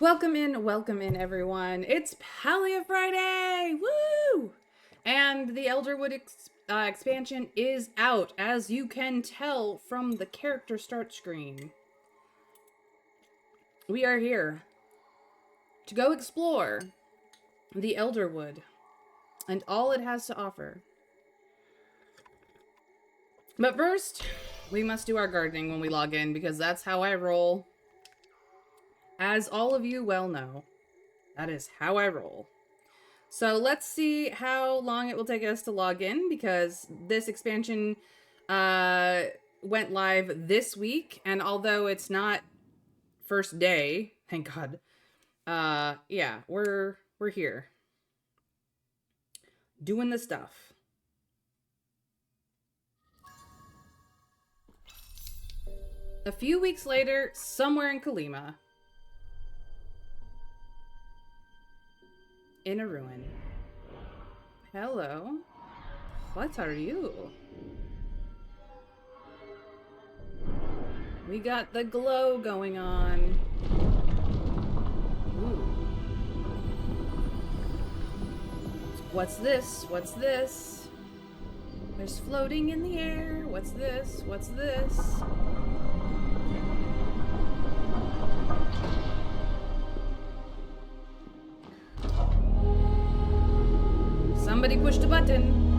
Welcome in, everyone. It's Palia Friday! Woo! And the Elderwood expansion is out, as you can tell from the character start screen. We are here to go explore the Elderwood and all it has to offer. But first, we must do our gardening when we log in, because that's how I roll. As all of you well know, that is how I roll. So let's see how long it will take us to log in, because this expansion went live this week, and although it's not first day, thank God, yeah, we're here doing the stuff. A few weeks later, somewhere in Kalima, in a ruin. Hello. What are you? We got the glow going on. Ooh. What's this? What's this? There's floating in the air. What's this? What's this? Somebody pushed a button.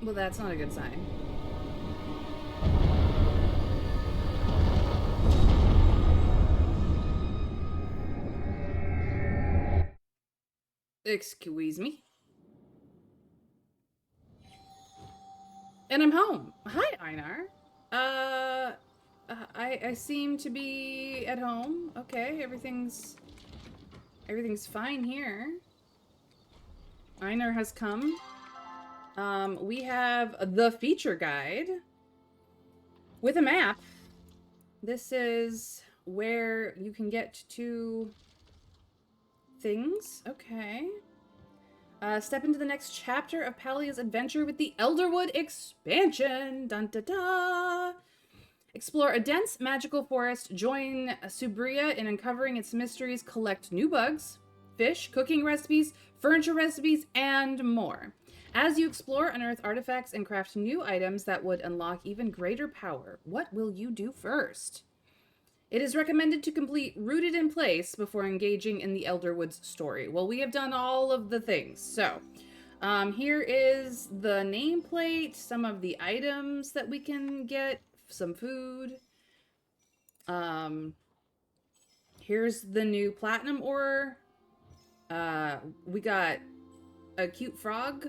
Well, that's not a good sign. Excuse me. And I'm home. Hi, Einar. I seem to be at home. Okay, everything's fine here. Einar has come. We have the feature guide with a map. This is where you can get to things. Okay. Step into the next chapter of Palia's adventure with the Elderwood expansion. Dun da da! Explore a dense, magical forest, join Subria in uncovering its mysteries, collect new bugs, fish, cooking recipes, furniture recipes, and more. As you explore, unearth artifacts, and craft new items that would unlock even greater power. What will you do first? It is recommended to complete Rooted in Place before engaging in the Elderwood's story. Well, we have done all of the things. So, here is the nameplate, some of the items that we can get, some food. Here's the new platinum ore. We got a cute frog,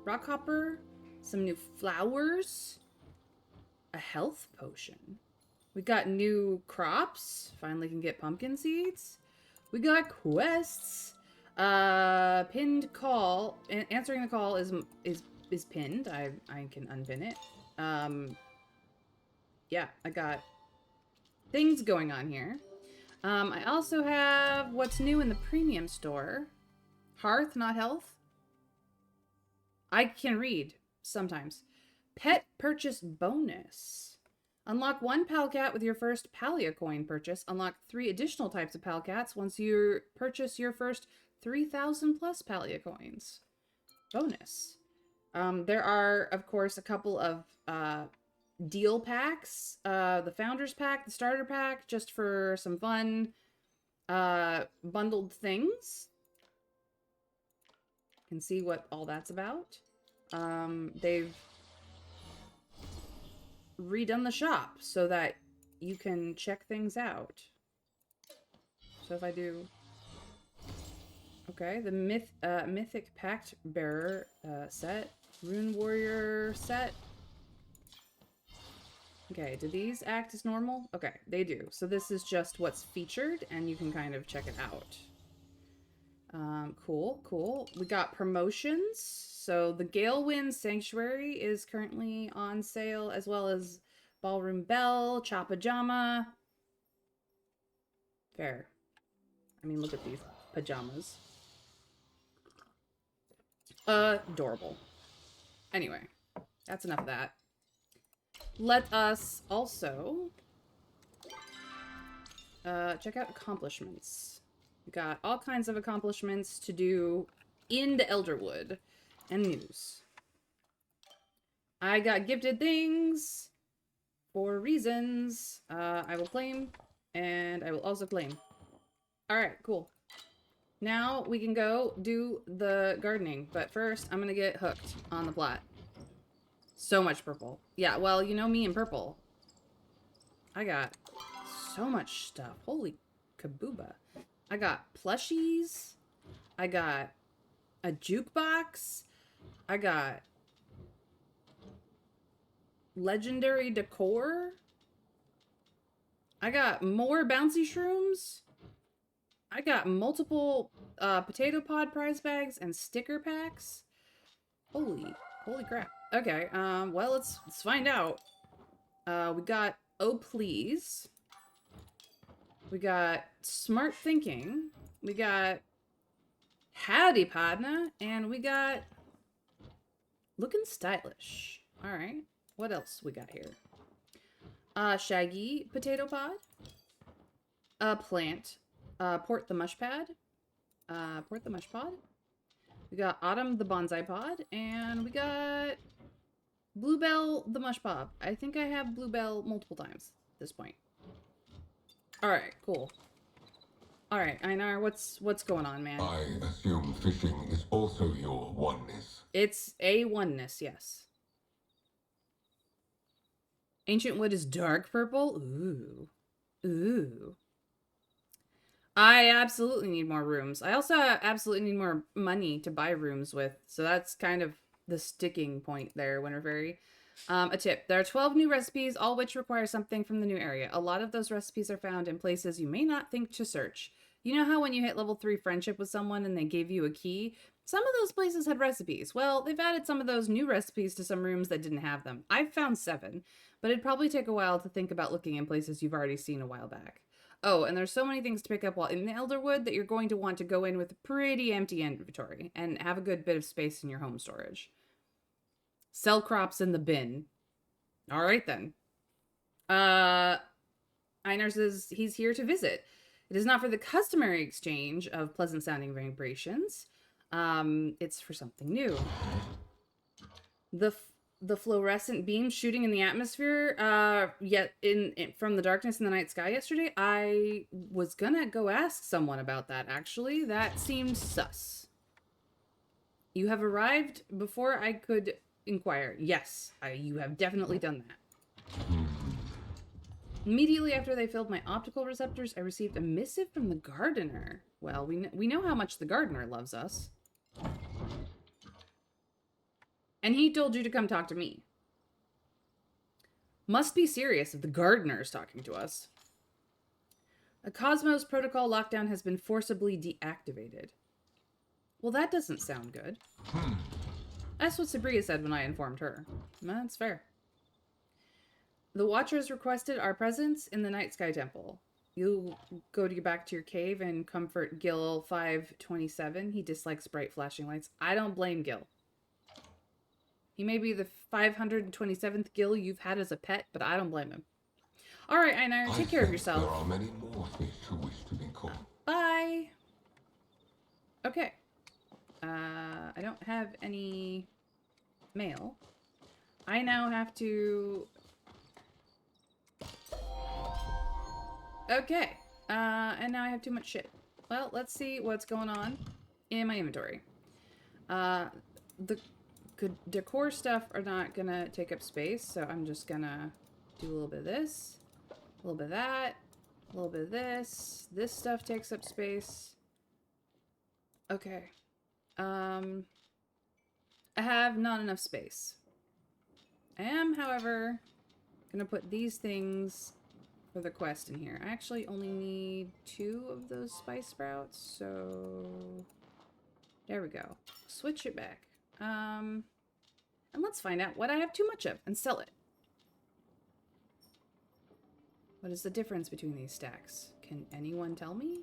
rock hopper, some new flowers, a health potion. We got new crops. Finally can get pumpkin seeds. We got quests. Pinned call. Answering the call is pinned. I can unpin it. Yeah, I got things going on here. I also have what's new in the premium store. Hearth, not health. I can read sometimes. Pet purchase bonus. Unlock 1 Palcat with your first Palia coin purchase. Unlock 3 additional types of Palcats once you purchase your first 3,000 plus Palia coins. Bonus. There are, of course, a couple of deal packs. The Founders Pack, the Starter Pack, just for some fun bundled things. You can see what all that's about. They've redone the shop so that you can check things out. So if I do... Okay, the Mythic Pact Bearer set. Rune Warrior set. Okay, do these act as normal? Okay, they do. So this is just what's featured, and you can kind of check it out. Cool. We got promotions. So the Galewind Sanctuary is currently on sale, as well as Ballroom Bell, Chapajama. Fair. I mean, look at these pajamas. Adorable. Anyway, that's enough of that. Let us also check out accomplishments. We got all kinds of accomplishments to do in the Elderwood and news. I got gifted things for reasons. I will claim, and I will also claim. Alright, cool. Now we can go do the gardening, but first I'm gonna get hooked on the plot. So much purple. Yeah, well, you know me and purple. I got so much stuff. Holy kabooba. I got plushies. I got a jukebox. I got legendary decor. I got more bouncy shrooms. I got multiple potato pod prize bags and sticker packs. Holy crap. Okay, well, let's find out. We got Oh Please. We got Smart Thinking. We got Howdy Podna. And we got Looking Stylish. Alright, what else we got here? Shaggy Potato Pod. Plant. Port the Mush Pad. Port the Mush Pod. We got Autumn the Bonsai Pod. And we got Bluebell the Mush Pod. I think I have Bluebell multiple times at this point. Alright, cool. Alright, Einar, what's going on, man? I assume fishing is also your oneness. It's a oneness, yes. Ancient wood is dark purple? Ooh. Ooh. I absolutely need more rooms. I also absolutely need more money to buy rooms with. So that's kind of the sticking point there, Winter Fairy. A tip. There are 12 new recipes, all which require something from the new area. A lot of those recipes are found in places you may not think to search. You know how when you hit level 3 friendship with someone and they gave you a key? Some of those places had recipes. Well, they've added some of those new recipes to some rooms that didn't have them. I've found 7, but it'd probably take a while to think about looking in places you've already seen a while back. Oh, and there's so many things to pick up while in the Elderwood that you're going to want to go in with a pretty empty inventory and have a good bit of space in your home storage. Sell crops in the bin. All right, then. Einar says he's here to visit. It is not for the customary exchange of pleasant-sounding vibrations. It's for something new. The fluorescent beams shooting in the atmosphere, yet from the darkness in the night sky yesterday, I was gonna go ask someone about that, actually. That seemed sus. You have arrived before I could inquire. Yes, you have definitely done that. Immediately after they filled my optical receptors, I received a missive from the gardener. Well, we know how much the gardener loves us. And he told you to come talk to me. Must be serious if the gardener is talking to us. A Cosmos protocol lockdown has been forcibly deactivated. Well, that doesn't sound good. That's what Sabria said when I informed her. That's fair. The Watchers requested our presence in the Night Sky Temple. You'll go back to your cave and comfort Gil 527. He dislikes bright flashing lights. I don't blame Gil. He may be the 527th Gil you've had as a pet, but I don't blame him. All right, Einar, take care of yourself. There are many more fish who wish to be caught. Bye. Okay. I don't have any mail. I now have to... Okay. And now I have too much shit. Well, let's see what's going on in my inventory. The decor stuff are not gonna take up space, so I'm just gonna do a little bit of this, a little bit of that, a little bit of this. This stuff takes up space. Okay. I have not enough space. I am, however, gonna put these things for the quest in here. I actually only need 2 of those spice sprouts, so there we go. Switch it back. And let's find out what I have too much of and sell it. What is the difference between these stacks? Can anyone tell me?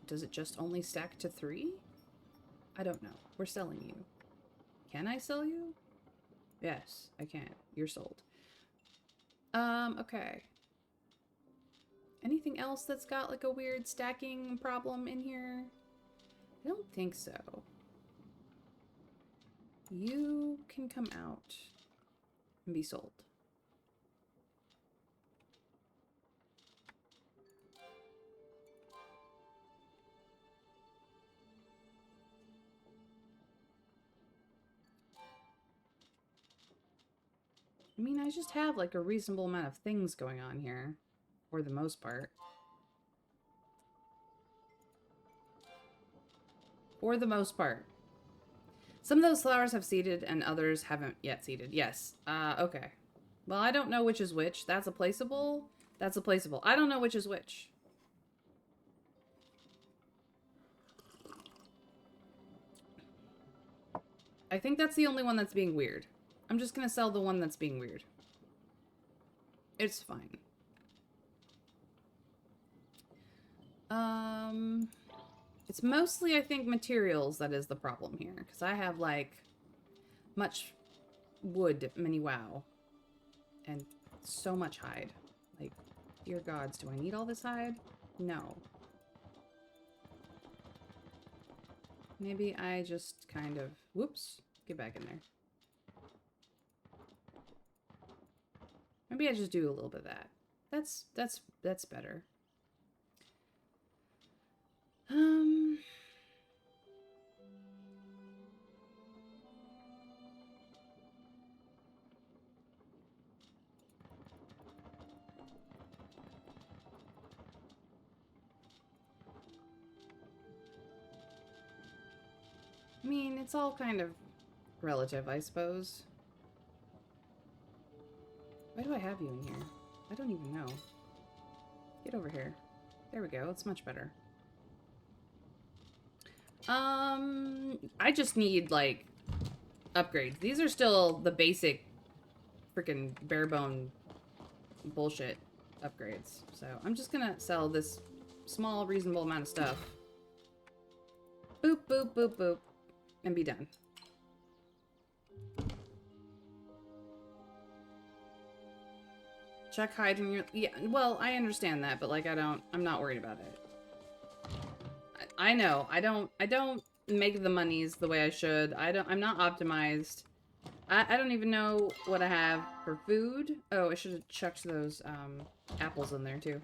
Does it just only stack to 3? I don't know. We're selling you. Can I sell you? Yes, I can. You're sold. Okay. Anything else that's got like a weird stacking problem in here? I don't think so. You can come out and be sold. I mean, I just have like a reasonable amount of things going on here, for the most part. For the most part. Some of those flowers have seeded and others haven't yet seeded. Yes. Okay. Well, I don't know which is which. That's a placeable. That's a placeable. I don't know which is which. I think that's the only one that's being weird. I'm just gonna sell the one that's being weird. It's fine. It's mostly, I think, materials that is the problem here. Because I have, like, much wood, many wow. And so much hide. Like, dear gods, do I need all this hide? No. Maybe I just kind of... Whoops. Get back in there. Maybe I just do a little bit of that. That's better. I mean, it's all kind of relative, I suppose. Why do I have you in here? I don't even know. Get over here. There we go. It's much better. I just need, like, upgrades. These are still the basic freaking bare bone bullshit upgrades. So I'm just gonna sell this small, reasonable amount of stuff. Boop, boop, boop, boop. And be done. Check hide when you're... Yeah, well, I understand that, but, like, I'm not worried about it. I know. I don't make the monies the way I should. I'm not optimized. I don't even know what I have for food. Oh, I should have chucked those, apples in there, too.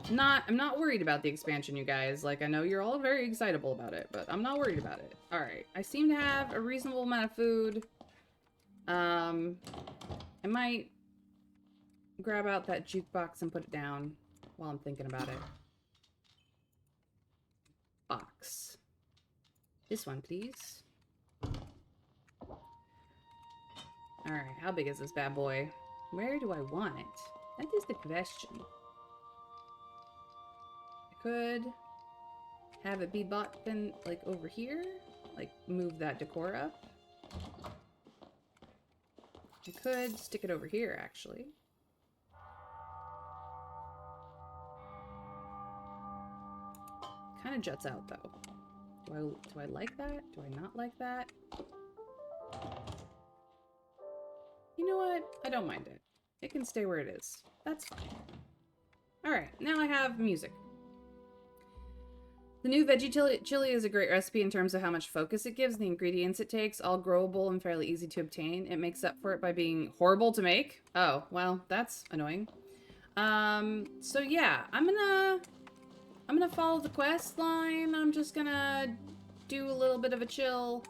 I'm not worried about the expansion, you guys. Like, I know you're all very excitable about it, but I'm not worried about it. Alright. I seem to have a reasonable amount of food. I might grab out that jukebox and put it down while I'm thinking about it. Box. This one, please. Alright, how big is this bad boy? Where do I want it? That is the question. I could have it be bought then, like, over here. Like, move that decor up. I could stick it over here, actually. Kind of juts out, though. Do I like that? Do I not like that? You know what? I don't mind it. It can stay where it is. That's fine. Alright, now I have music. The new veggie chili is a great recipe in terms of how much focus it gives, the ingredients it takes, all growable and fairly easy to obtain. It makes up for it by being horrible to make. Oh, well, that's annoying. So yeah, I'm gonna follow the quest line. I'm just gonna do a little bit of a chill.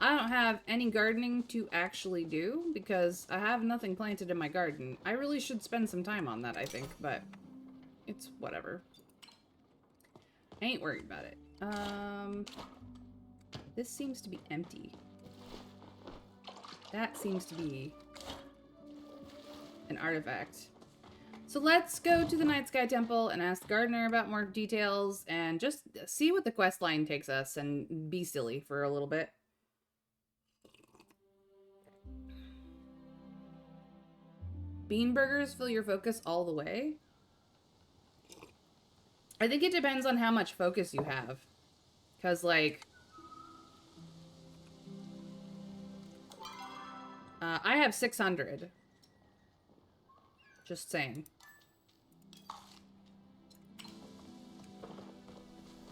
I don't have any gardening to actually do because I have nothing planted in my garden. I really should spend some time on that, I think, but it's whatever. I ain't worried about it. This seems to be empty. That seems to be an artifact. So let's go to the Night Sky Temple and ask the gardener about more details and just see what the quest line takes us and be silly for a little bit. Bean burgers fill your focus all the way? I think it depends on how much focus you have. Because, like... I have 600. Just saying.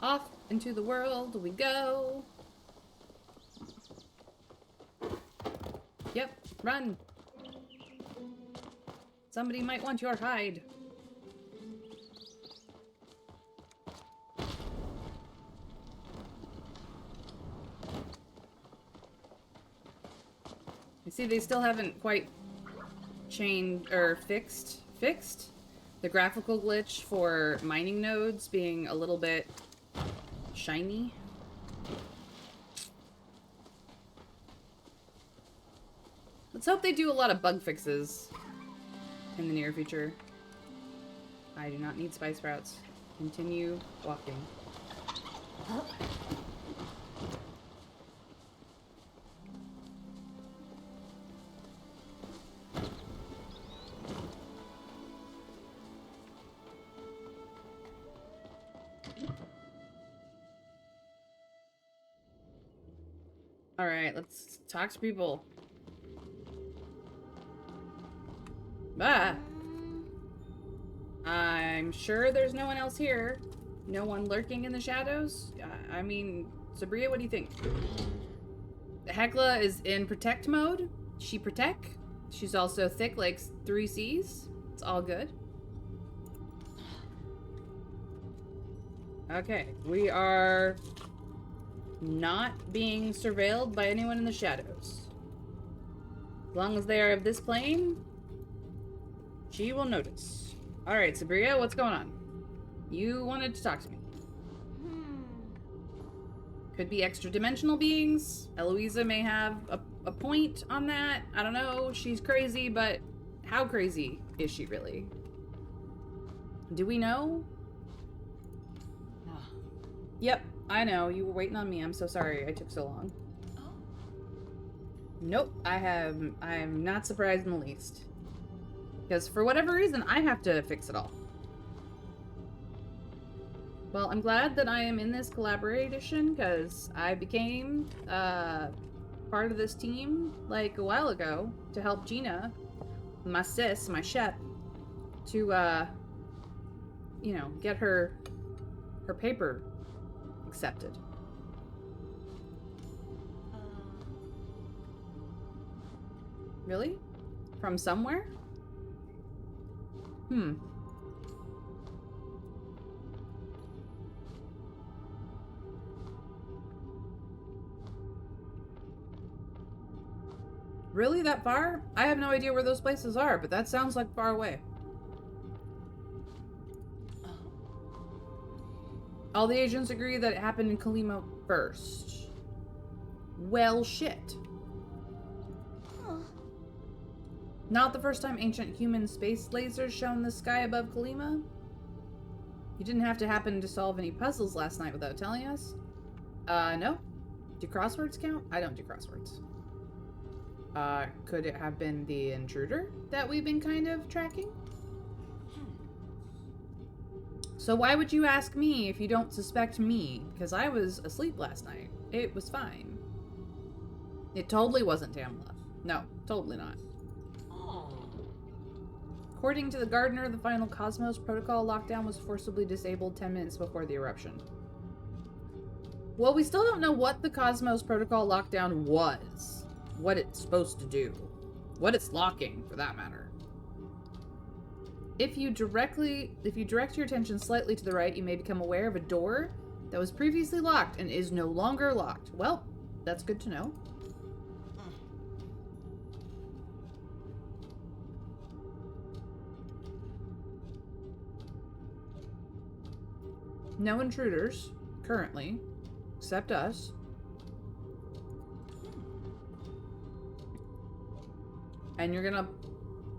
Off into the world we go. Yep, run. Somebody might want your hide. You see, they still haven't quite changed or fixed the graphical glitch for mining nodes being a little bit shiny. Let's hope they do a lot of bug fixes in the near future. I do not need spice sprouts. Continue walking. Alright, let's talk to people. Ah! I'm sure there's no one else here. No one lurking in the shadows? I mean, Sabria, what do you think? Hecla is in protect mode. She protect. She's also thick like 3 C's. It's all good. Okay, we are not being surveilled by anyone in the shadows. As long as they are of this plane, she will notice. Alright, Sabria, what's going on? You wanted to talk to me. Could be extra-dimensional beings. Eloisa may have a point on that. I don't know. She's crazy, but how crazy is she really? Do we know? Yep, I know. You were waiting on me. I'm so sorry I took so long. Nope, I'm not surprised in the least. Because for whatever reason, I have to fix it all. Well, I'm glad that I am in this collaboration, because I became part of this team, like, a while ago, to help Gina, my sis, my shep, to, you know, get her paper accepted. Really? From somewhere? Really? That far? I have no idea where those places are, but that sounds like far away. All the agents agree that it happened in Kalima first. Well, shit. Not the first time ancient human space lasers shone the sky above Kalima. You didn't have to happen to solve any puzzles last night without telling us. No. Do crosswords count? I don't do crosswords. Could it have been the intruder that we've been kind of tracking? So why would you ask me if you don't suspect me? Because I was asleep last night. It was fine. It totally wasn't Tamla. No, totally not. According to the Gardener, the final Cosmos Protocol lockdown was forcibly disabled 10 minutes before the eruption. Well, we still don't know what the Cosmos Protocol lockdown was. What it's supposed to do. What it's locking, for that matter. If you direct your attention slightly to the right, you may become aware of a door that was previously locked and is no longer locked. Well, that's good to know. No intruders, currently, except us. And you're gonna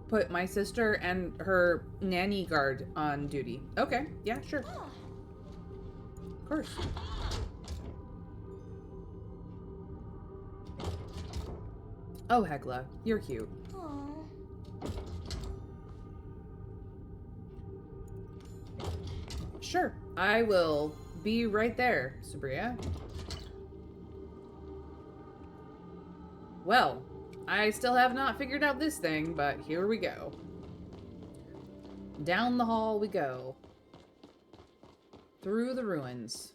put my sister and her nanny guard on duty. Okay, yeah, sure. Of course. Oh, Hecla, you're cute. Sure, I will be right there, Sabria. Well, I still have not figured out this thing, but here we go. Down the hall we go. Through the ruins.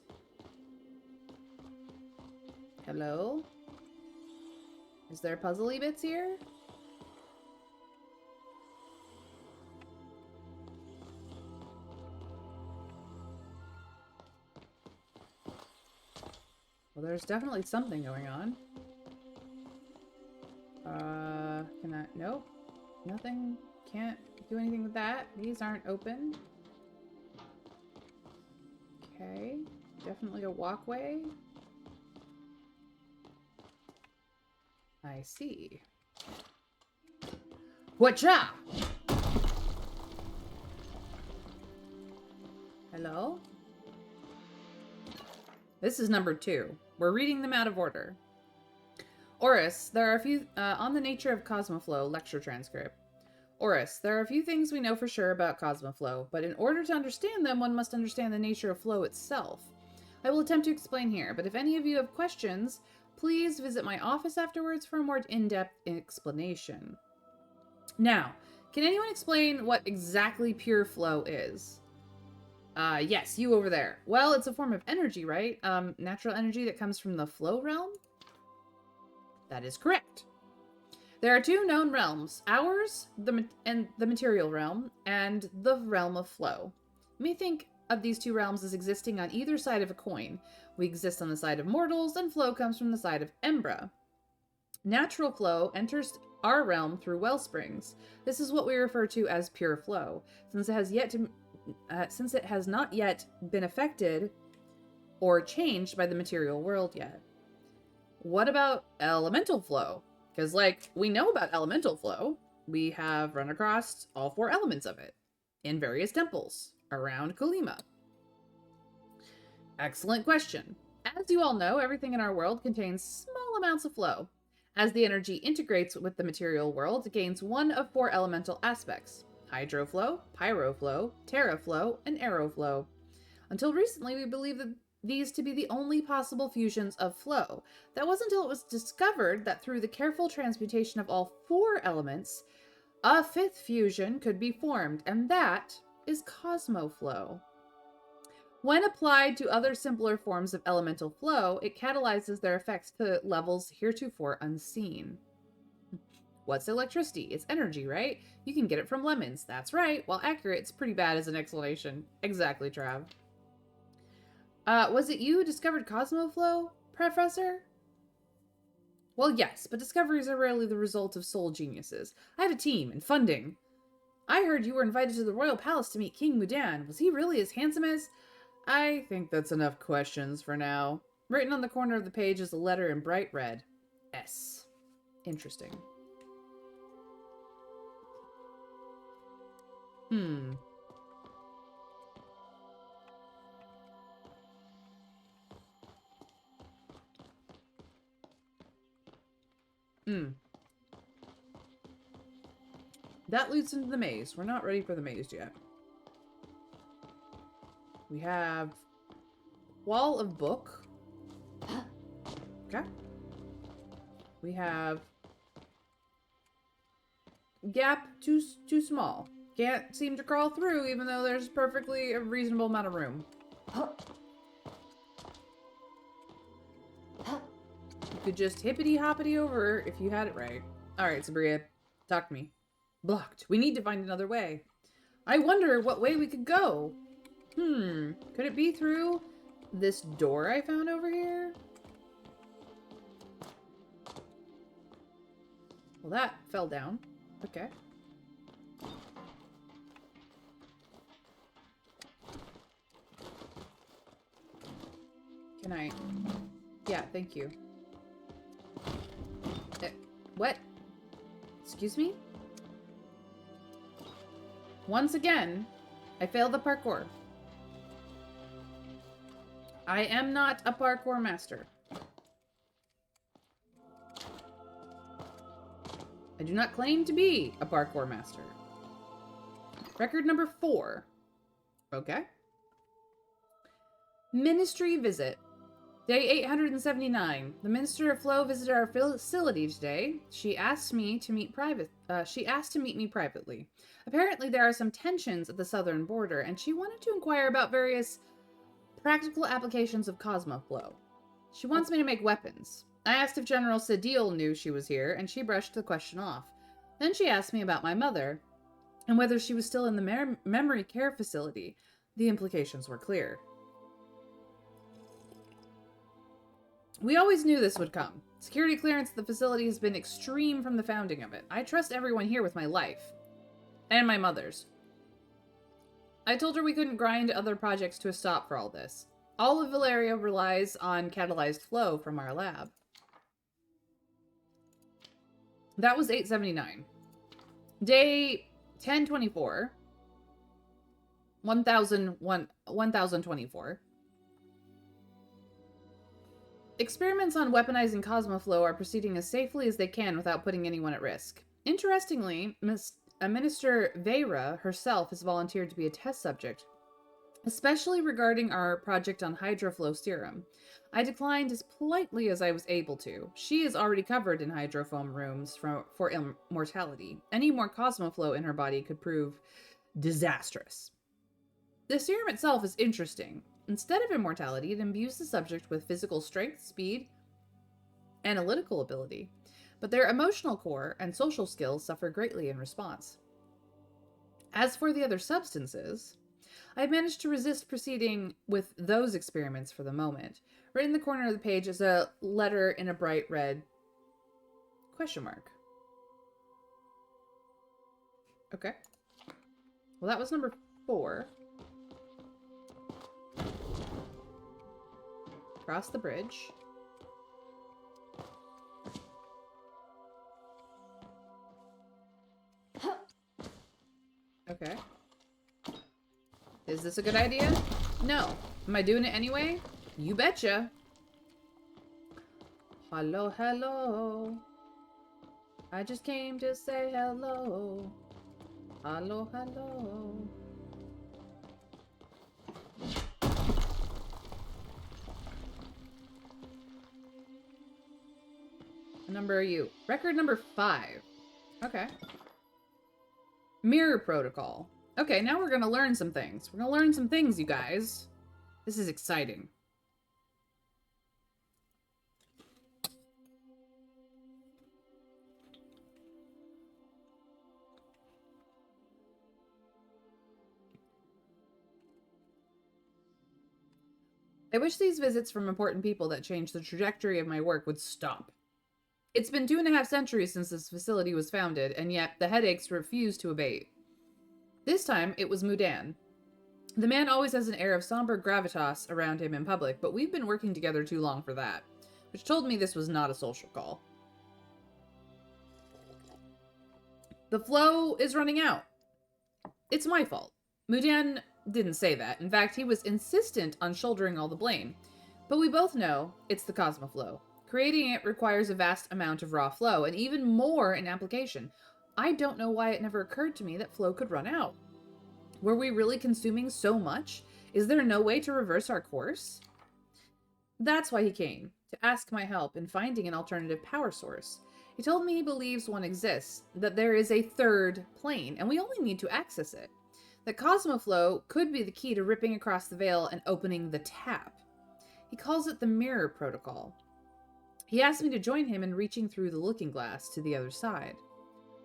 Hello? Is there puzzly bits here? Well, there's definitely something going on. Can I? Nope. Nothing. Can't do anything with that. These aren't open. Okay. Definitely a walkway. I see. Whatcha? Hello? This is number 2. We're reading them out of order. Oris, there are a few, on the nature of Cosmoflow, lecture transcript. Oris, there are a few things we know for sure about Cosmoflow, but in order to understand them, one must understand the nature of flow itself. I will attempt to explain here, but if any of you have questions, please visit my office afterwards for a more in-depth explanation. Now, can anyone explain what exactly pure flow is? Yes, you over there. Well, it's a form of energy, right? Natural energy that comes from the flow realm? That is correct. There are 2 known realms, ours, the material realm, and the realm of flow. You may think of these 2 realms as existing on either side of a coin. We exist on the side of mortals, and flow comes from the side of Embra. Natural flow enters our realm through well springs. This is what we refer to as pure flow, since it has not yet been affected or changed by the material world yet. What about elemental flow? Because, like, we know about elemental flow. We have run across all 4 elements of it in various temples around Kalima. Excellent question. As you all know, everything in our world contains small amounts of flow. As the energy integrates with the material world, it gains one of 4 elemental aspects: hydroflow, pyroflow, terraflow, and aeroflow. Until recently, we believed that these to be the only possible fusions of flow. That wasn't until it was discovered that through the careful transmutation of all 4 elements, a 5th fusion could be formed, and that is cosmoflow. When applied to other simpler forms of elemental flow, it catalyzes their effects to levels heretofore unseen. What's electricity? It's energy, right? You can get it from lemons. That's right. While accurate, it's pretty bad as an explanation. Exactly, Trav. Was it you who discovered Cosmoflow, Professor? Well, yes, but discoveries are rarely the result of sole geniuses. I have a team and funding. I heard you were invited to the royal palace to meet King Mudan. Was he really as handsome as... I think that's enough questions for now. Written on the corner of the page is a letter in bright red. S. Interesting. That leads into the maze. We're not ready for the maze yet. We have Wall of Book. Okay. We have Gap too small. Can't seem to crawl through even though there's perfectly a reasonable amount of room. You could just hippity hoppity over if you had it right. Alright, Sabria, talk to me. Blocked. We need to find another way. I wonder what way we could go. Could it be through this door I found over here? Well, that fell down. Okay. Can I... Yeah, thank you. What? Excuse me? Once again, I failed the parkour. I am not a parkour master. I do not claim to be a parkour master. Record number 4. Okay. Ministry visit. Day 879. The Minister of Flow visited our facility today. She asked me to meet she asked to meet me privately. Apparently, there are some tensions at the southern border, and she wanted to inquire about various practical applications of Cosmoflow. She wants me to make weapons. I asked if General Sedil knew she was here, and she brushed the question off. Then she asked me about my mother, and whether she was still in the memory care facility. The implications were clear. We always knew this would come. Security clearance at the facility has been extreme from the founding of it. I trust everyone here with my life. And my mother's. I told her we couldn't grind other projects to a stop for all this. All of Valeria relies on catalyzed flow from our lab. That was 879. Day 1024. 1024. Experiments on weaponizing Cosmoflow are proceeding as safely as they can without putting anyone at risk. Interestingly, Minister Vera herself has volunteered to be a test subject, especially regarding our project on hydroflow serum. I declined as politely as I was able to. She is already covered in hydrofoam rooms for immortality. Any more Cosmoflow in her body could prove disastrous. The serum itself is interesting. Instead of immortality, it imbues the subject with physical strength, speed, analytical ability, but their emotional core and social skills suffer greatly in response. As for the other substances, I've managed to resist proceeding with those experiments for the moment. Right in the corner of the page is a letter in a bright red question mark. Okay. Well, that was number 4. Cross the bridge. Okay. Is this a good idea? No. Am I doing it anyway? You betcha. Hello, hello. I just came to say hello. Hello, hello. What number are you? Record number 5. Okay. Mirror protocol. Okay, now we're gonna learn some things. We're gonna learn some things, you guys. This is exciting. I wish these visits from important people that changed the trajectory of my work would stop. It's been 2.5 centuries since this facility was founded, and yet the headaches refuse to abate. This time, it was Mudan. The man always has an air of somber gravitas around him in public, but we've been working together too long for that, which told me this was not a social call. The flow is running out. It's my fault. Mudan didn't say that. In fact, he was insistent on shouldering all the blame. But we both know it's the Cosmoflow. Creating it requires a vast amount of raw flow, and even more in application. I don't know why it never occurred to me that flow could run out. Were we really consuming so much? Is there no way to reverse our course? That's why he came, to ask my help in finding an alternative power source. He told me he believes one exists, that there is a third plane, and we only need to access it. That Cosmoflow could be the key to ripping across the veil and opening the tap. He calls it the mirror protocol. He asked me to join him in reaching through the looking glass to the other side.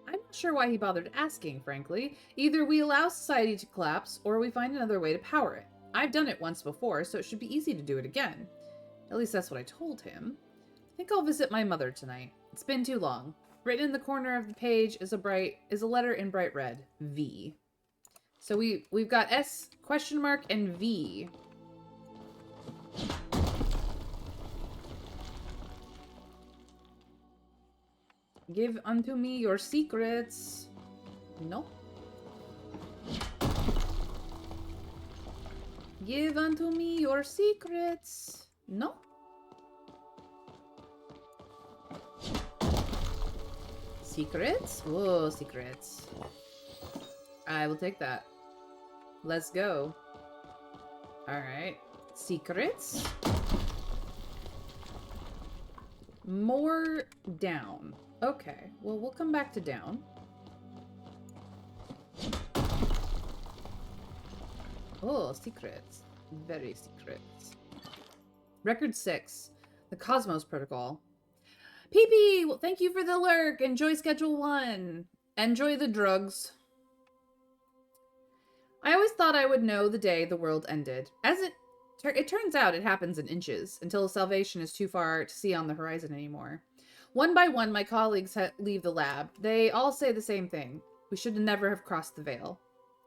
I'm not sure why he bothered asking, frankly. Either we allow society to collapse, or we find another way to power it. I've done it once before, so it should be easy to do it again. At least that's what I told him. I think I'll visit my mother tonight. It's been too long. Written in the corner of the page is a letter in bright red. V. So we've got S, question mark, and V. Give unto me your secrets. No. Give unto me your secrets. No. Secrets? Whoa, secrets. I will take that. Let's go. Alright. Secrets. More down. Okay, well, we'll come back to down. Oh, secrets. Very secrets. Record 6. The Cosmos Protocol. PP! Well, thank you for the lurk. Enjoy Schedule 1. Enjoy the drugs. I always thought I would know the day the world ended. As it turns out, it happens in inches, until salvation is too far to see on the horizon anymore. One by one, my colleagues leave the lab. They all say the same thing. We should never have crossed the veil.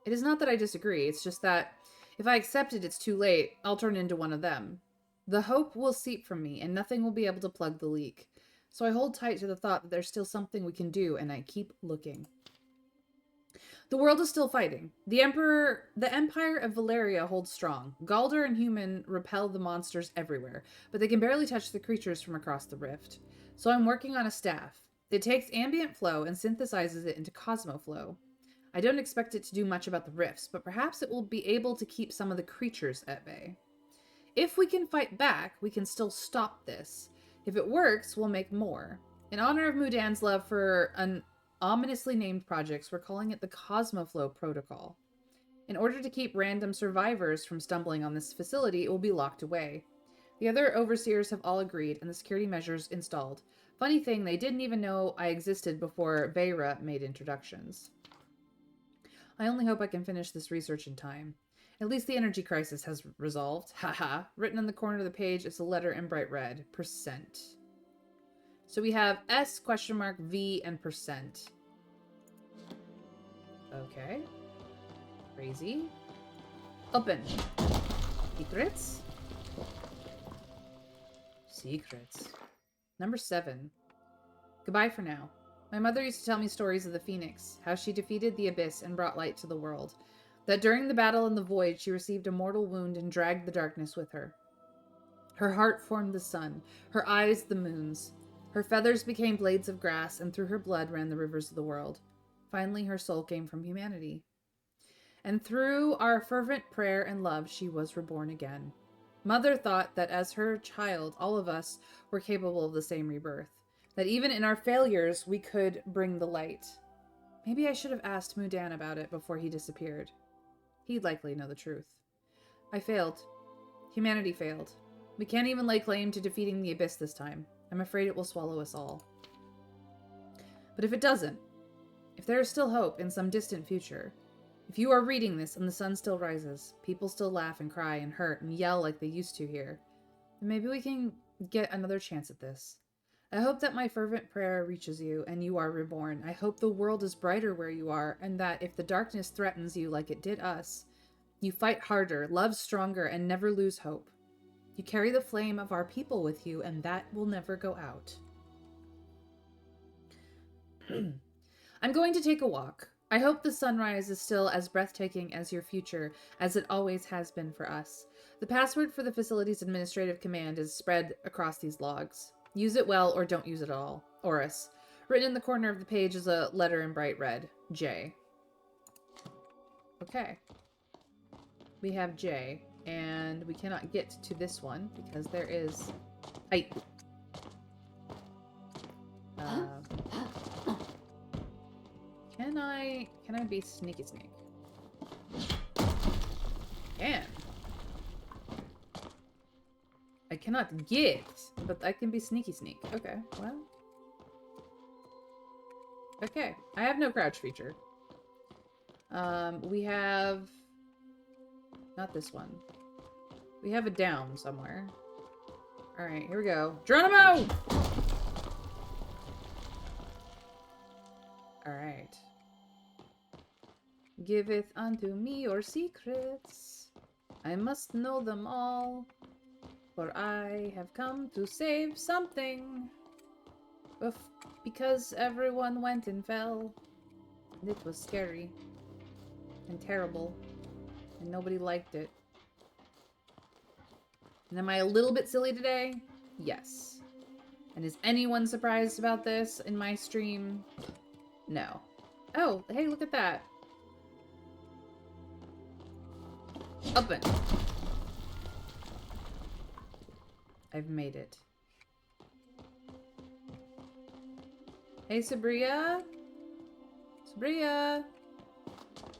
It is not that I disagree, it's just that if I accept it, it's too late. I'll turn into one of them. The hope will seep from me, and nothing will be able to plug the leak. So I hold tight to the thought that there's still something we can do, and I keep looking. The world is still fighting. The Empire of Valeria holds strong. Galder and Human repel the monsters everywhere, but they can barely touch the creatures from across the rift. So I'm working on a staff. It takes ambient flow and synthesizes it into cosmoflow. I don't expect it to do much about the rifts, but perhaps it will be able to keep some of the creatures at bay. If we can fight back, we can still stop this. If it works, we'll make more. In honor of Mudan's love for an ominously named projects, we're calling it the Cosmoflow Protocol. In order to keep random survivors from stumbling on this facility, it will be locked away. The other overseers have all agreed, and the security measures installed. Funny thing, they didn't even know I existed before Beira made introductions. I only hope I can finish this research in time. At least the energy crisis has resolved. Haha. Written in the corner of the page is a letter in bright red. %. So we have S, question mark, V, and %. Okay. Crazy. Open. Secrets. Secrets. Number 7. Goodbye for now. My mother used to tell me stories of the Phoenix, how she defeated the Abyss and brought light to the world. That during the battle in the Void, she received a mortal wound and dragged the darkness with her. Her heart formed the sun, her eyes the moons. Her feathers became blades of grass, and through her blood ran the rivers of the world. Finally, her soul came from humanity. And through our fervent prayer and love, she was reborn again. Mother thought that as her child, all of us were capable of the same rebirth. That even in our failures, we could bring the light. Maybe I should have asked Mudan about it before he disappeared. He'd likely know the truth. I failed. Humanity failed. We can't even lay claim to defeating the Abyss this time. I'm afraid it will swallow us all. But if it doesn't, if there is still hope in some distant future, if you are reading this and the sun still rises, people still laugh and cry and hurt and yell like they used to here, then maybe we can get another chance at this. I hope that my fervent prayer reaches you and you are reborn. I hope the world is brighter where you are, and that if the darkness threatens you like it did us, you fight harder, love stronger, and never lose hope. You carry the flame of our people with you, and that will never go out. I'm going to take a walk. I hope the sunrise is still as breathtaking as your future, as it always has been for us. The password for the facility's administrative command is spread across these logs. Use it well or don't use it at all. Oris. Written in the corner of the page is a letter in bright red. J. Okay. We have J. And we cannot get to this one because there is... Can I be sneaky sneak? Can. I cannot get, but I can be sneaky sneak. Okay, well. Okay, I have no crouch feature. We have... Not this one. We have a down somewhere. Alright, here we go. Geronimo! Alright. Giveth unto me your secrets. I must know them all. For I have come to save something. Because everyone went and fell. And it was scary. And terrible. And nobody liked it. And am I a little bit silly today? Yes. And is anyone surprised about this in my stream? No. Oh, hey, look at that. Open. I've made it. Hey, Sabria. Sabria.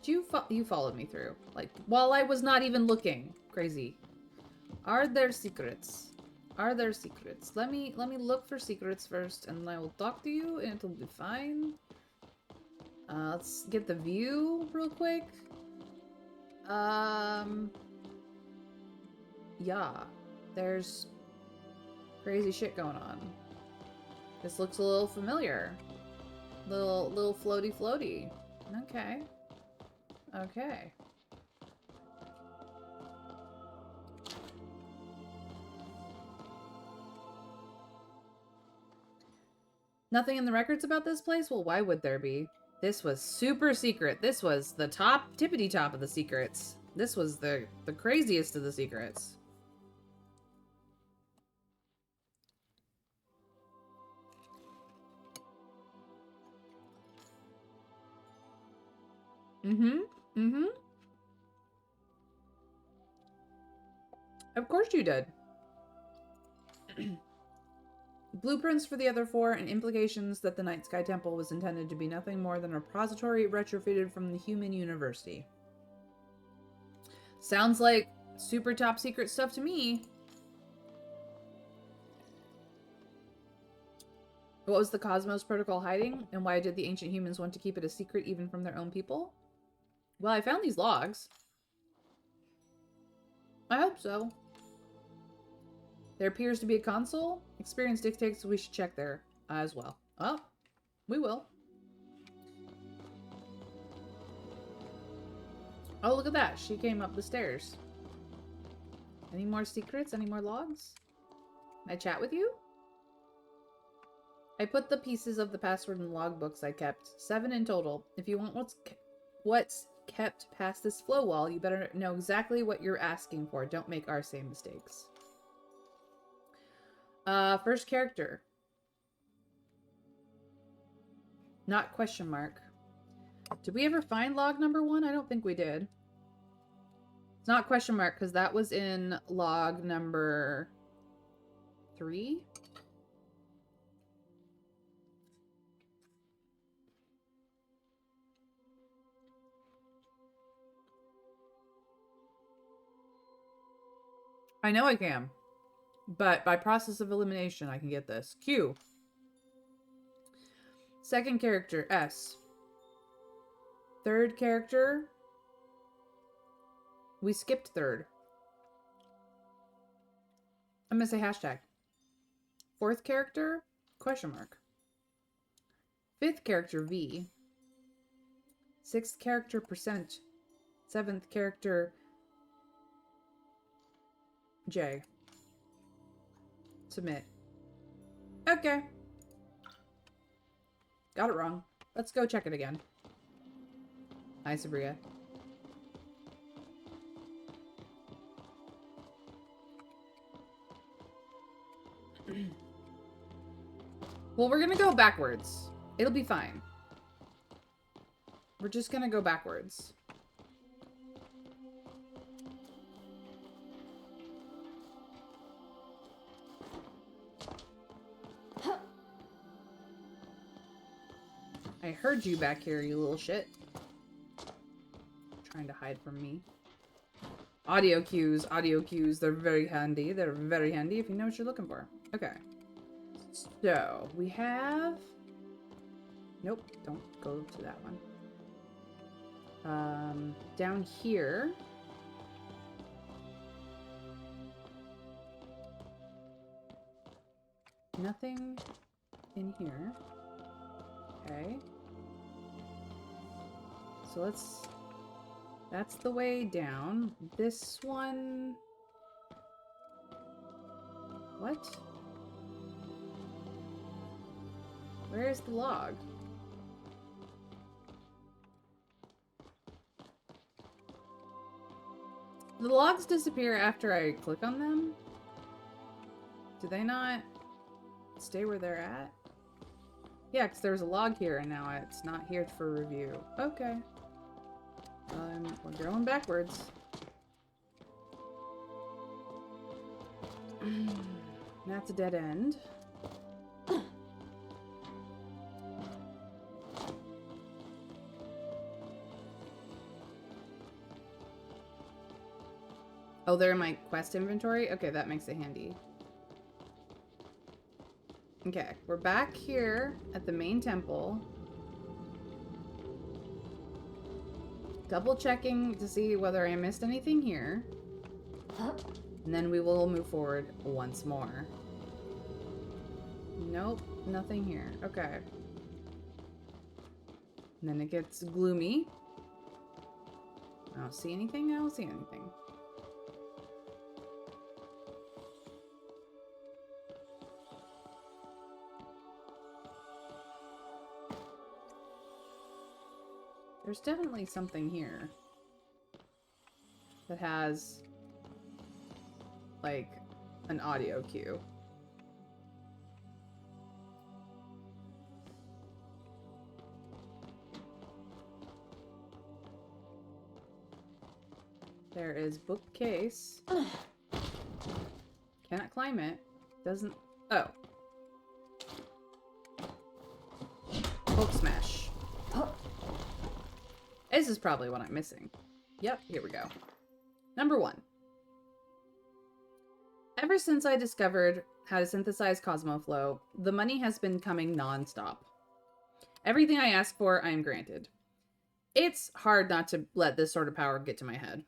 You followed me through. Like, while I was not even looking. Crazy. Are there secrets? Are there secrets? Let me look for secrets first, and I will talk to you, and it'll be fine. Let's get the view real quick. Yeah. There's crazy shit going on. This looks a little familiar. Little floaty. Okay. Okay. Nothing in the records about this place? Well, why would there be? This was super secret. This was the tippity top of the secrets. This was the craziest of the secrets. Of course you did. Blueprints for the other four and implications that the Night Sky Temple was intended to be nothing more than a repository retrofitted from the human university. Sounds like super top secret stuff to me. What was the Cosmos Protocol hiding? And why did the ancient humans want to keep it a secret even from their own people? Well, I found these logs. I hope so. There appears to be a console. Experience dictates we should check there as well. Oh, we will. Oh, look at that. She came up the stairs. Any more secrets? Any more logs? Can I chat with you? I put the pieces of the password in the logbooks I kept. 7 in total. If you want what's kept past this flow wall, you better know exactly what you're asking for. Don't make our same mistakes. First character. Not question mark. Did we ever find log number 1? I don't think we did. It's not question mark because that was in log number 3. I know I can. But by process of elimination, I can get this. Q. Second character, S. Third character. We skipped third. I'm going to say hashtag. Fourth character, question mark. Fifth character, V. Sixth character, %. Seventh character, J. Submit. Okay. Got it wrong. Let's go check it again. Hi, Sabria. Well, we're gonna go backwards. It'll be fine. We're just gonna go backwards. I heard you back here, you little shit. Trying to hide from me. Audio cues, they're very handy. They're very handy if you know what you're looking for. Okay. So, we have... Nope, don't go to that one. Down here... Nothing in here. Okay. So let's... That's the way down. This one... What? Where's the log? The logs disappear after I click on them? Do they not stay where they're at? Yeah, because there's a log here and now it's not here for review. Okay. We're going backwards. That's a dead end. Oh, they're in my quest inventory? Okay, that makes it handy. Okay, we're back here at the main temple. Double checking to see whether I missed anything here. And then we will move forward once more. Nope, nothing here. Okay. And then it gets gloomy. I don't see anything. I don't see anything. There's definitely something here that has, like, an audio cue. There is bookcase. Cannot climb it. Doesn't... Oh. Book smash. This is probably what I'm missing. Yep, here we go. Number 1. Ever since I discovered how to synthesize Cosmoflow, the money has been coming non-stop. Everything I ask for, I am granted. It's hard not to let this sort of power get to my head.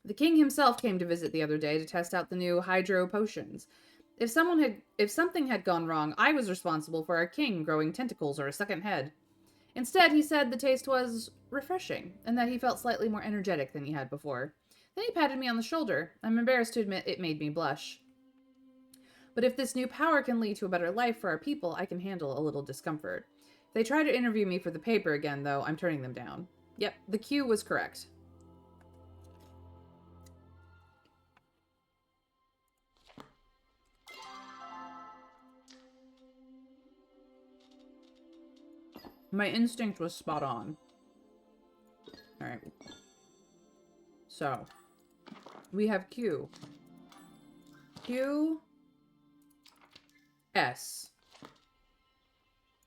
The king himself came to visit the other day to test out the new hydro potions. If something had gone wrong, I was responsible for our king growing tentacles or a second head. Instead, he said the taste was refreshing, and that he felt slightly more energetic than he had before. Then he patted me on the shoulder. I'm embarrassed to admit it made me blush. But if this new power can lead to a better life for our people, I can handle a little discomfort. If they try to interview me for the paper again, though, I'm turning them down. Yep, the cue was correct. My instinct was spot on. Alright. So, we have Q. Q. S.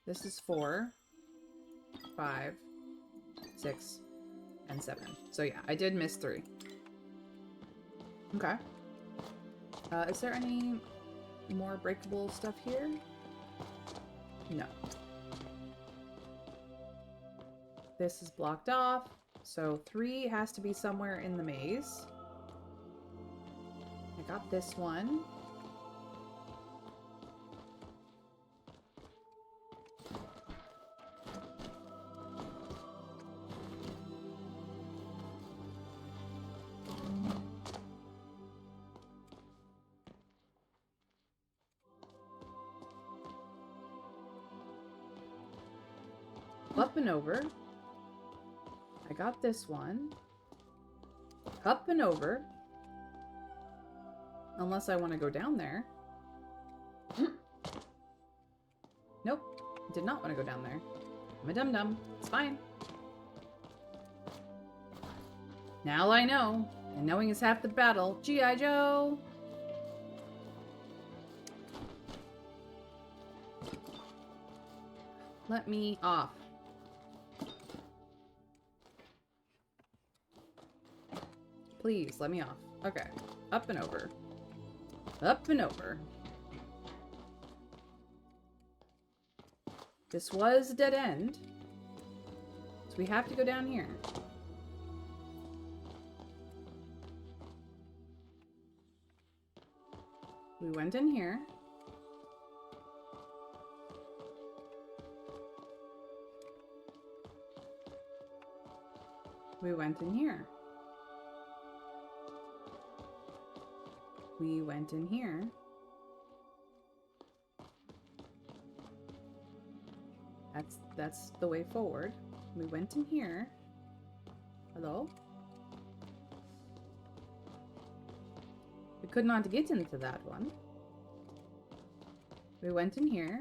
This is 4, 5, 6, and 7. So yeah, I did miss 3. Okay. Is there any more breakable stuff here? No. This is blocked off, so 3 has to be somewhere in the maze. I got this one. Up and over. I got this one. Up and over. Unless I want to go down there. Nope. Did not want to go down there. I'm a dum-dum. It's fine. Now I know. And knowing is half the battle. G.I. Joe! Let me off. Please, let me off. Okay. Up and over. Up and over. This was a dead end. So we have to go down here. We went in here. We went in here. We went in here. That's the way forward. We went in here. Hello? We could not get into that one. We went in here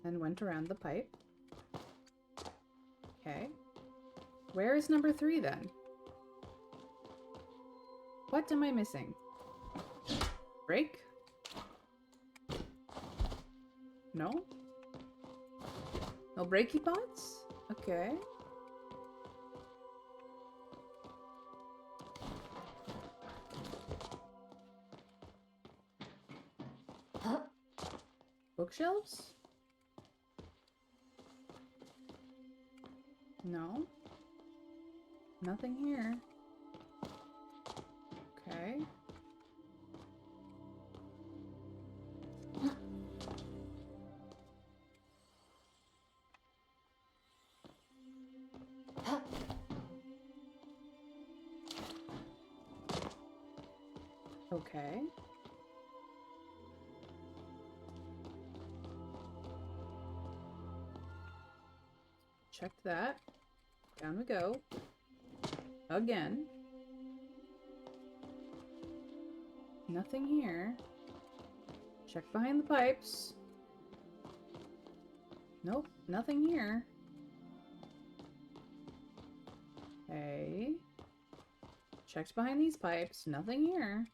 and went around the pipe. Okay. Where is number 3 then? What am I missing? Break? No? No breaky pots? Okay. Bookshelves? No. Nothing here. Okay. Okay. Check that. Down we go. Again. Nothing here. Check behind the pipes. Nope, nothing here. Okay. Checked behind these pipes. Nothing here.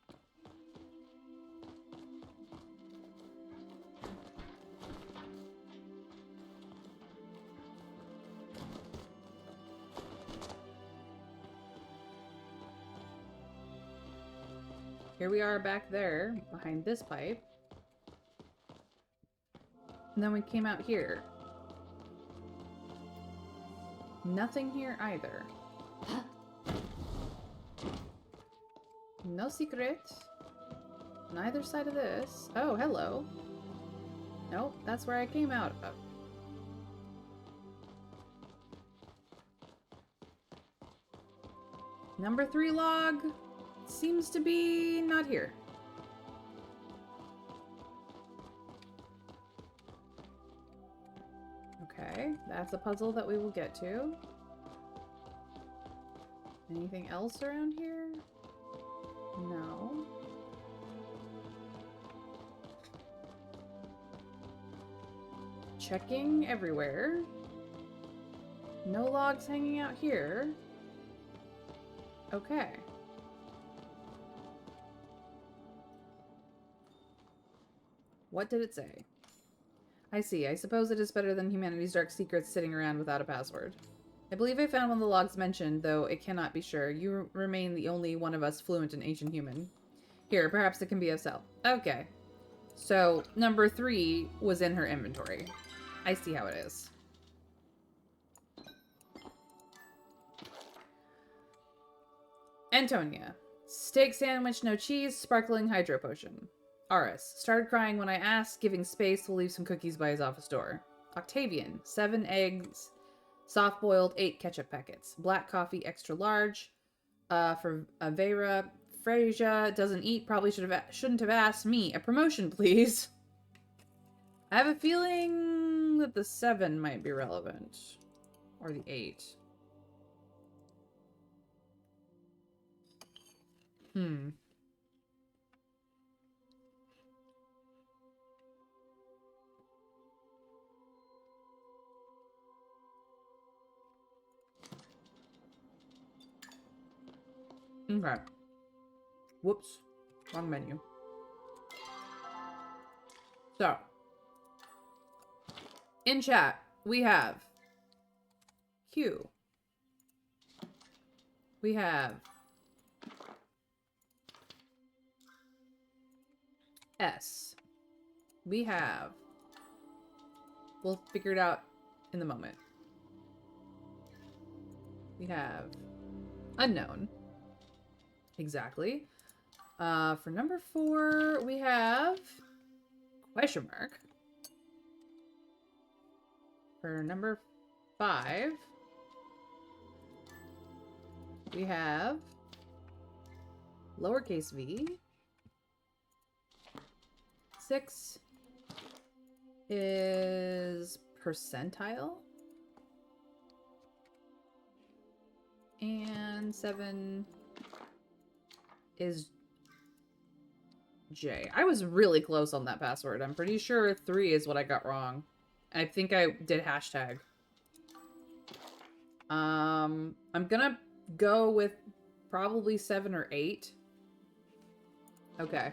Here we are back there, behind this pipe. And then we came out here. Nothing here either. No secret. On either side of this. Oh, hello. Nope, that's where I came out of. Number 3 log seems to be not here. Okay, that's a puzzle that we will get to. Anything else around here? No. Checking everywhere. No logs hanging out here. Okay. What did it say? I see. I suppose it is better than humanity's dark secrets sitting around without a password. I believe I found one of the logs mentioned, though it cannot be sure. You remain the only one of us fluent in ancient human. Here, perhaps it can be of help. Okay. So, number 3 was in her inventory. I see how it is. Antonia. Steak sandwich, no cheese, sparkling hydro potion. Aris. Started crying when I asked, giving space, will leave some cookies by his office door. Octavian. 7 eggs, soft-boiled, 8 ketchup packets. Black coffee, extra large. For Vera. Freyja doesn't eat, probably shouldn't have asked me. A promotion, please. I have a feeling that the 7 might be relevant. Or the 8. Okay. Whoops. Wrong menu. So. In chat, we have Q. We have S. We have... We'll figure it out in the moment. We have unknown. Exactly. For number 4, we have question mark. For number 5, we have lowercase v. 6 is percentile. And 7 is J. I was really close on that password. I'm pretty sure 3 is what I got wrong. I think I did hashtag. I'm gonna go with probably 7 or 8. Okay.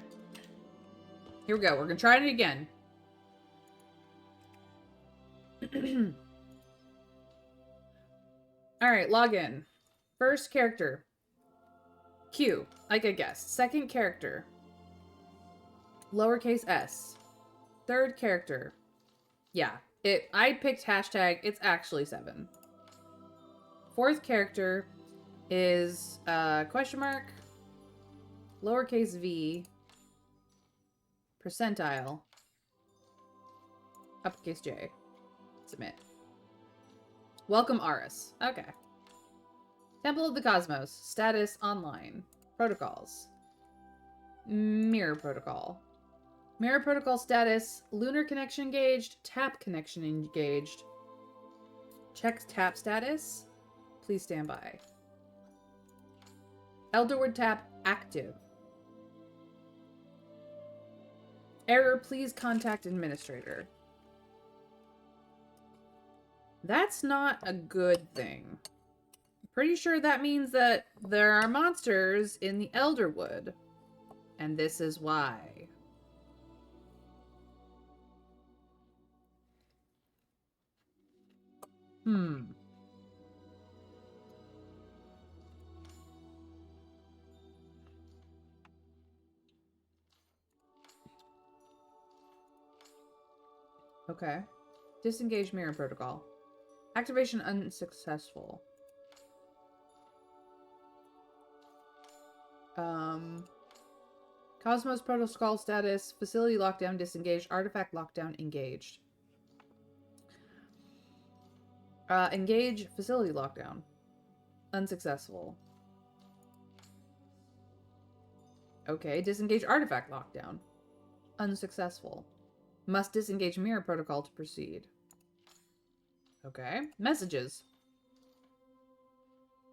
Here we go. We're gonna try it again. Alright, login. First character. Q, like I guessed. Second character. Lowercase s. Third character. Yeah. I picked hashtag. It's actually 7. Fourth character is question mark, lowercase v, percentile, uppercase J. Submit. Welcome, Aris. Okay. Temple of the Cosmos. Status online. Protocols. Mirror protocol. Mirror protocol status. Lunar connection engaged. Tap connection engaged. Check tap status. Please stand by. Elderwood tap active. Error, please contact administrator. That's not a good thing. Pretty sure that means that there are monsters in the Elderwood. And this is why. Okay. Disengage mirror protocol. Activation unsuccessful. Cosmos protocol status. Facility lockdown disengaged. Artifact lockdown engaged. Engage facility lockdown. Unsuccessful. Okay. Disengage artifact lockdown. Unsuccessful. Must disengage mirror protocol to proceed. Okay. Messages.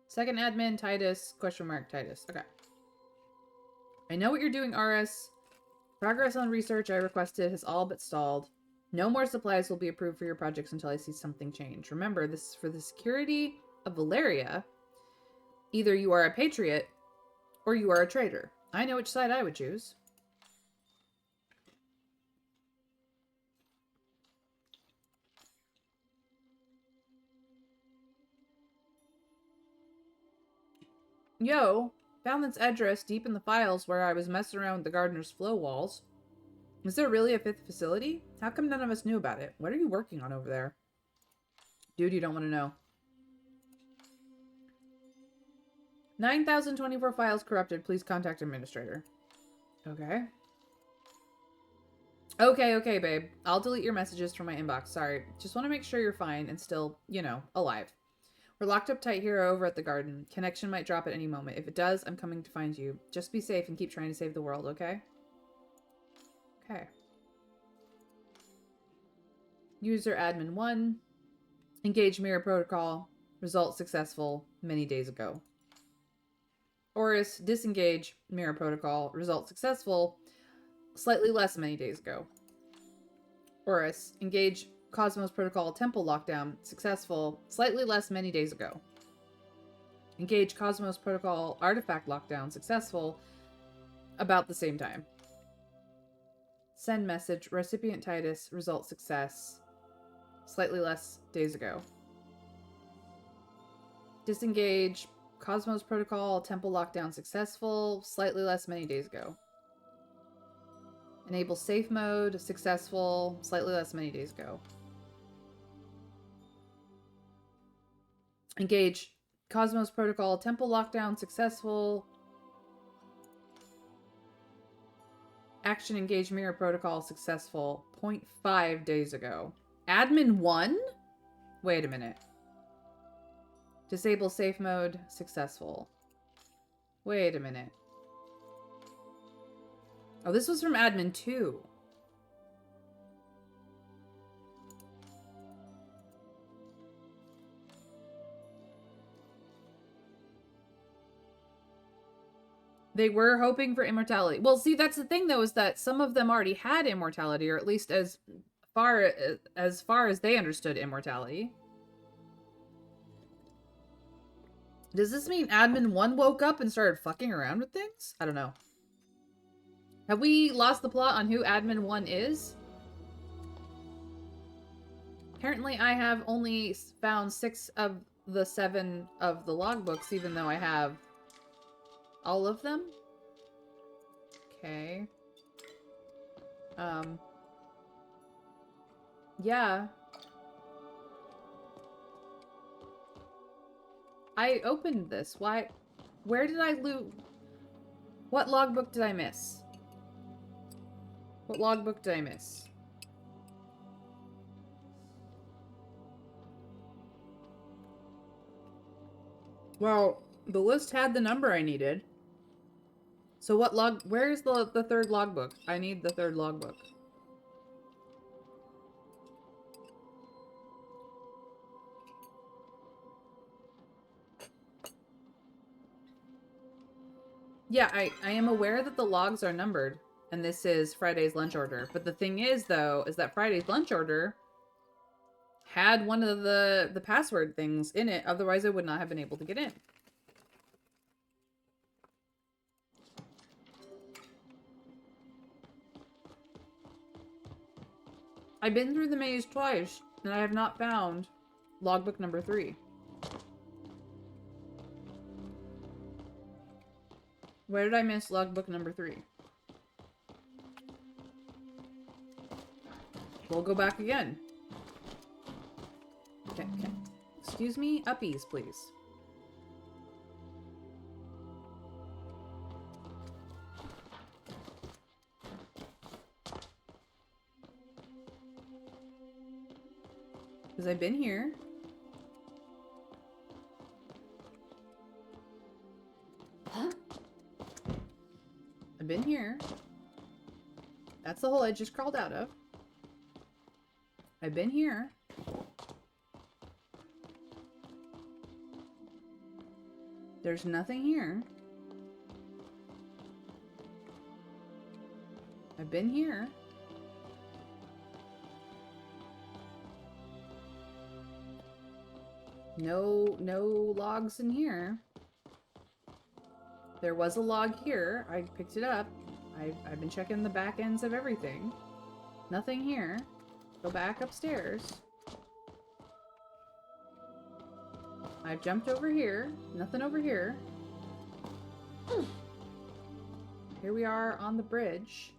Second admin, Titus, question mark, Titus. Okay. I know what you're doing, RS. Progress on research I requested has all but stalled. No more supplies will be approved for your projects until I see something change. Remember, this is for the security of Valeria. Either you are a patriot, or you are a traitor. I know which side I would choose. Yo, found this address deep in the files where I was messing around with the gardener's flow walls. Is there really a 5th facility? How come none of us knew about it? What are you working on over there? Dude, you don't want to know. 9,024 files corrupted. Please contact administrator. Okay. Okay, babe. I'll delete your messages from my inbox. Sorry. Just want to make sure you're fine and still, you know, alive. We're locked up tight here over at the garden. Connection might drop at any moment. If it does, I'm coming to find you. Just be safe and keep trying to save the world, okay? Okay. User admin 1. Engage mirror protocol. Result successful many days ago. Oris, disengage mirror protocol. Result successful slightly less many days ago. Oris, engage Cosmos protocol temple lockdown. Successful slightly less many days ago. Engage Cosmos protocol artifact lockdown. Successful about the same time. Send message. Recipient Titus. Result success. Slightly less days ago. Disengage Cosmos protocol temple lockdown. Successful slightly less many days ago. Enable safe mode. Successful slightly less many days ago. Engage Cosmos protocol temple lockdown. Successful. Action engage mirror protocol. Successful 0.5 days ago. Admin 1? Wait a minute. Disable safe mode. Successful. Wait a minute. Oh, this was from admin 2. They were hoping for immortality. Well, see, that's the thing, though, is that some of them already had immortality, or at least as far as they understood immortality. Does this mean admin 1 woke up and started fucking around with things? I don't know. Have we lost the plot on who admin 1 is? Apparently I have only found 6 of the 7 of the logbooks, even though I have all of them. Okay. Yeah. I opened this. Why? Where did I loot? What logbook did I miss? What logbook did I miss? Well, the list had the number I needed. So what log... Where's the third logbook? I need the third logbook. Yeah, I am aware that the logs are numbered, and this is Friday's lunch order. But the thing is, though, is that Friday's lunch order had one of the password things in it. Otherwise, I would not have been able to get in. I've been through the maze twice, and I have not found logbook number 3. Where did I miss logbook number 3? We'll go back again. Okay. Excuse me? Uppies, please. Because I've been here. Huh? I've been here. That's the hole I just crawled out of. I've been here. There's nothing here. I've been here. No logs in here. There was a log here. I picked it up. I've been checking the back ends of everything. Nothing here. Go back upstairs. I've jumped over here. Nothing over here. Here we are on the bridge.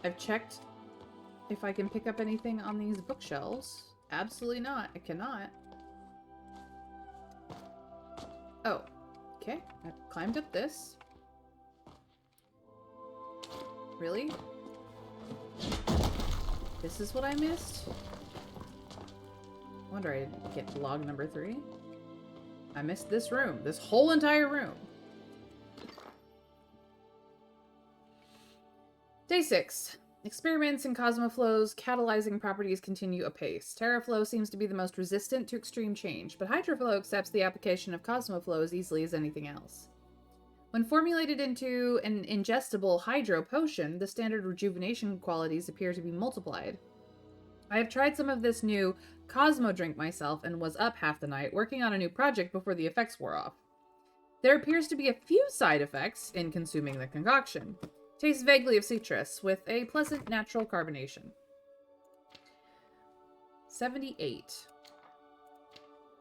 I've checked if I can pick up anything on these bookshelves. Absolutely not. I cannot. Oh. Okay. I've climbed up this. Really? This is what I missed? Wonder I didn't get log number 3. I missed this room. This whole entire room. Day 6. Experiments in Cosmoflow's catalyzing properties continue apace. TerraFlow seems to be the most resistant to extreme change, but Hydroflow accepts the application of Cosmoflow as easily as anything else. When formulated into an ingestible hydro potion, the standard rejuvenation qualities appear to be multiplied. I have tried some of this new Cosmo drink myself and was up half the night working on a new project before the effects wore off. There appears to be a few side effects in consuming the concoction. Tastes vaguely of citrus, with a pleasant natural carbonation. 78.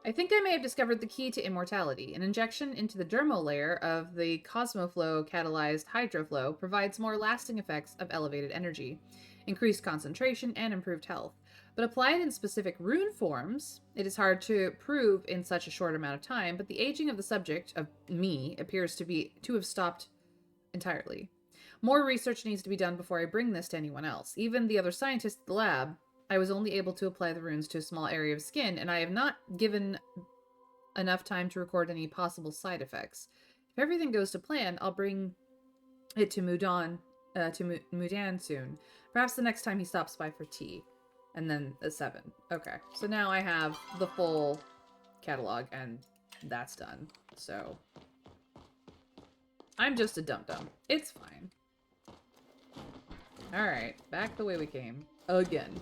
I think I may have discovered the key to immortality. An injection into the dermal layer of the Cosmoflow catalyzed Hydroflow provides more lasting effects of elevated energy, increased concentration, and improved health. But applied in specific rune forms, it is hard to prove in such a short amount of time, but the aging of the subject, of me, appears to have stopped entirely. More research needs to be done before I bring this to anyone else. Even the other scientists at the lab, I was only able to apply the runes to a small area of skin, and I have not given enough time to record any possible side effects. If everything goes to plan, I'll bring it to Mudan soon. Perhaps the next time he stops by for tea. And then a 7. Okay, so now I have the full catalog, and that's done. So I'm just a dum-dum. It's fine. Alright, back the way we came. Again.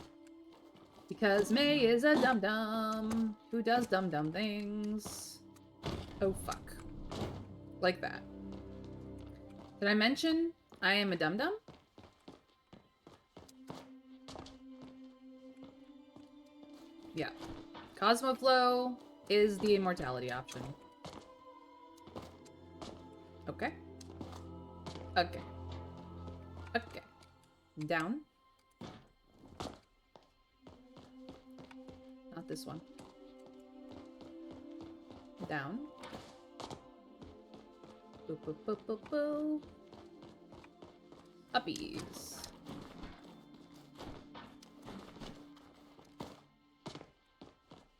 Because May is a dum-dum who does dum-dum things. Oh, fuck. Like that. Did I mention I am a dum-dum? Yeah. Cosmoflow is the immortality option. Okay. Okay. Okay. Down. Not this one. Down. Boop, boop, boop, boop, boop. Uppies.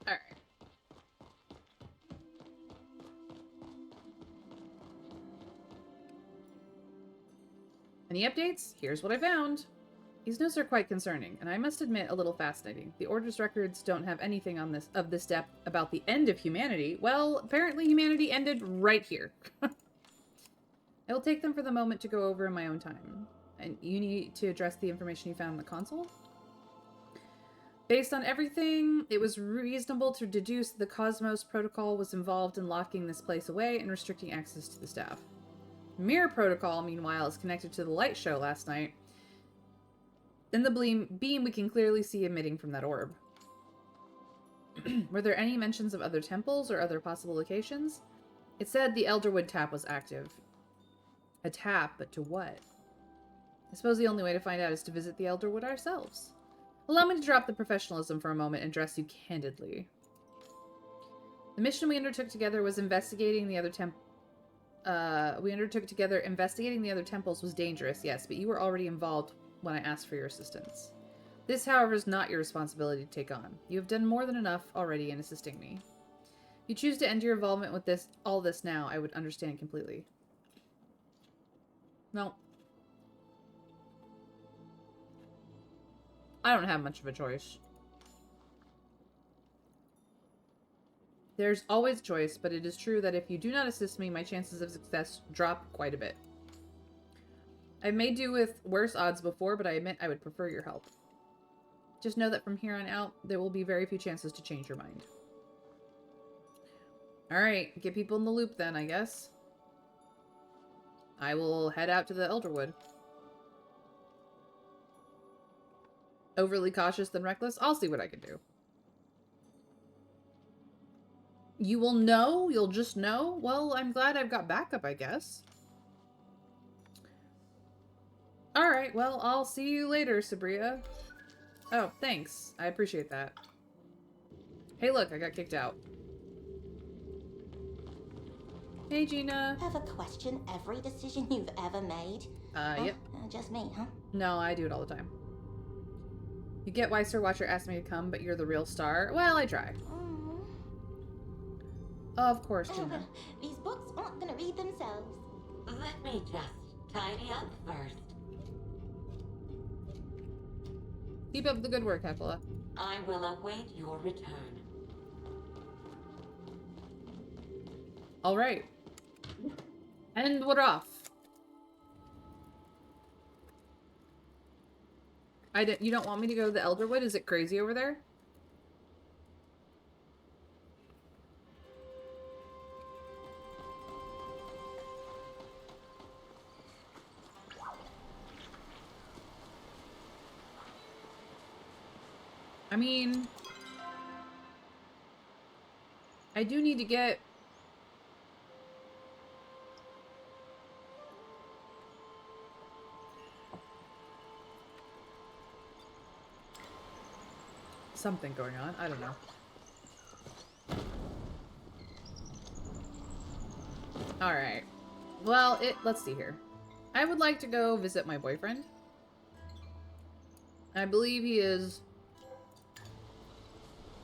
Alright. Any updates? Here's what I found. These notes are quite concerning, and I must admit a little fascinating. The Order's records don't have anything on this depth about the end of humanity. Well, apparently humanity ended right here. I will take them for the moment to go over in my own time. And you need to address the information you found in the console? Based on everything, it was reasonable to deduce that the Cosmos Protocol was involved in locking this place away and restricting access to the staff. Mirror Protocol, meanwhile, is connected to the light show last night. In the beam we can clearly see emitting from that orb. Were there any mentions of other temples or other possible locations? It said the Elderwood tap was active. A tap, but to what? I suppose the only way to find out is to visit the Elderwood ourselves. Allow me to drop the professionalism for a moment and address you candidly. The mission we undertook together was investigating the other investigating the other temples was dangerous, yes, but you were already involved when I asked for your assistance. This, however, is not your responsibility to take on. You have done more than enough already in assisting me. If you choose to end your involvement with all this now, I would understand completely. No. I don't have much of a choice. There's always choice, but it is true that if you do not assist me, my chances of success drop quite a bit. I've made do with worse odds before, but I admit I would prefer your help. Just know that from here on out, there will be very few chances to change your mind. Alright, get people in the loop then, I guess. I will head out to the Elderwood. Overly cautious than reckless? I'll see what I can do. You will know? You'll just know? Well, I'm glad I've got backup, I guess. Alright, well, I'll see you later, Sabria. Oh, thanks. I appreciate that. Hey, look, I got kicked out. Hey, Gina. Ever question every decision you've ever made? Yep. Just me, huh? No, I do it all the time. You get why Sir Watcher asked me to come, but you're the real star? Well, I try. Of course, Gina. These books aren't gonna read themselves. Let me just tidy up first. Keep up the good work, Hecla. I will await your return. Alright. And we're off. You don't want me to go to the Elderwood? Is it crazy over there? I mean, I do need to get... something going on. I don't know. Alright. Well, let's see here. I would like to go visit my boyfriend. I believe he is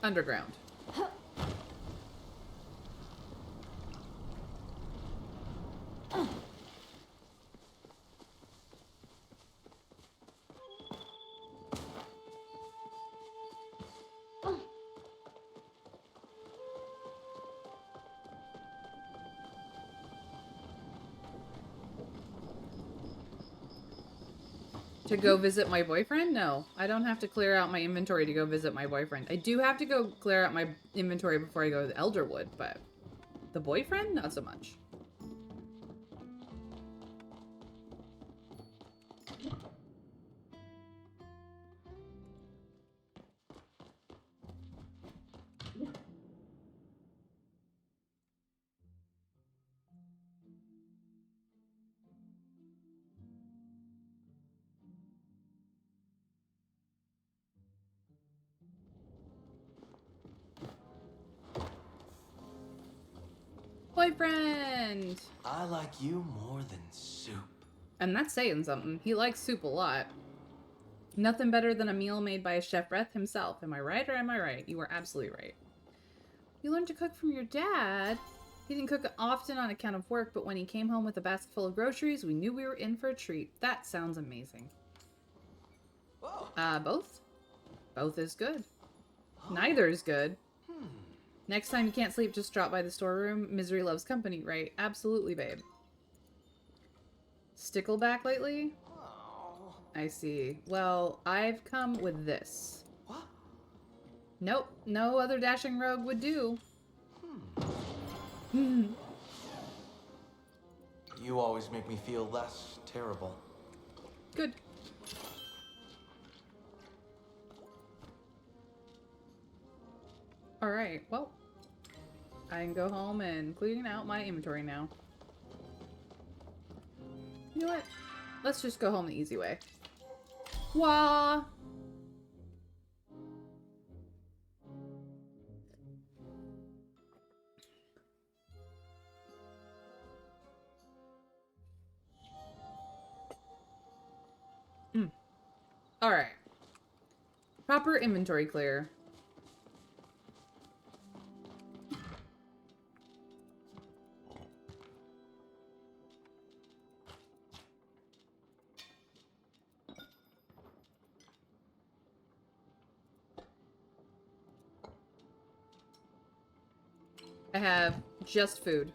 underground. To go visit my boyfriend? No, I don't have to clear out my inventory to go visit my boyfriend. I do have to go clear out my inventory before I go to the Elderwood, but the boyfriend? Not so much. boyfriend! I like you more than soup. And that's saying something. He likes soup a lot. Nothing better than a meal made by a chef Breath himself. Am I right or am I right? You are absolutely right. You learned to cook from your dad? He didn't cook often on account of work, but when he came home with a basket full of groceries, we knew we were in for a treat. That sounds amazing. Both? Both is good. Neither is good. Next time you can't sleep, just drop by the storeroom. Misery loves company, right? Absolutely, babe. Stickleback lately? I see. Well, I've come with this. What? Nope, no other dashing rogue would do. You always make me feel less terrible. Good. Alright, well. I can go home and clean out my inventory now. You know what? Let's just go home the easy way. Wah! Alright. Proper inventory clear. I have just food.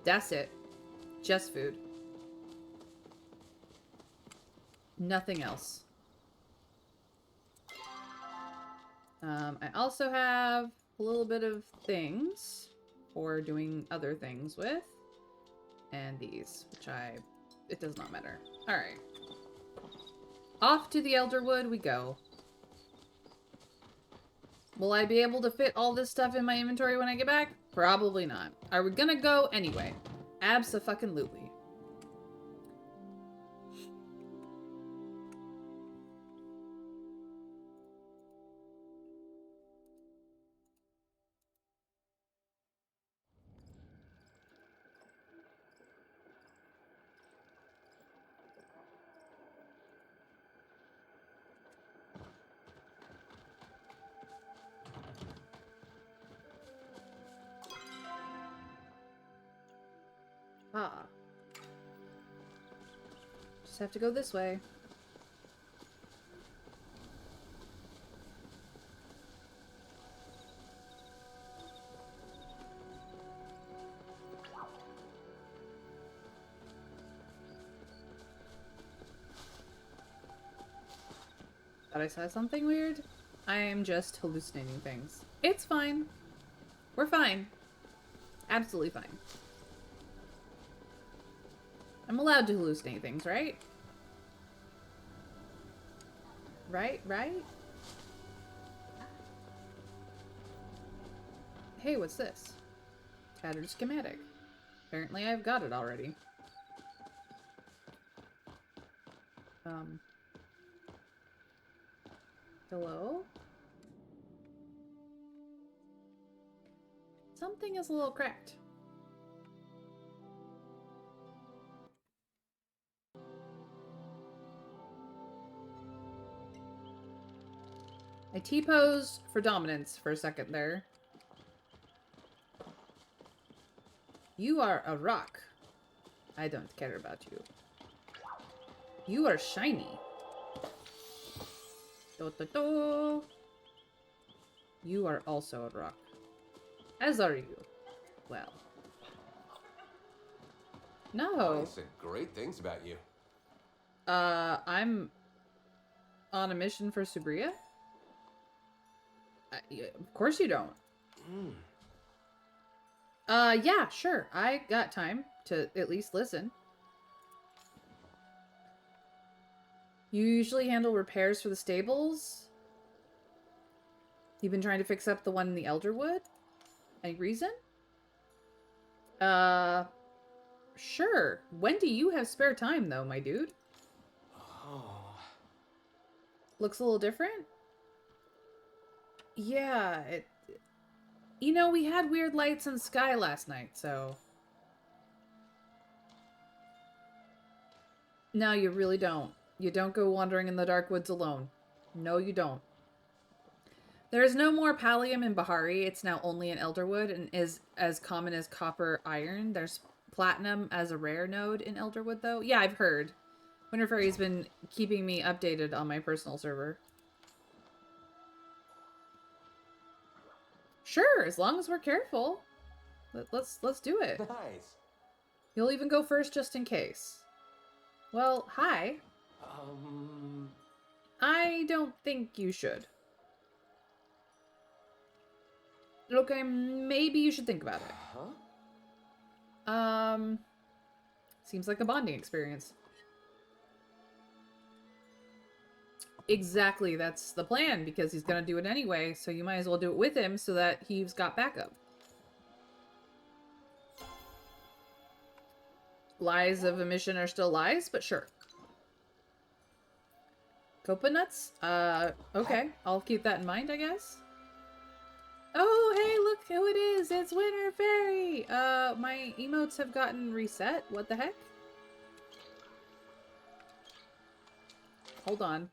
That's it. Just food. Nothing else. I also have a little bit of things for doing other things with. And these, which it does not matter. Alright. Off to the Elderwood we go. Will I be able to fit all this stuff in my inventory when I get back? Probably not. Are we gonna go anyway? Abso-fucking-lutely. Ah. Just have to go this way. Thought I saw something weird? I am just hallucinating things. It's fine. We're fine. Absolutely fine. I'm allowed to hallucinate things, right? Right? Hey, what's this? Tattered schematic. Apparently I've got it already. Hello? Something is a little cracked. I T-posed for dominance for a second there. You are a rock. I don't care about you. You are shiny. Do. You are also a rock. As are you. Well. No. I said great things about you. I'm on a mission for Subria? Of course you don't. Yeah, sure. I got time to at least listen. You usually handle repairs for the stables? You've been trying to fix up the one in the Elderwood? Any reason? Sure. When do you have spare time, though, my dude? Oh. Looks a little different? Yeah, You know, we had weird lights in the sky last night, so... No, you really don't. You don't go wandering in the dark woods alone. No, you don't. There is no more pallium in Bahari. It's now only in Elderwood and is as common as copper iron. There's platinum as a rare node in Elderwood, though. Yeah, I've heard. Winter Fairy's been keeping me updated on my personal server. Sure, as long as we're careful. Let's do it. Nice. You'll even go first just in case. Well, hi. I don't think you should. Okay, maybe you should think about it. Huh? Seems like a bonding experience. Exactly, that's the plan, because he's gonna do it anyway, so you might as well do it with him so that he's got backup. Lies of omission are still lies, but sure. Coconuts? Okay. I'll keep that in mind, I guess. Oh, hey, look who it is! It's Winter Fairy! My emotes have gotten reset. What the heck? Hold on.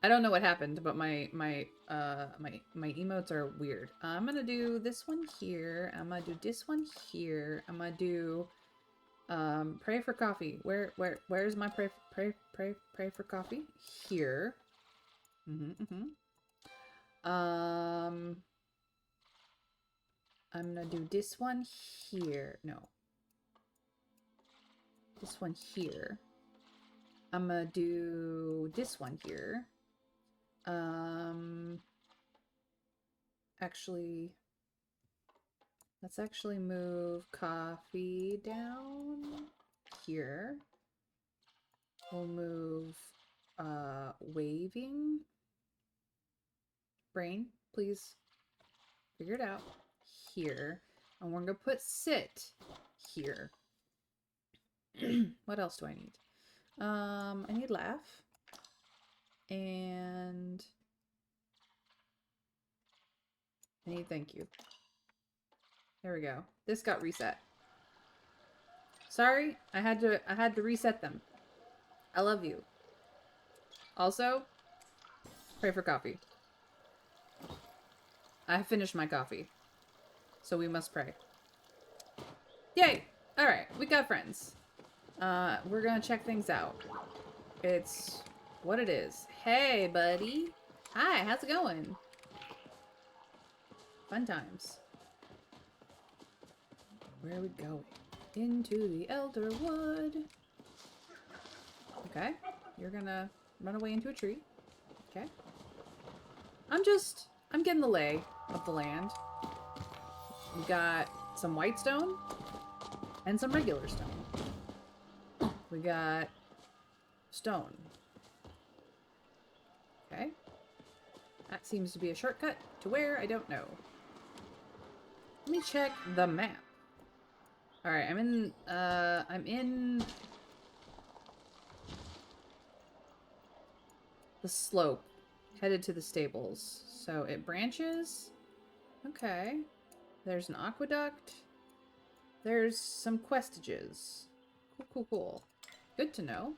I don't know what happened, but my emotes are weird. I'm gonna do this one here. I'm gonna do this one here. I'm gonna do pray for coffee. Where's my pray for coffee? Here. I'm gonna do this one here. No. This one here. I'm gonna do this one here. Actually, let's actually move coffee down here. We'll move, waving. Brain, please figure it out. Here. And we're gonna put sit here. What else do I need? I need laugh. And I need thank you. There we go. This got reset. Sorry, I had to reset them. I love you. Also, pray for coffee. I have finished my coffee. So we must pray. Yay! Alright, we got friends. We're gonna check things out. It's what it is. Hey, buddy. Hi, how's it going? Fun times. Where are we going? Into the Elderwood. Okay. You're gonna run away into a tree. Okay. I'm getting the lay of the land. We got some white stone and some regular stone. We got stone. Okay. That seems to be a shortcut to where, I don't know. Let me check the map. Alright, I'm in the slope, headed to the stables. So it branches. Okay. There's an aqueduct. There's some questages. Cool. Good to know.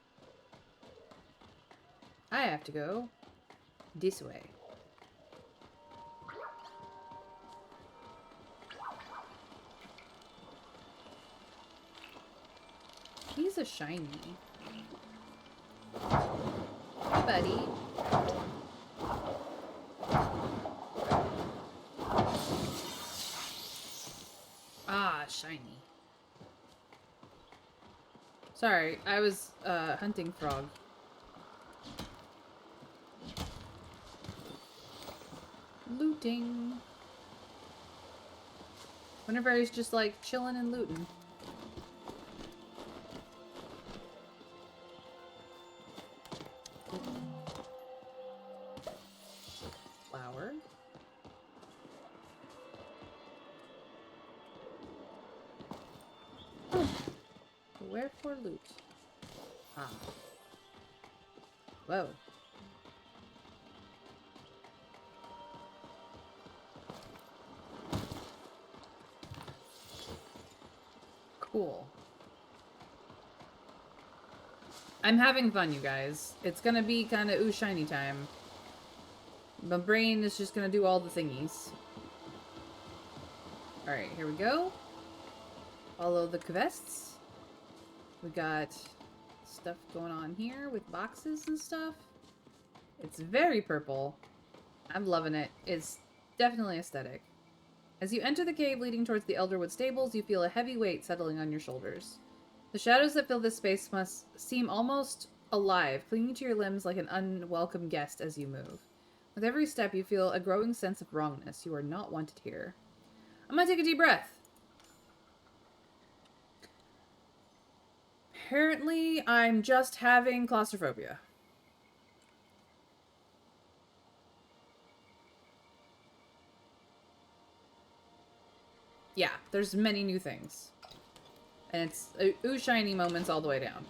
I have to go this way. He's a shiny. Hi, buddy. Ah, shiny. Sorry, I was hunting frog. Looting. Whenever he's just like chilling and looting. Flower. Wherefore loot? Ah. Whoa. Cool. I'm having fun, you guys. It's gonna be kind of ooh shiny time. My brain is just gonna do all the thingies. Alright, here we go. Follow the quests. We got stuff going on here with boxes and stuff. It's very purple. I'm loving it. It's definitely aesthetic. As you enter the cave leading towards the Elderwood stables, you feel a heavy weight settling on your shoulders. The shadows that fill this space must seem almost alive, clinging to your limbs like an unwelcome guest as you move. With every step, you feel a growing sense of wrongness. You are not wanted here. I'm gonna take a deep breath. Apparently, I'm just having claustrophobia. Yeah, there's many new things. And it's ooh shiny moments all the way down.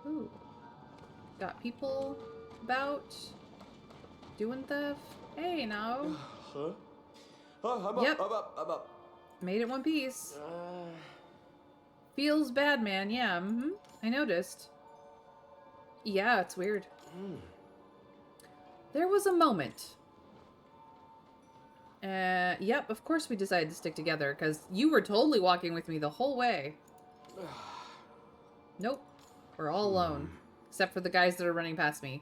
Ooh. Got people about doing stuff. Hey, now. Huh? Oh, I'm Yep. up. Made it one piece. Feels bad, man. Yeah, I noticed. Yeah, it's weird. There was a moment. Yep, of course we decided to stick together, because you were totally walking with me the whole way. Nope. We're all alone. Except for the guys that are running past me.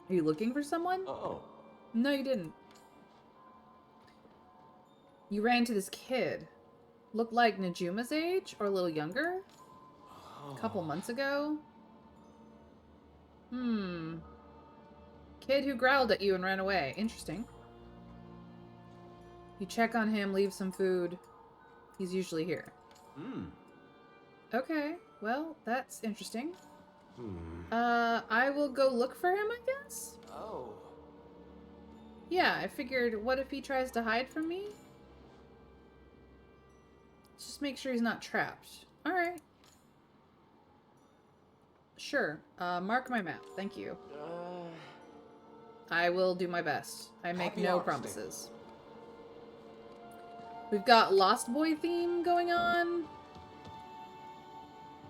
Are you looking for someone? Oh. No, you didn't. You ran into this kid. Looked like Najuma's age, or a little younger? A couple months ago? Kid who growled at you and ran away. Interesting. You check on him, leave some food. He's usually here. Okay, well, that's interesting. I will go look for him, I guess? Oh. Yeah, I figured, what if he tries to hide from me? Let's just make sure he's not trapped. Alright. Sure. Mark my map. Thank you. I will do my best. I make Happy no harvesting. promises. We've got Lost Boy theme going on.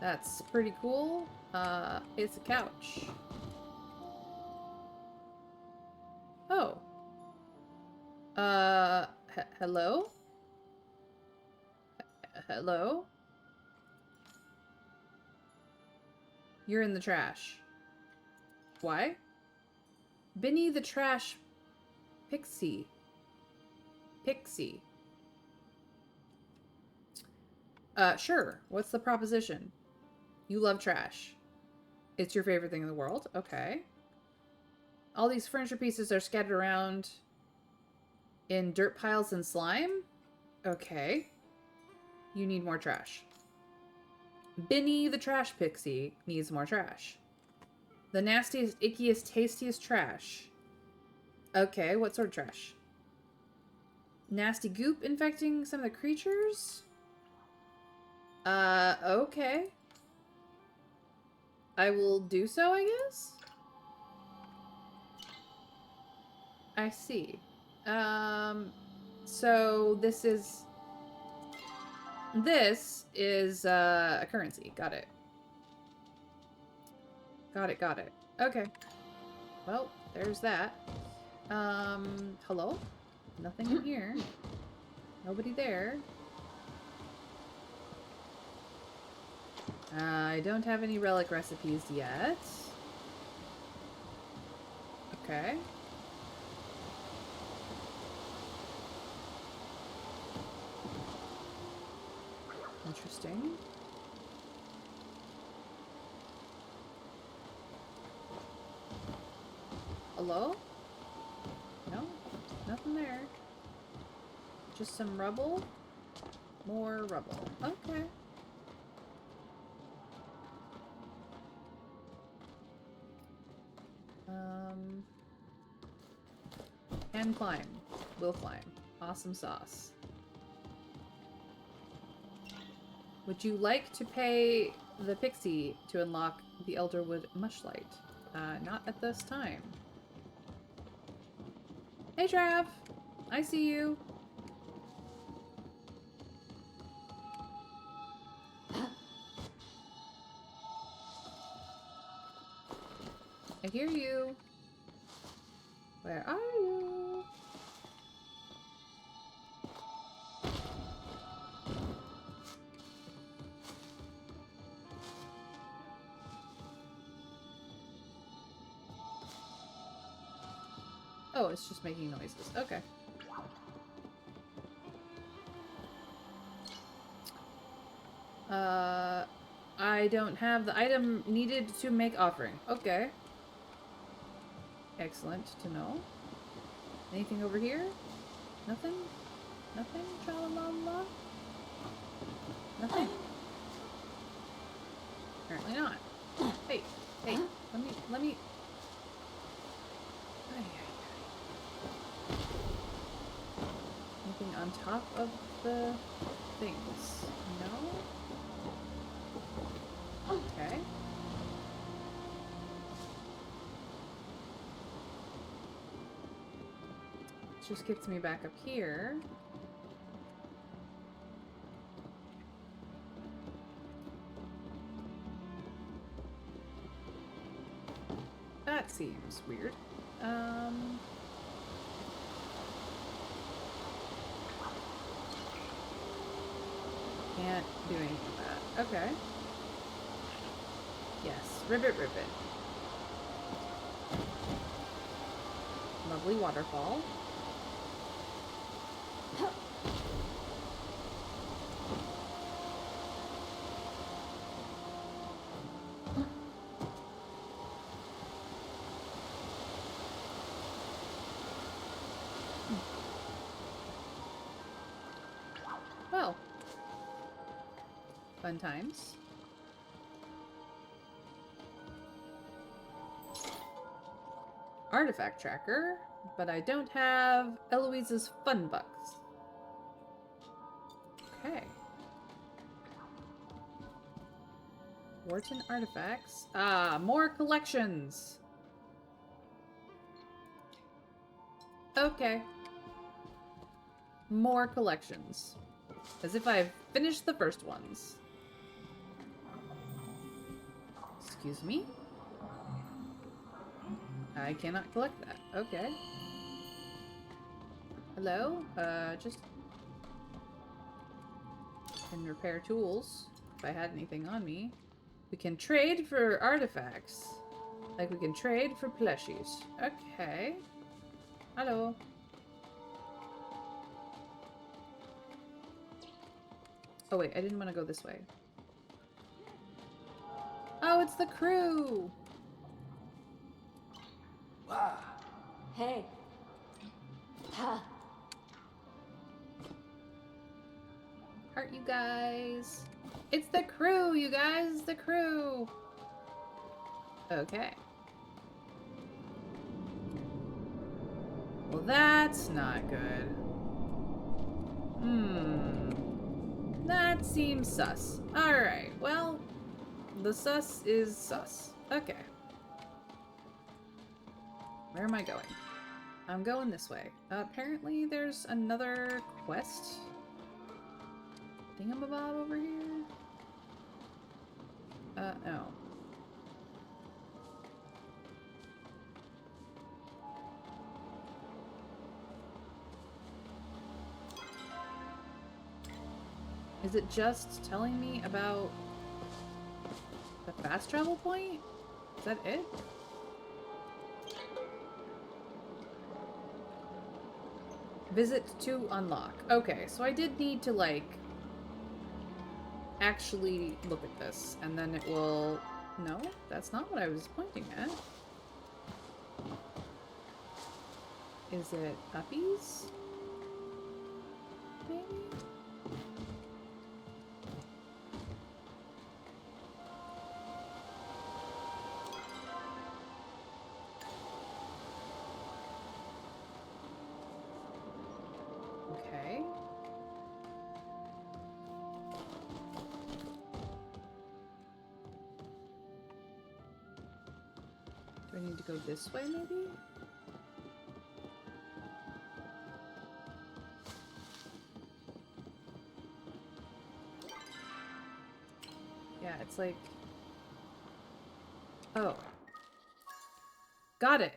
That's pretty cool. It's a couch. Oh. Hello? Hello? You're in the trash. Why? Benny the Trash Pixie. Pixie. Sure. What's the proposition? You love trash. It's your favorite thing in the world? Okay. All these furniture pieces are scattered around in dirt piles and slime? Okay. You need more trash. Benny the Trash Pixie needs more trash. The nastiest, ickiest, tastiest trash. Okay, what sort of trash? Nasty goop infecting some of the creatures? Okay. I will do so, I guess? I see. So this is a currency. Got it. Got it. Okay. Well, there's that. Hello? Nothing in here. Nobody there. I don't have any relic recipes yet. Okay. Interesting. Hello? No? Nothing there. Just some rubble? More rubble. Okay. Can climb. Will climb. Awesome sauce. Would you like to pay the pixie to unlock the Elderwood mushlight? Not at this time. Hey, Trav. I see you. I hear you. Where are you? Oh, it's just making noises. Okay. I don't have the item needed to make offering. Okay. Excellent to know. Anything over here? Nothing? Nothing? Tra-la-la-la? Nothing? Apparently not. Hey, hey, let me... Ay, ay, ay. Anything on top of the things? No? Okay. Just gets me back up here. That seems weird. Can't do anything with that. Okay. Yes. Ribbit, ribbit. Lovely waterfall. Well. Fun times. Artifact tracker, but I don't have Eloise's fun bucks. Okay. Wharton artifacts. Ah, more collections. Okay. More collections. As if I've finished the first ones. Excuse me? I cannot collect that. Okay. Hello? Just... Can repair tools. If I had anything on me. We can trade for artifacts. Like we can trade for plushies. Okay. Hello. Oh wait, I didn't want to go this way. Oh, it's the crew! Hey. Ha. Aren't you guys? It's the crew, you guys! It's the crew! Okay. Well, that's not good. That seems sus. Alright, well, the sus is sus. Okay. Where am I going? I'm going this way. Apparently there's another quest thingamabob over here? No. Is it just telling me about the fast travel point? Is that it? Visit to unlock. Okay, so I did need to, like, actually look at this, and then it will... No, that's not what I was pointing at. Is it uppies? Maybe? Okay. Do I need to go this way, maybe? It's like... Oh. Got it.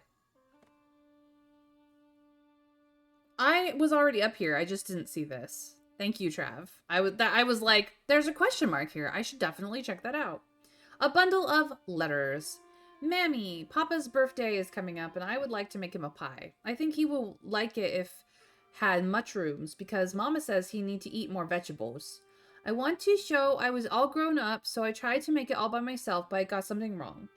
I was already up here. I just didn't see this. Thank you, Trav. I was like, there's a question mark here. I should definitely check that out. A bundle of letters. Mammy, Papa's birthday is coming up and I would like to make him a pie. I think he will like it if had mushrooms because Mama says he need to eat more vegetables. I want to show I was all grown up, so I tried to make it all by myself, but I got something wrong.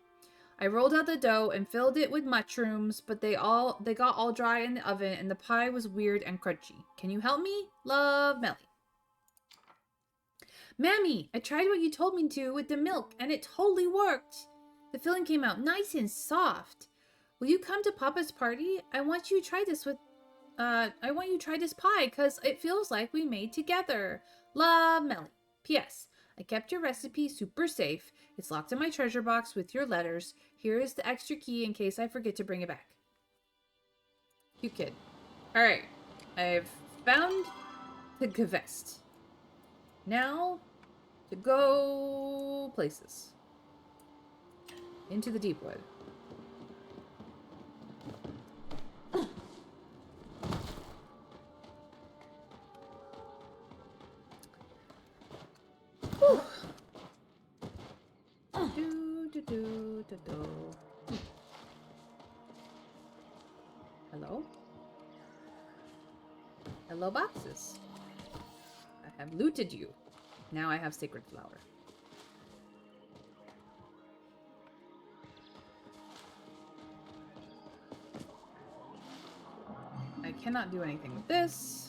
I rolled out the dough and filled it with mushrooms, but they got all dry in the oven and the pie was weird and crunchy. Can you help me? Love, Melly. Mammy, I tried what you told me to with the milk and it totally worked. The filling came out nice and soft. Will you come to Papa's party? I want you to try this pie because it feels like we made together. Love, Melly. P.S. I kept your recipe super safe. It's locked in my treasure box with your letters. Here is the extra key in case I forget to bring it back. Cute kid. Alright. I've found the Gavest. Now, to go places. Into the deep wood. Whew. Do. Hello? Hello, boxes. I have looted you. Now I have sacred flower. I cannot do anything with this.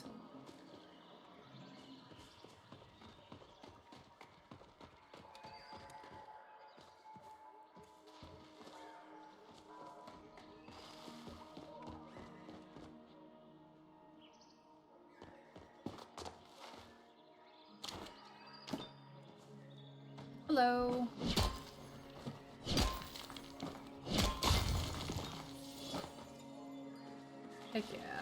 Hello. Heck yeah.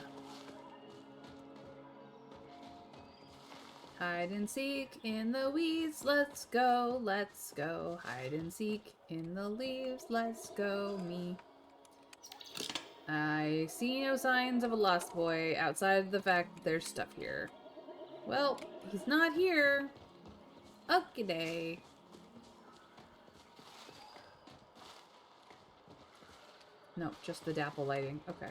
Hide and seek in the weeds, let's go, let's go. Hide and seek in the leaves, let's go, me. I see no signs of a lost boy outside of the fact that there's stuff here. Well, he's not here. Okay day. No, just the dapple lighting. Okay.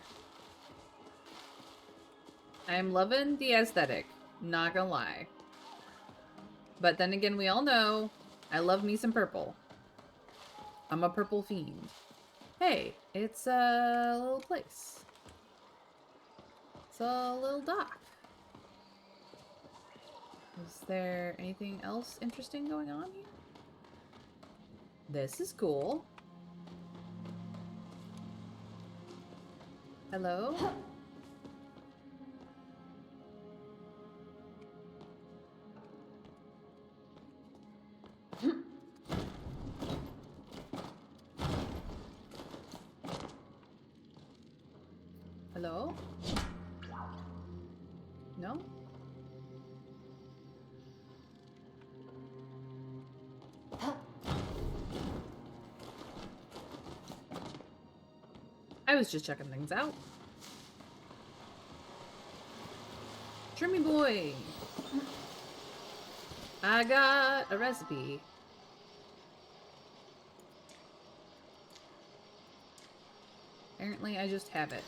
I'm loving the aesthetic. Not gonna lie. But then again, we all know I love me some purple. I'm a purple fiend. Hey, it's a little place. It's a little dock. Is there anything else interesting going on here? This is cool. Hello? Hello? No? I was just checking things out. Trimmy boy! I got a recipe. Apparently I just have it.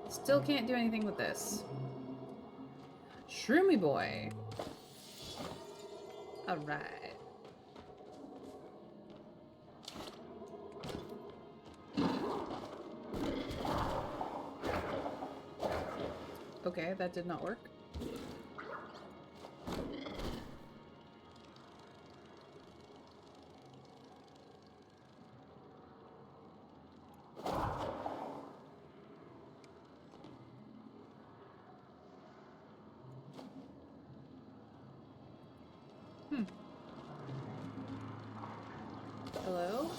Still can't do anything with this. Shroomy boy. Alright. Okay, that did not work. Hello?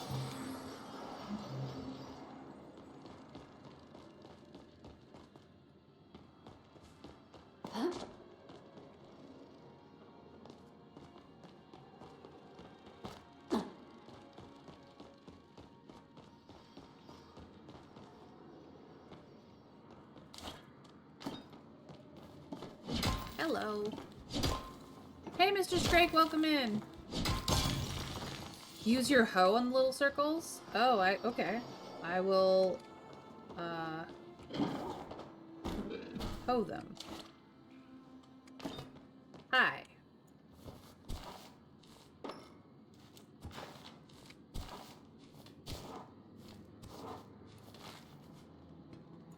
Hello. Hey, Mr. Strake, welcome in. Use your hoe on the little circles? Oh, okay. I will, hoe them. Hi.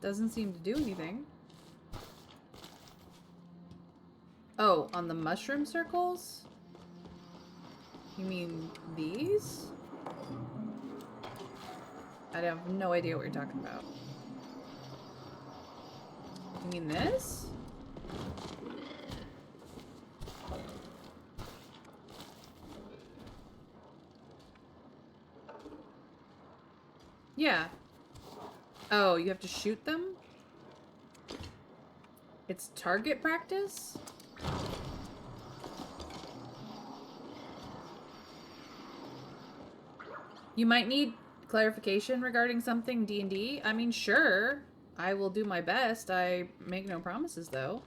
Doesn't seem to do anything. Oh, on the mushroom circles? You mean these? I have no idea what you're talking about. You mean this? Yeah. Oh, you have to shoot them? It's target practice? You might need clarification regarding something D&D. I mean, sure. I will do my best. I make no promises, though.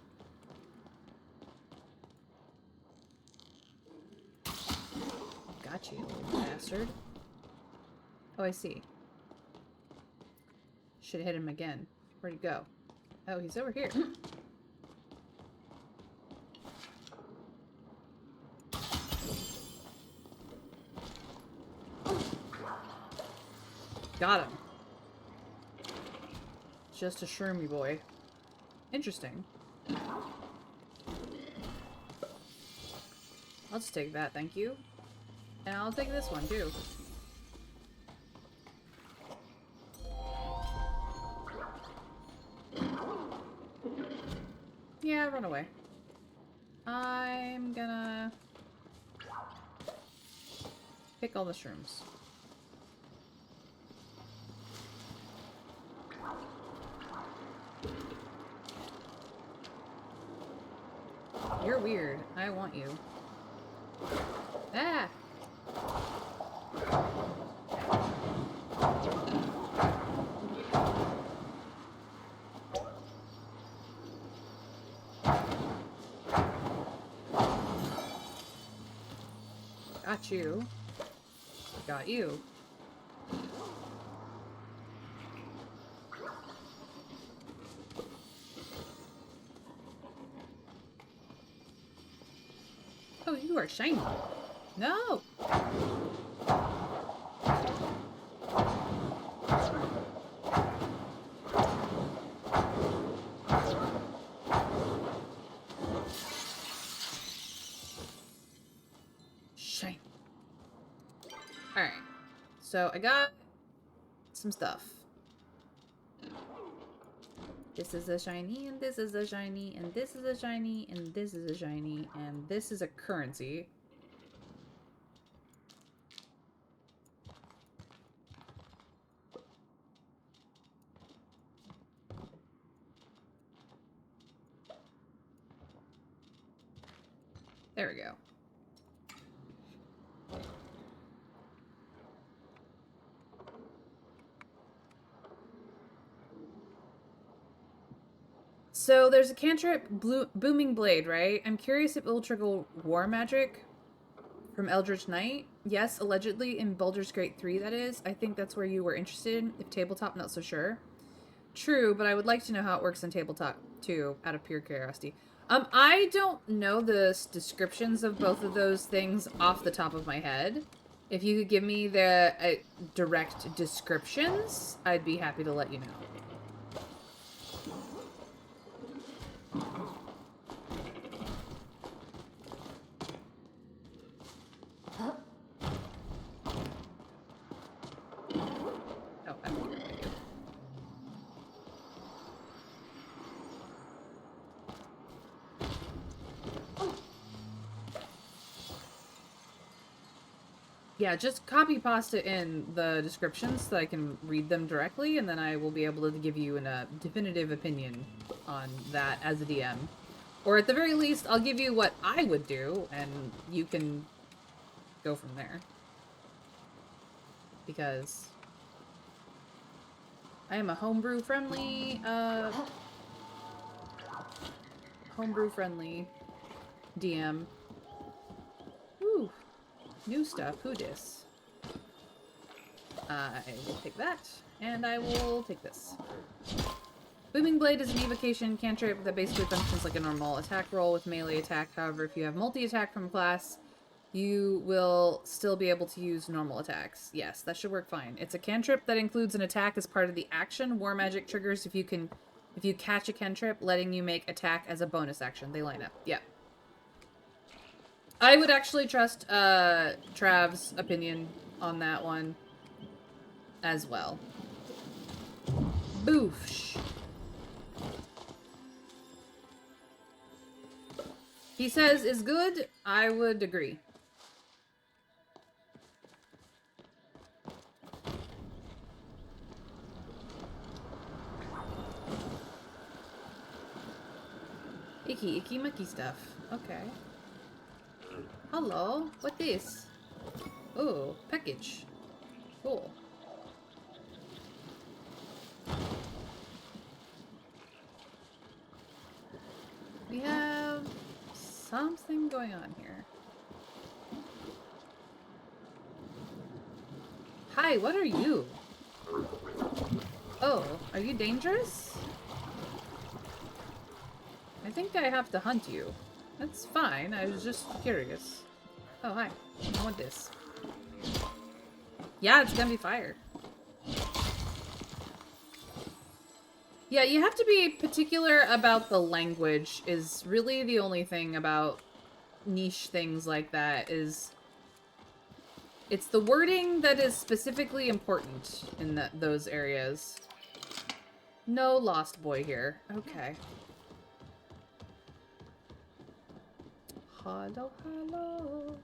Got you, little bastard. Oh, I see. Should have hit him again. Where'd he go? Oh, he's over here. Got him. Just a shroomy boy. Interesting. I'll just take that, thank you. And I'll take this one, too. Yeah, run away. I'm gonna pick all the shrooms. You're weird. I want you. Ah! Got you. Got you. Oh, you are shiny. No! Shine. Alright. So I got some stuff. This is a shiny, and this is a shiny, and this is a shiny, and this is a shiny, and this is a currency. There we go. So there's a cantrip, Booming Blade, right? I'm curious if it will trigger war magic from Eldritch Knight. Yes, allegedly in Baldur's Gate 3, that is. I think that's where you were interested. If tabletop, not so sure. True, but I would like to know how it works in tabletop too, out of pure curiosity. I don't know the descriptions of both of those things off the top of my head. If you could give me the direct descriptions, I'd be happy to let you know. Yeah, just copy pasta in the descriptions so I can read them directly, and then I will be able to give you a definitive opinion on that as a DM. Or at the very least, I'll give you what I would do, and you can go from there. Because I am a homebrew friendly Homebrew friendly DM. Ooh, new stuff. Who dis? I will take that, and I will take this. Booming Blade is an evocation cantrip that basically functions like a normal attack roll with melee attack. However, if you have multi-attack from a class, you will still be able to use normal attacks. Yes, that should work fine. It's a cantrip that includes an attack as part of the action. War magic triggers if you catch a cantrip, letting you make attack as a bonus action. They line up. Yeah. I would actually trust Trav's opinion on that one as well. Boofsh. He says is good. I would agree. Icky mucky stuff. Okay. Hello. What this? Oh, package. Cool. We have something going on here. Hi, what are you? Oh, are you dangerous? I think I have to hunt you. That's fine, I was just curious. Oh, hi. I want this. Yeah, it's gonna be fire. Yeah, you have to be particular about the language is really the only thing about niche things like that is it's the wording that is specifically important in those areas. No lost boy here. Okay. Hello, hello.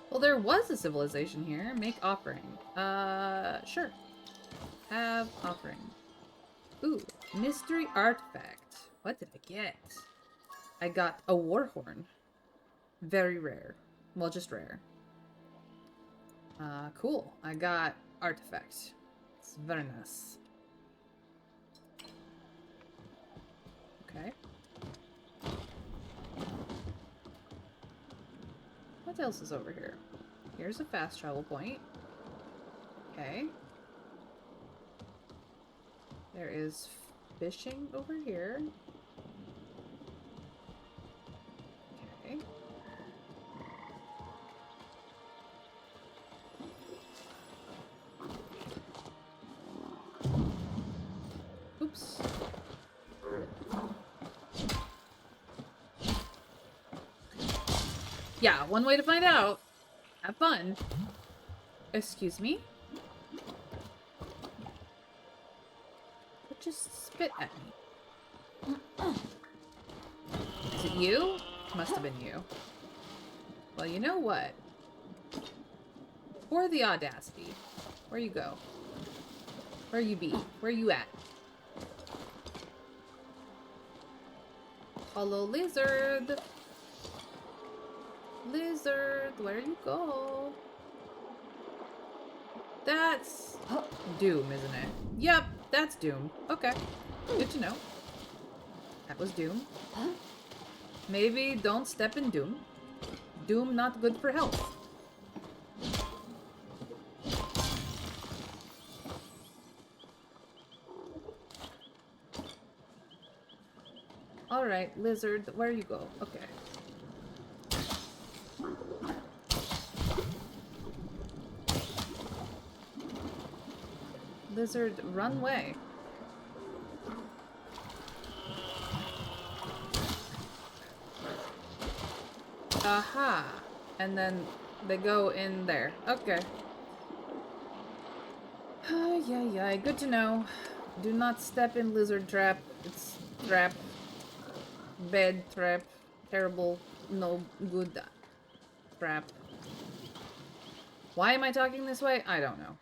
Well, there was a civilization here. Make offering. Sure. Have offering. Ooh, mystery artifact. What did I get? I got a war horn. Very rare. Well, just rare. Cool. I got artifact. It's very nice. Okay. What else is over here? Here's a fast travel point. Okay. There is fishing over here. Okay. Oops. Yeah, one way to find out. Have fun. Excuse me? Just spit at me. Is it you? Must have been you. Well, you know what? For the audacity. Where you go? Where you be? Where you at? Hello, lizard. Lizard, where you go? That's Doom, isn't it? Yep, that's Doom. Okay, good to know. That was Doom. Maybe don't step in Doom. Doom not good for health. Alright, lizard, where you go? Okay. Lizard, run away. Aha! And then they go in there. Okay. Yeah, good to know. Do not step in lizard trap. It's trap. Bad trap. Terrible. No good trap. Why am I talking this way? I don't know.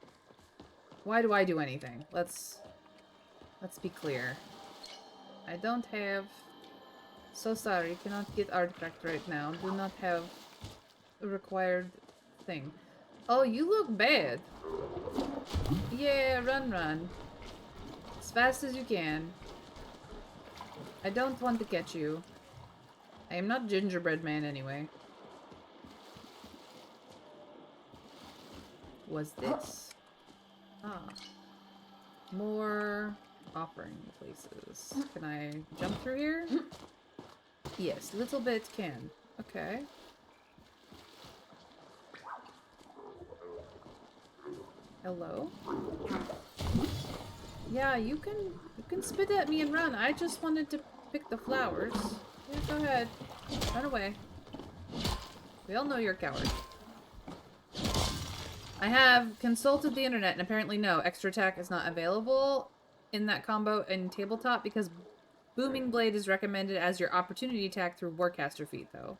Why do I do anything? Let's be clear. I don't have... So sorry, cannot get artifact right now. Do not have a required thing. Oh, you look bad. Yeah, run. As fast as you can. I don't want to catch you. I am not gingerbread man anyway. Was this? Ah. More offering places. Can I jump through here? Yes, little bit can. Okay. Hello? Yeah, you can spit at me and run. I just wanted to pick the flowers. Yeah, go ahead. Run away. We all know you're a coward. I have consulted the internet and apparently no, extra attack is not available in that combo in tabletop because Booming Blade is recommended as your opportunity attack through Warcaster feat though.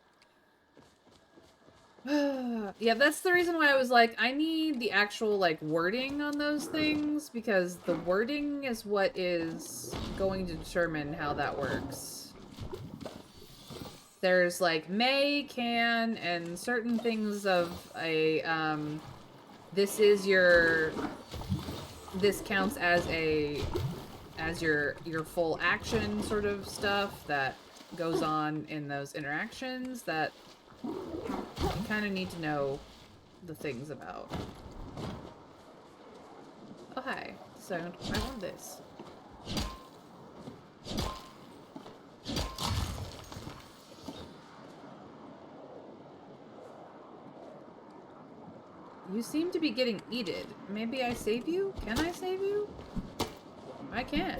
Yeah, that's the reason why I was like, I need the actual, like, wording on those things, because the wording is what is going to determine how that works. There's, like, may, can, and certain things of a, this counts as your full action sort of stuff that goes on in those interactions that you kind of need to know the things about. Oh, hi. So, I want this. You seem to be getting eated. Maybe I save you? Can I save you? I can.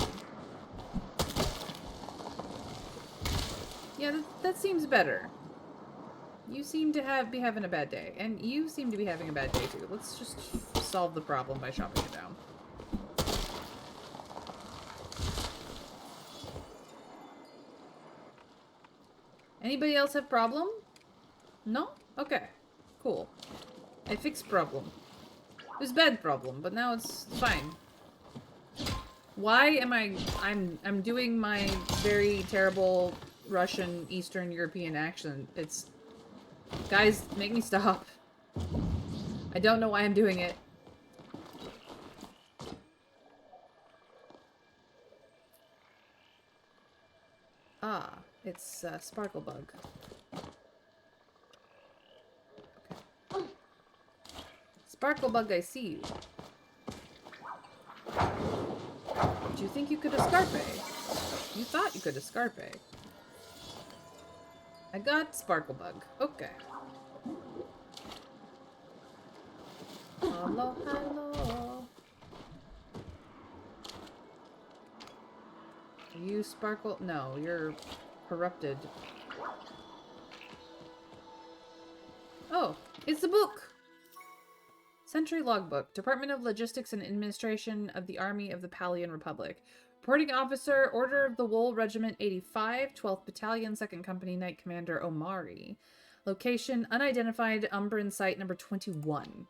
Yeah, that seems better. You seem to be having a bad day, and you seem to be having a bad day too. Let's just solve the problem by chopping it down. Anybody else have problem? No? Okay. Cool. I fixed problem. It was bad problem, but now it's fine. Why am I'm doing my very terrible Russian Eastern European accent. It's... Guys, make me stop. I don't know why I'm doing it. Ah, it's Sparkle Bug. Okay. Sparkle Bug, I see you. Do you think you could escarpe? You thought you could escarpe. I got Sparkle Bug. Okay. Hello, hello. You Sparkle? No, you're corrupted. Oh, it's a book! Century Logbook, Department of Logistics and Administration of the Army of the Palian Republic. Reporting Officer, Order of the Wool, Regiment 85, 12th Battalion, 2nd Company, Knight Commander Omari. Location, unidentified Umbran Site number 21.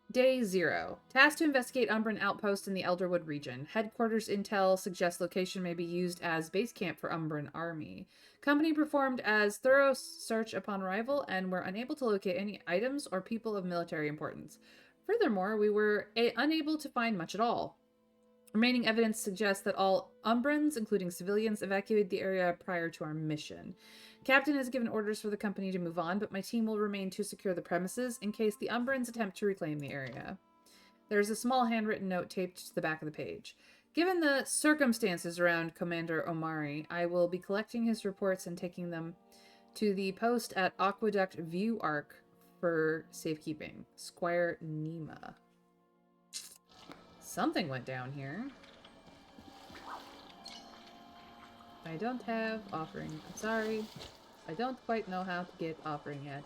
Day 0. Tasked to investigate Umbran outpost in the Elderwood region. Headquarters intel suggests location may be used as base camp for Umbran army. Company performed as thorough search upon arrival and were unable to locate any items or people of military importance. Furthermore, we were unable to find much at all. Remaining evidence suggests that all Umbrans, including civilians, evacuated the area prior to our mission. Captain has given orders for the company to move on, but my team will remain to secure the premises in case the Umbrans attempt to reclaim the area. There is a small handwritten note taped to the back of the page. Given the circumstances around Commander Omari, I will be collecting his reports and taking them to the post at Aqueduct View Arc for safekeeping. Squire Nima. Something went down here. I don't have offering. I'm sorry. I don't quite know how to get offering yet.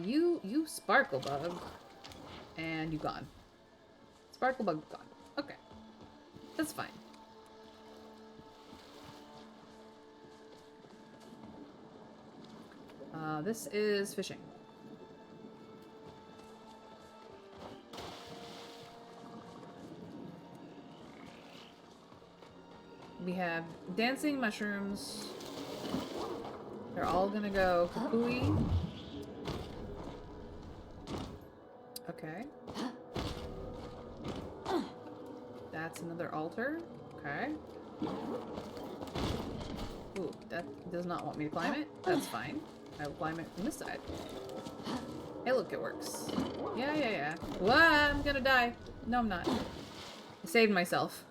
You Sparkle Bug. And you gone. Sparkle Bug gone. Okay. That's fine. This is fishing. We have dancing mushrooms. They're all gonna go kapooey. Okay. That's another altar. Okay. Ooh, that does not want me to climb it. That's fine. I will climb it from this side. Hey, look, it works. Yeah. Whoa, I'm gonna die. No, I'm not. I saved myself.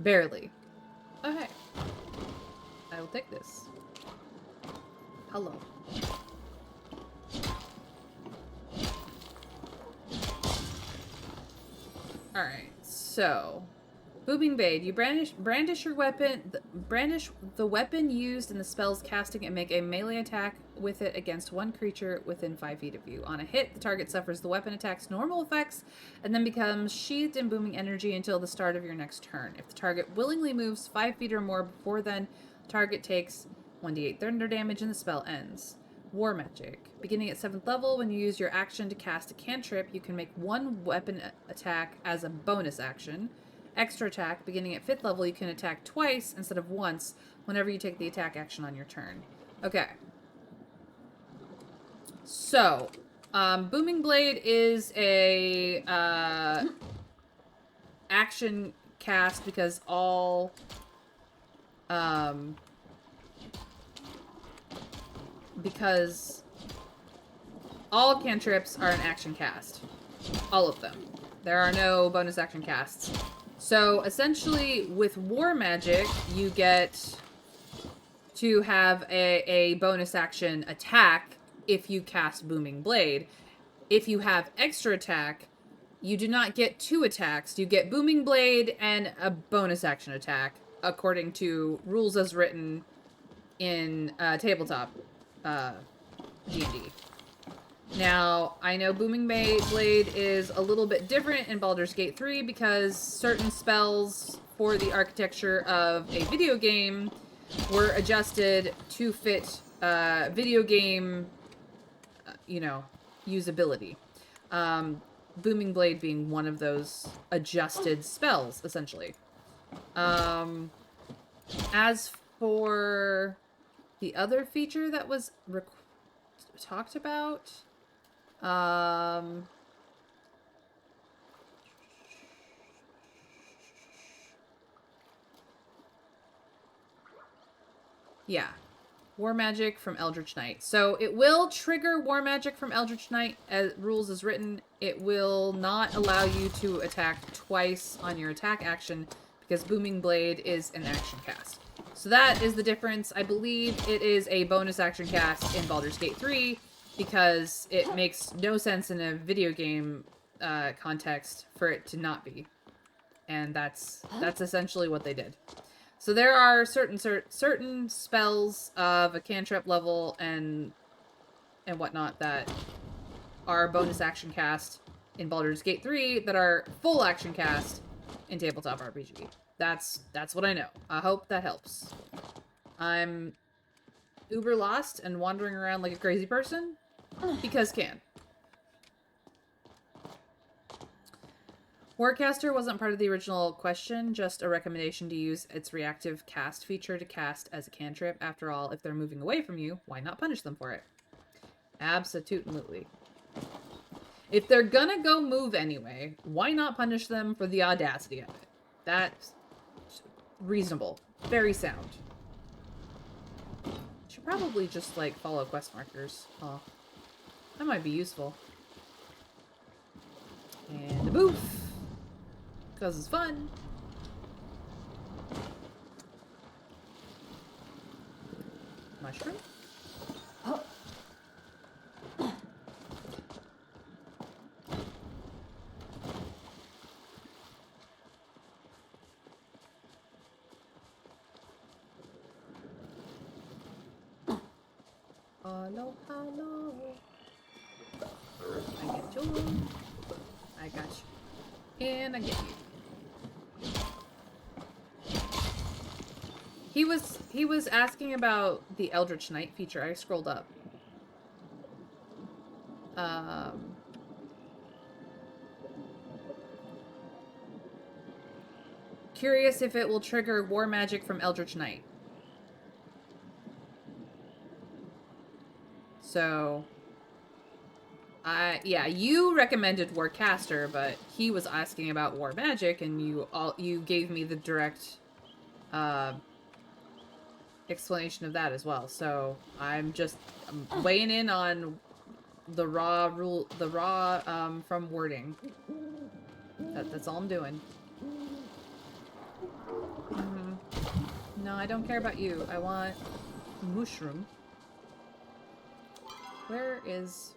Barely. Okay. I will take this. Hello. Alright, so... Booming Blade. You brandish your weapon... brandish the weapon used in the spell's casting and make a melee attack with it against one creature within 5 feet of you. On a hit, the target suffers the weapon attack's normal effects and then becomes sheathed in booming energy until the start of your next turn. If the target willingly moves 5 feet or more before then, the target takes 1d8 thunder damage and the spell ends. War Magic. Beginning at 7th level, when you use your action to cast a cantrip, you can make one weapon attack as a bonus action. Extra attack. Beginning at 5th level, you can attack twice instead of once whenever you take the attack action on your turn. Okay. So, Booming Blade is a action cast because all cantrips are an action cast. All of them. There are no bonus action casts. So, essentially, with War Magic, you get to have a bonus action attack if you cast Booming Blade. If you have extra attack, you do not get 2 attacks. You get Booming Blade and a bonus action attack, according to rules as written in tabletop D&D. Now, I know Booming Blade is a little bit different in Baldur's Gate 3 because certain spells for the architecture of a video game were adjusted to fit video game, usability. Booming Blade being one of those adjusted spells, essentially. As for the other feature that was talked about, yeah. War Magic from Eldritch Knight. So it will trigger War Magic from Eldritch Knight as rules as written. It will not allow you to attack twice on your attack action because Booming Blade is an action cast. So that is the difference. I believe it is a bonus action cast in Baldur's Gate 3 because it makes no sense in a video game context for it to not be. And that's essentially what they did. So there are certain spells of a cantrip level and whatnot that are bonus action cast in Baldur's Gate 3 that are full action cast in tabletop RPG. That's what I know. I hope that helps. I'm uber lost and wandering around like a crazy person because can. Warcaster wasn't part of the original question, just a recommendation to use its reactive cast feature to cast as a cantrip. After all, if they're moving away from you, why not punish them for it? Absolutely. If they're gonna go move anyway, why not punish them for the audacity of it? That's reasonable. Very sound. Should probably just, follow quest markers. Oh, that might be useful. And a boof! Because it's fun. Mushroom? Oh. Hello, hello. I get you. I got you. And I get you. He was asking about the Eldritch Knight feature. I scrolled up. Curious if it will trigger War Magic from Eldritch Knight. So, Yeah, you recommended Warcaster, but he was asking about War Magic, and you gave me the direct explanation of that as well. So I'm weighing in on the raw from wording. That's all I'm doing. No, I don't care about you. I want mushroom. Where is...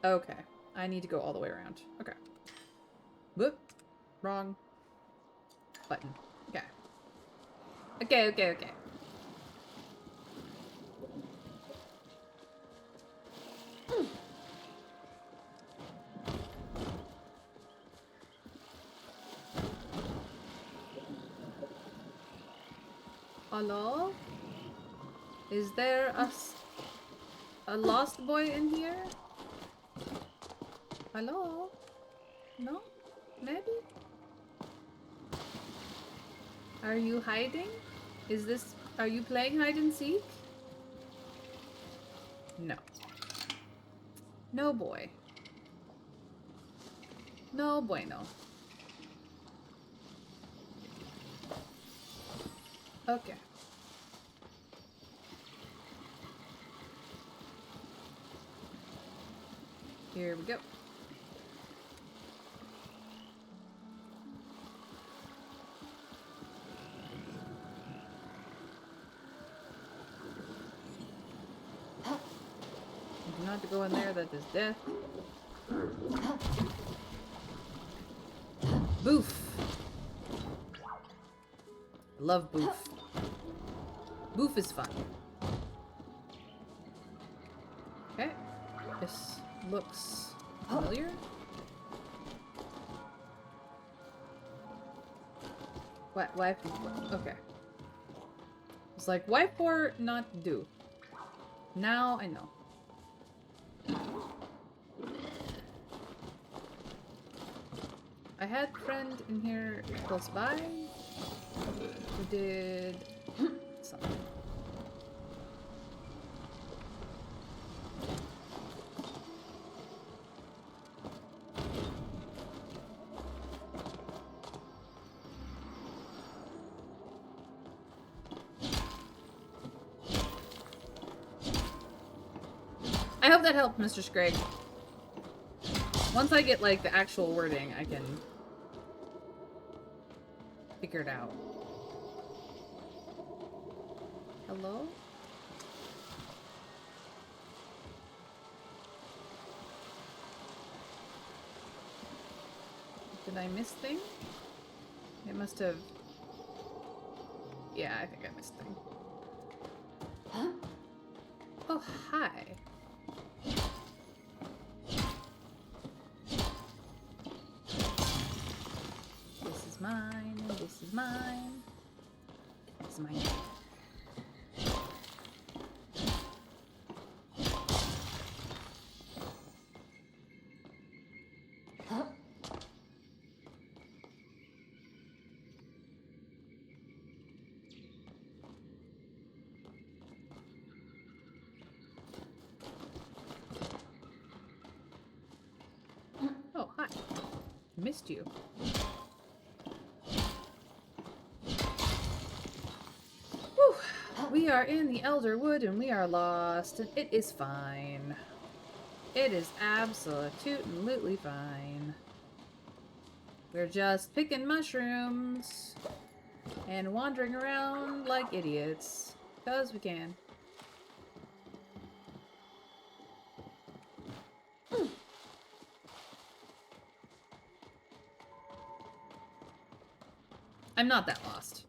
Okay. I need to go all the way around. Okay. Whoop. Wrong button. Okay. Okay. Hello? Is there a lost boy in here? Hello? No? Maybe? Are you hiding? Are you playing hide and seek? No. No boy. No bueno. Okay. Here we go. You do not have to go in there, that is death. Boof. Love boof. Boof is fun. Okay. This looks familiar. Why? Okay. It's like, why for not do? Now I know. I had a friend in here close by who did something. I hope that helped, Mr. Scragg. Once I get, like, the actual wording, I can figure it out. Hello? Did I miss thing? It must have... Yeah, I think I missed thing. Huh? Oh, hi. This is mine, and this is mine. This is mine. Huh? Oh, hi. Missed you. Whew. We are in the Elderwood and we are lost, and it is fine. It is absolutely fine. We're just picking mushrooms and wandering around like idiots. 'Cause we can. I'm not that lost.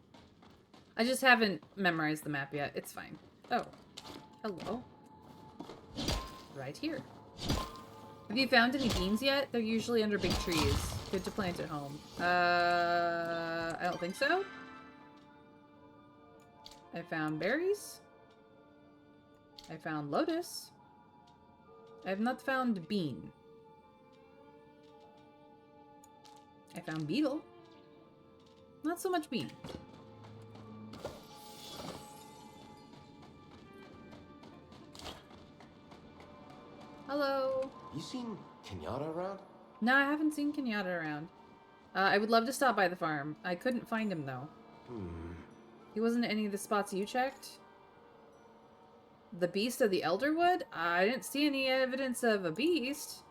I just haven't memorized the map yet. It's fine. Oh. Hello. Right here. Have you found any beans yet? They're usually under big trees. Good to plant at home. I don't think so. I found berries. I found lotus. I have not found bean. I found beetle. Not so much bean. Hello. You seem Kenyatta around? No, I haven't seen Kenyatta around. I would love to stop by the farm. I couldn't find him, though. He wasn't at any of the spots you checked? The beast of the Elderwood? I didn't see any evidence of a beast.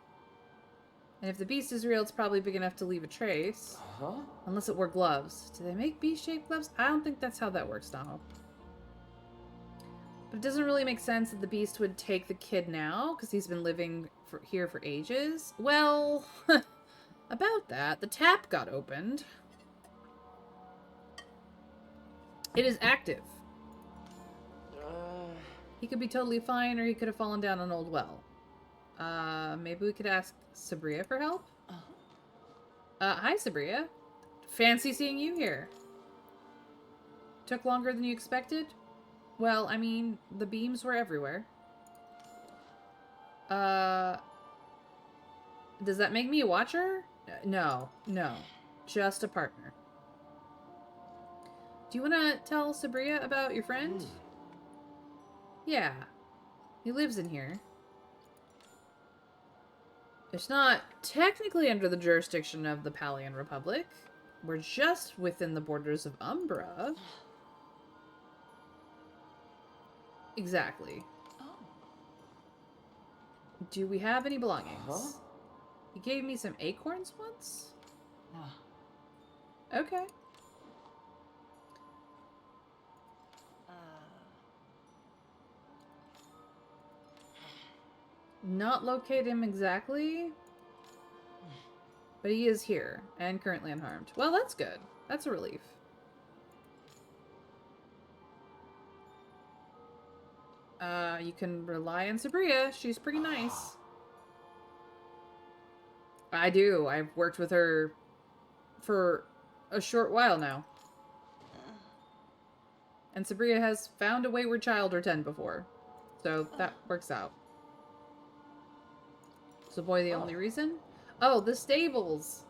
And if the beast is real, it's probably big enough to leave a trace. Huh? Unless it wore gloves. Do they make beast-shaped gloves? I don't think that's how that works, Donald. But it doesn't really make sense that the beast would take the kid now, because he's been living here for ages. Well, about that, the tap got opened. It is active. He could be totally fine, or he could have fallen down an old well. Maybe we could ask Sabria for help? Hi, Sabria. Fancy seeing you here. Took longer than you expected? Well, I mean, the beams were everywhere. Does that make me a watcher? No. Just a partner. Do you want to tell Sabria about your friend? Yeah. He lives in here. It's not technically under the jurisdiction of the Palian Republic. We're just within the borders of Umbra. Exactly. Do we have any belongings? He gave me some acorns once? Okay. Not locate him exactly, but he is here and currently unharmed. Well, that's good. That's a relief. You can rely on Sabria. She's pretty nice. I do. I've worked with her for a short while now. And Sabria has found a wayward child or 10 before. So that works out. Is the boy the only reason? Oh, the stables.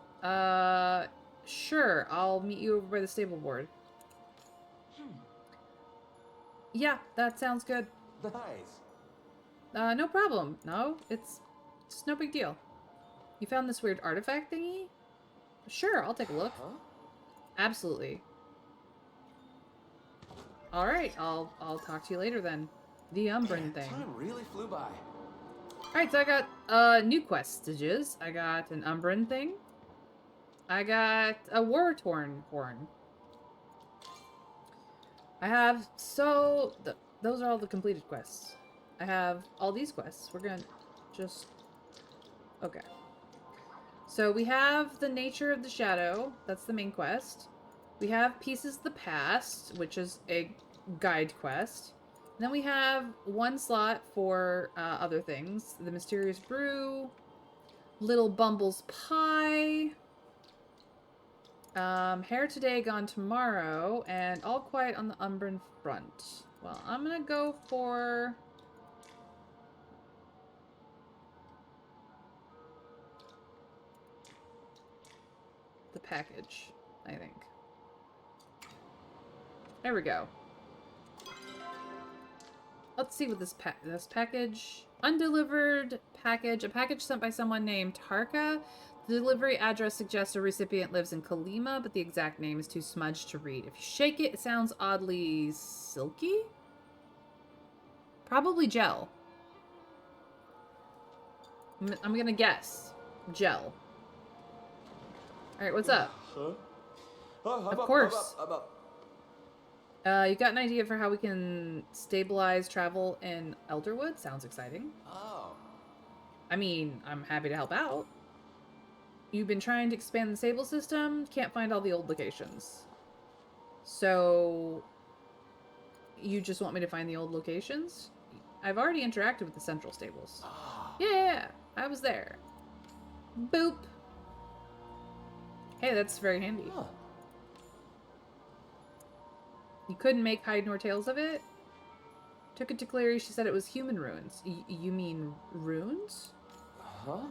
Sure. I'll meet you over by the stable board. Yeah, that sounds good. Nice. No problem. No, it's no big deal. You found this weird artifact thingy? Sure, I'll take a look. Absolutely. All right, I'll talk to you later then. The Umbran thing. Time really flew by. All right, so I got new questages. I got an Umbran thing. I got a war-torn horn. I have those are all the completed quests. I have all these quests. We're gonna just okay. So we have the Nature of the Shadow. That's the main quest. We have Pieces of the Past, which is a guide quest. And then we have one slot for other things. The Mysterious Brew, Little Bumble's Pie, Hair Today, Gone Tomorrow, and All Quiet on the Umbran Front. Well, I'm gonna go for the package, I think. There we go. Let's see what this package... Undelivered package. A package sent by someone named Tarka. The delivery address suggests a recipient lives in Kalima, but the exact name is too smudged to read. If you shake it, it sounds oddly silky? Probably gel. I'm gonna guess. Gel. Alright, what's up? Of course. You got an idea for how we can stabilize travel in Elderwood? Sounds exciting. Oh. I mean, I'm happy to help out. You've been trying to expand the stable system, can't find all the old locations. So, you just want me to find the old locations? I've already interacted with the central stables. Yeah, I was there. Boop. Hey, that's very handy. Huh. You couldn't make hide nor tails of it? Took it to Clary, she said it was human ruins. You mean runes? Huh?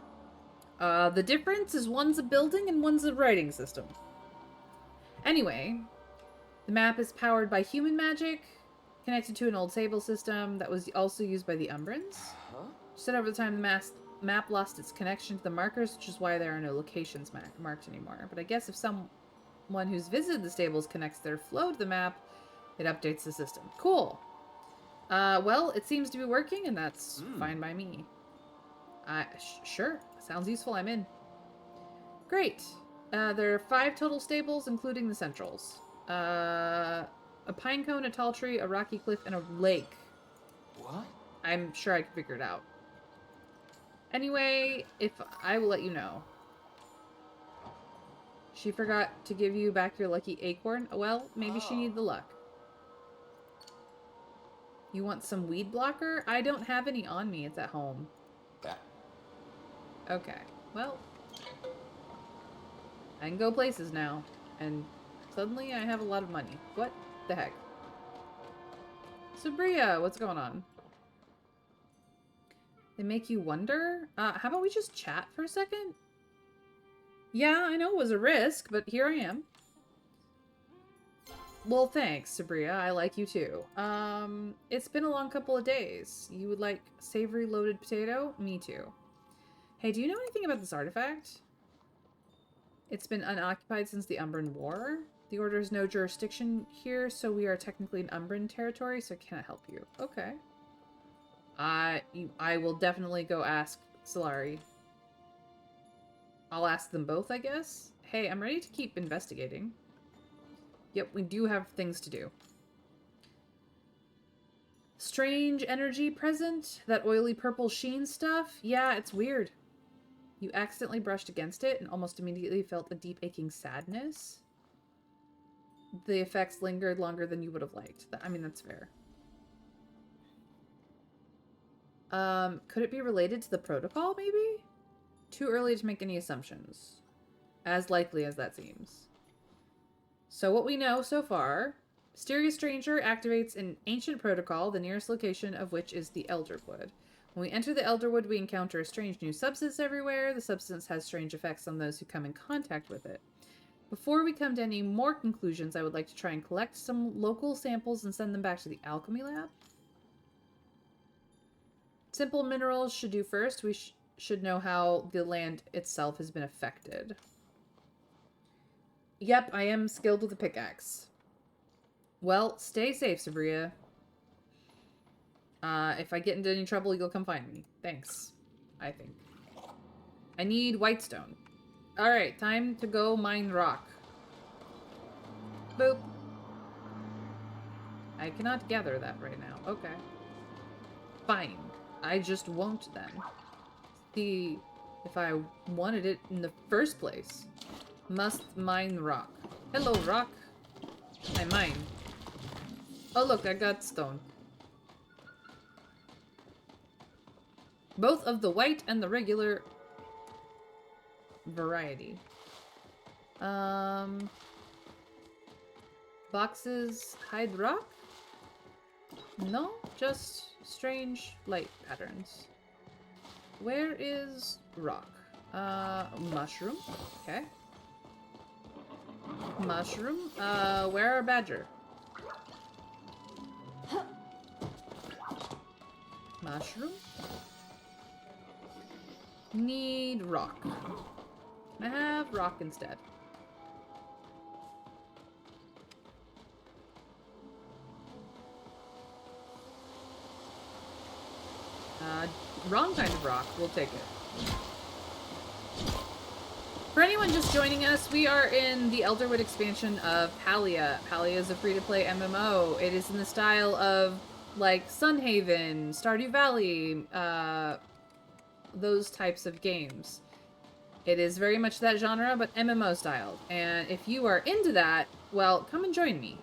The difference is one's a building and one's a writing system. Anyway, the map is powered by human magic, connected to an old stable system that was also used by the Umbrans. Huh? She said over the time map lost its connection to the markers, which is why there are no locations marked anymore. But I guess if someone who's visited the stables connects their flow to the map, it updates the system. Cool. Well, it seems to be working, and that's fine by me. Sure. Sounds useful. I'm in. Great. There are 5 total stables, including the centrals. A pine cone, a tall tree, a rocky cliff, and a lake. What? I'm sure I can figure it out. Anyway, I will let you know. She forgot to give you back your lucky acorn. Well, maybe she needed the luck. You want some weed blocker? I don't have any on me. It's at home. That. Okay. Well, I can go places now. And suddenly I have a lot of money. What the heck? Sabria, what's going on? They make you wonder? How about we just chat for a second? Yeah, I know it was a risk, but here I am. Well, thanks, Sabria. I like you too. It's been a long couple of days. You would like savory loaded potato? Me too. Hey, do you know anything about this artifact? It's been unoccupied since the Umbran War. The Order has no jurisdiction here, so we are technically in Umbran territory, so I cannot help you. Okay. I will definitely go ask Solari. I'll ask them both, I guess. Hey, I'm ready to keep investigating. Yep, we do have things to do. Strange energy present? That oily purple sheen stuff? Yeah, it's weird. You accidentally brushed against it and almost immediately felt a deep aching sadness. The effects lingered longer than you would have liked. I mean, that's fair. Could it be related to the protocol, maybe? Too early to make any assumptions. As likely as that seems. So what we know so far, Mysterious Stranger activates an ancient protocol, the nearest location of which is the Elderwood. When we enter the Elderwood, we encounter a strange new substance everywhere. The substance has strange effects on those who come in contact with it. Before we come to any more conclusions, I would like to try and collect some local samples and send them back to the alchemy lab. Simple minerals should do first. We should know how the land itself has been affected. Yep, I am skilled with a pickaxe. Well, stay safe, Sabria. If I get into any trouble, you'll come find me. Thanks, I think. I need whitestone. Alright, time to go mine rock. Boop. I cannot gather that right now. Okay. Fine. I just won't then. See if I wanted it in the first place. Must mine rock. Hello, rock. I mine. Oh, look, I got stone. Both of the white and the regular variety. Boxes hide rock? No, just strange light patterns. Where is rock? Mushroom. Okay. Mushroom. Where are badger? Mushroom. Need rock. Can I have rock instead? Wrong kind of rock. We'll take it. For anyone just joining us, we are in the Elderwood expansion of Palia. Palia is a free-to-play MMO. It is in the style of, like, Sunhaven, Stardew Valley, those types of games. It is very much that genre, but MMO style. And if you are into that, well, come and join me.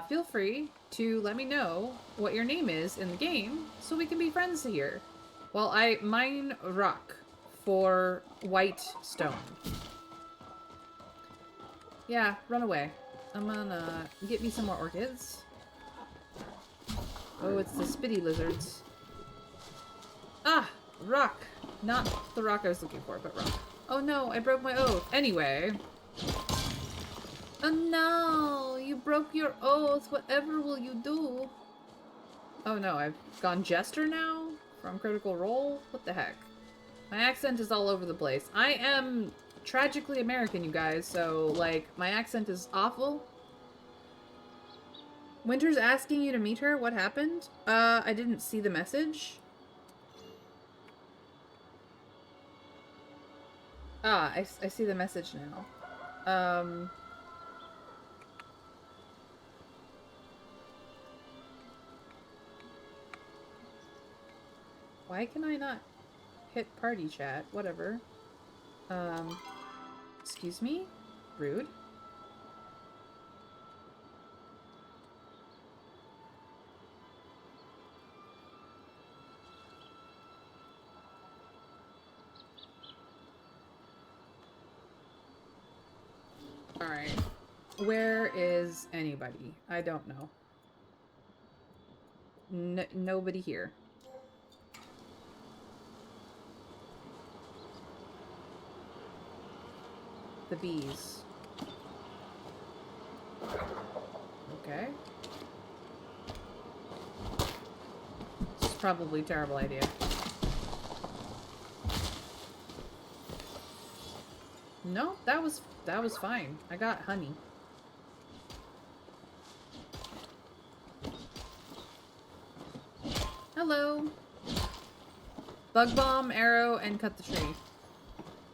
Feel free to let me know what your name is in the game so we can be friends here. While I mine rock for white stone. Yeah, run away. I'm gonna get me some more orchids. Oh, it's the spitty lizards. Ah! Rock! Not the rock I was looking for, but rock. Oh no, I broke my oath. Anyway. Oh no! You broke your oath. Whatever will you do? Oh no, I've gone Jester now? From Critical Role? What the heck? My accent is all over the place. I am tragically American, you guys, so, like, my accent is awful. Winter's asking you to meet her? What happened? I didn't see the message. Ah, I see the message now. Why can I not hit party chat? Whatever. Excuse me? Rude. Alright. Where is anybody? I don't know. Nobody here. The bees. Okay. This is probably a terrible idea. No, that was fine. I got honey. Hello. Bug bomb, arrow, and cut the tree.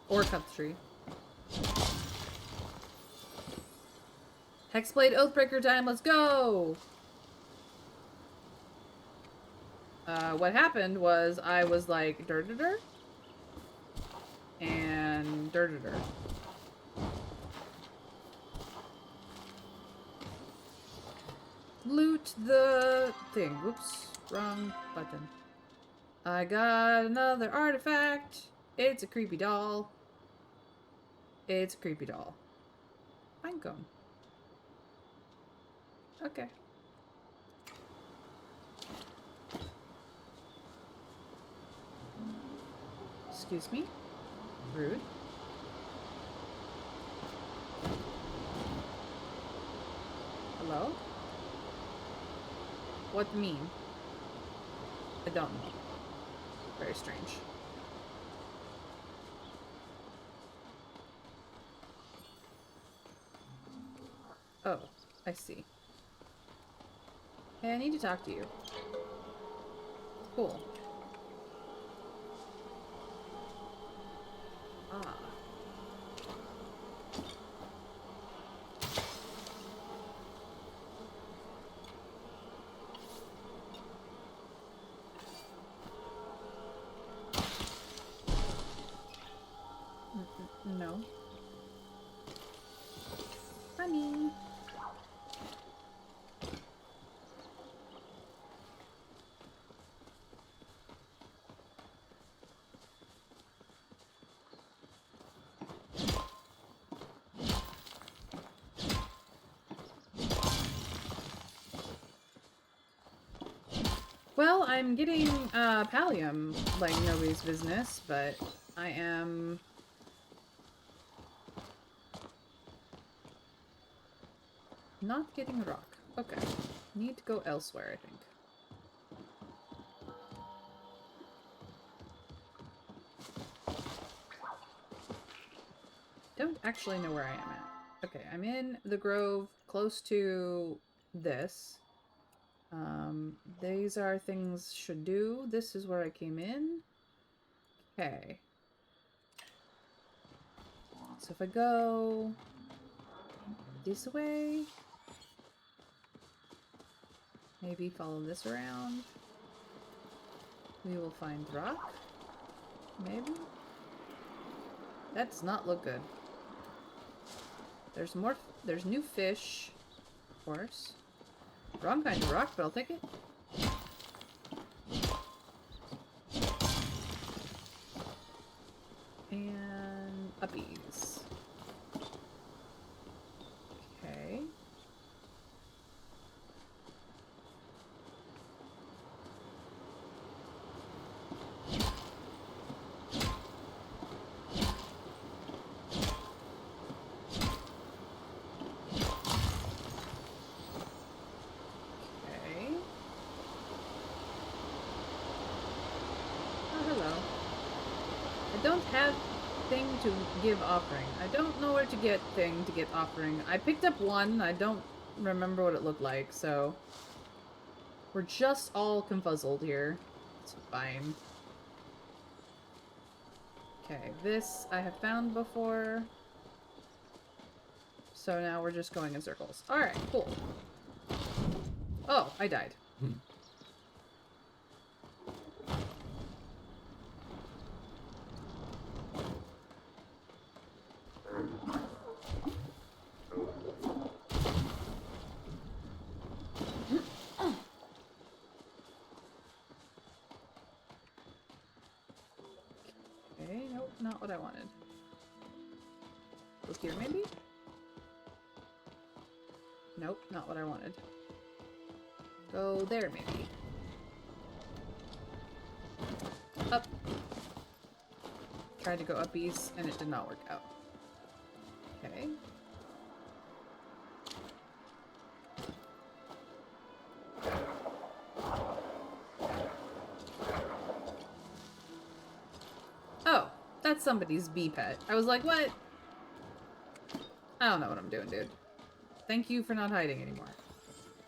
Or cut the tree. Hexblade Oathbreaker time, let's go! What happened was I was like, dur-dur-dur, and dur-dur-dur. Loot the thing. Whoops, wrong button. I got another artifact. It's a creepy doll. It's a creepy doll. Pinecone. Okay. Excuse me? Rude. Hello? What mean? I don't know. Very strange. Oh, I see. Hey, I need to talk to you. Cool. Ah. No. Honey. Well, I'm getting pallium like nobody's business, but I am not getting a rock. Okay. Need to go elsewhere, I think. Don't actually know where I am at. Okay, I'm in the grove close to this. These are things should do. This is where I came in. Okay. So if I go this way, maybe follow this around, we will find rock. Maybe? That does not look good. There's more, there's new fish, of course. Wrong kind of rock, but I'll take it. And uppies. Okay. Oh, hello. don't have thing to give offering. I don't know where to get thing to get offering. I picked up one. I don't remember what it looked like, so we're just all confuzzled here. It's fine. Okay, this I have found before. So now we're just going in circles. Alright, cool. Oh, I died. Okay, nope, not what I wanted. Look here, maybe? Nope, not what I wanted. Go there, maybe. Up. Tried to go up east, and it did not work out. Okay. Oh, that's somebody's bee pet. I was like, what? I don't know what I'm doing, dude. Thank you for not hiding anymore.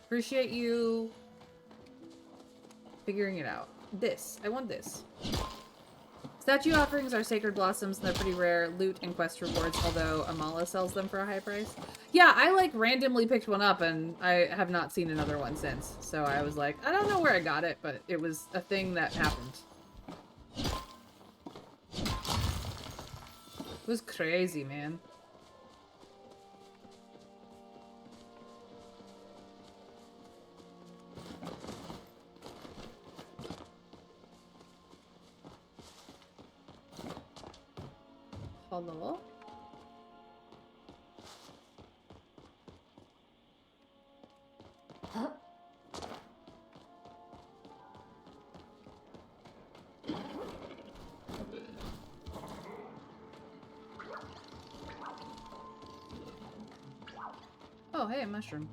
Appreciate you figuring it out. This. I want this. Statue offerings are sacred blossoms, and they're pretty rare. Loot and quest rewards, although Amala sells them for a high price. Yeah, I, like, randomly picked one up, and I have not seen another one since. So I was like, I don't know where I got it, but it was a thing that happened. It was crazy, man. Hello? Huh? Oh, hey, a mushroom.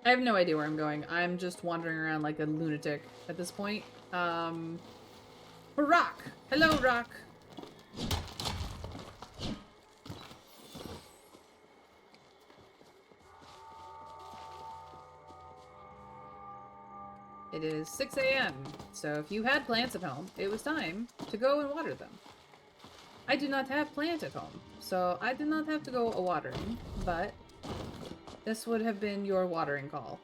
I have no idea where I'm going. I'm just wandering around like a lunatic at this point. Rock! Hello, Rock! It is 6 a.m., so if you had plants at home, it was time to go and water them. I do not have plant at home, so I did not have to go a-watering, but this would have been your watering call.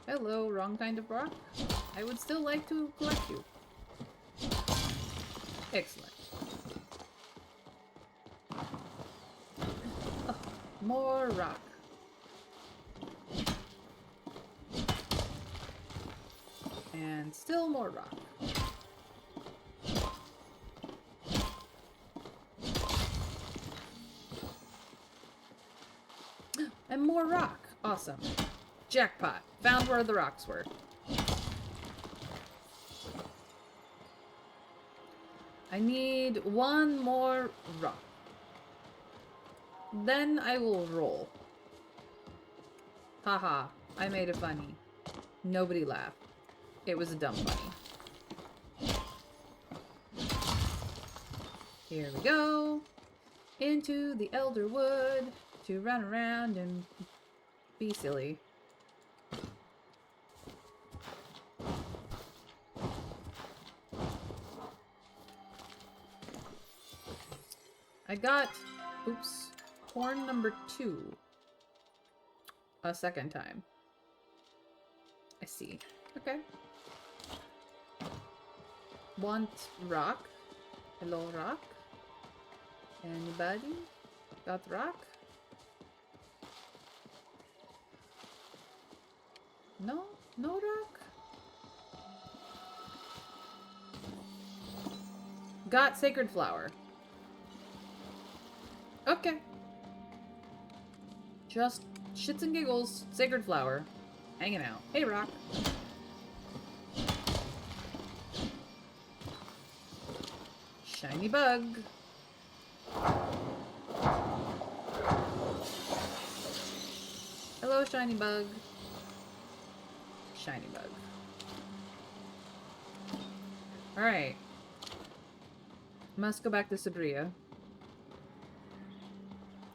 Hello, wrong kind of rock. I would still like to collect you. Excellent. Oh, more rock. And still more rock. And more rock. Awesome. Jackpot. Found where the rocks were. I need one more rock. Then I will roll. Haha. I made it funny. Nobody laughed. It was a dumb funny. Here we go. Into the Elderwood to run around and be silly. I got, oops, horn number 2 a second time. I see. Okay. Want rock? Hello, rock? Anybody? Got rock? No? No rock? Got sacred flower. Okay. Just shits and giggles. Sacred flower. Hanging out. Hey, Rock. Shiny bug. Hello, shiny bug. Shiny bug. Alright. Must go back to Sabria.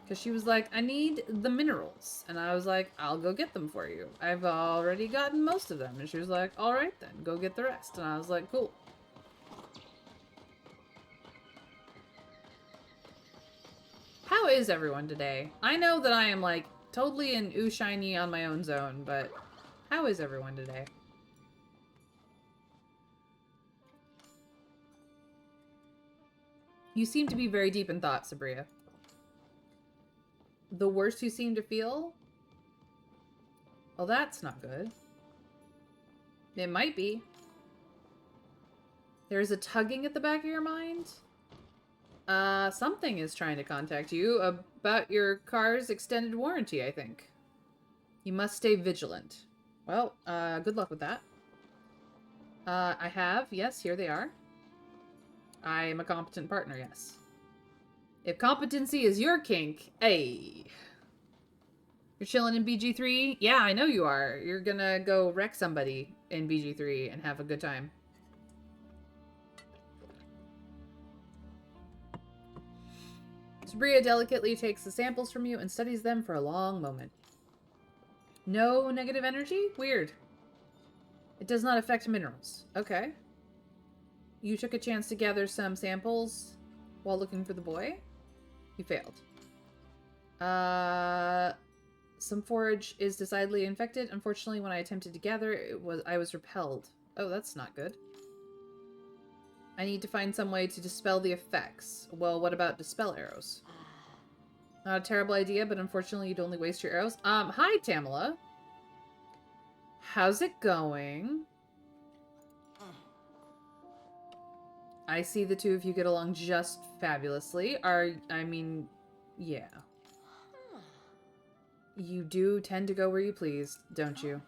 Because she was like, I need the minerals. And I was like, I'll go get them for you. I've already gotten most of them. And she was like, alright then, go get the rest. And I was like, cool. How is everyone today? I know that I am like totally in ooh shiny on my own zone, but how is everyone today? You seem to be very deep in thought, Sabria. The worst you seem to feel? Well, that's not good. It might be. There's a tugging at the back of your mind? Something is trying to contact you about your car's extended warranty, I think. You must stay vigilant. Well, good luck with that. I have. Yes, here they are. I am a competent partner, yes. If competency is your kink, hey. You're chilling in BG3? Yeah, I know you are. You're gonna go wreck somebody in BG3 and have a good time. Sabria delicately takes the samples from you and studies them for a long moment. No negative energy? Weird. It does not affect minerals. Okay. You took a chance to gather some samples while looking for the boy? You failed. Some forage is decidedly infected. Unfortunately, when I attempted to gather, I was repelled. Oh, that's not good. I need to find some way to dispel the effects. Well, what about dispel arrows? Not a terrible idea, but unfortunately you'd only waste your arrows. Hi, Tamala. How's it going? I see the two of you get along just fabulously. Yeah. You do tend to go where you please, don't you?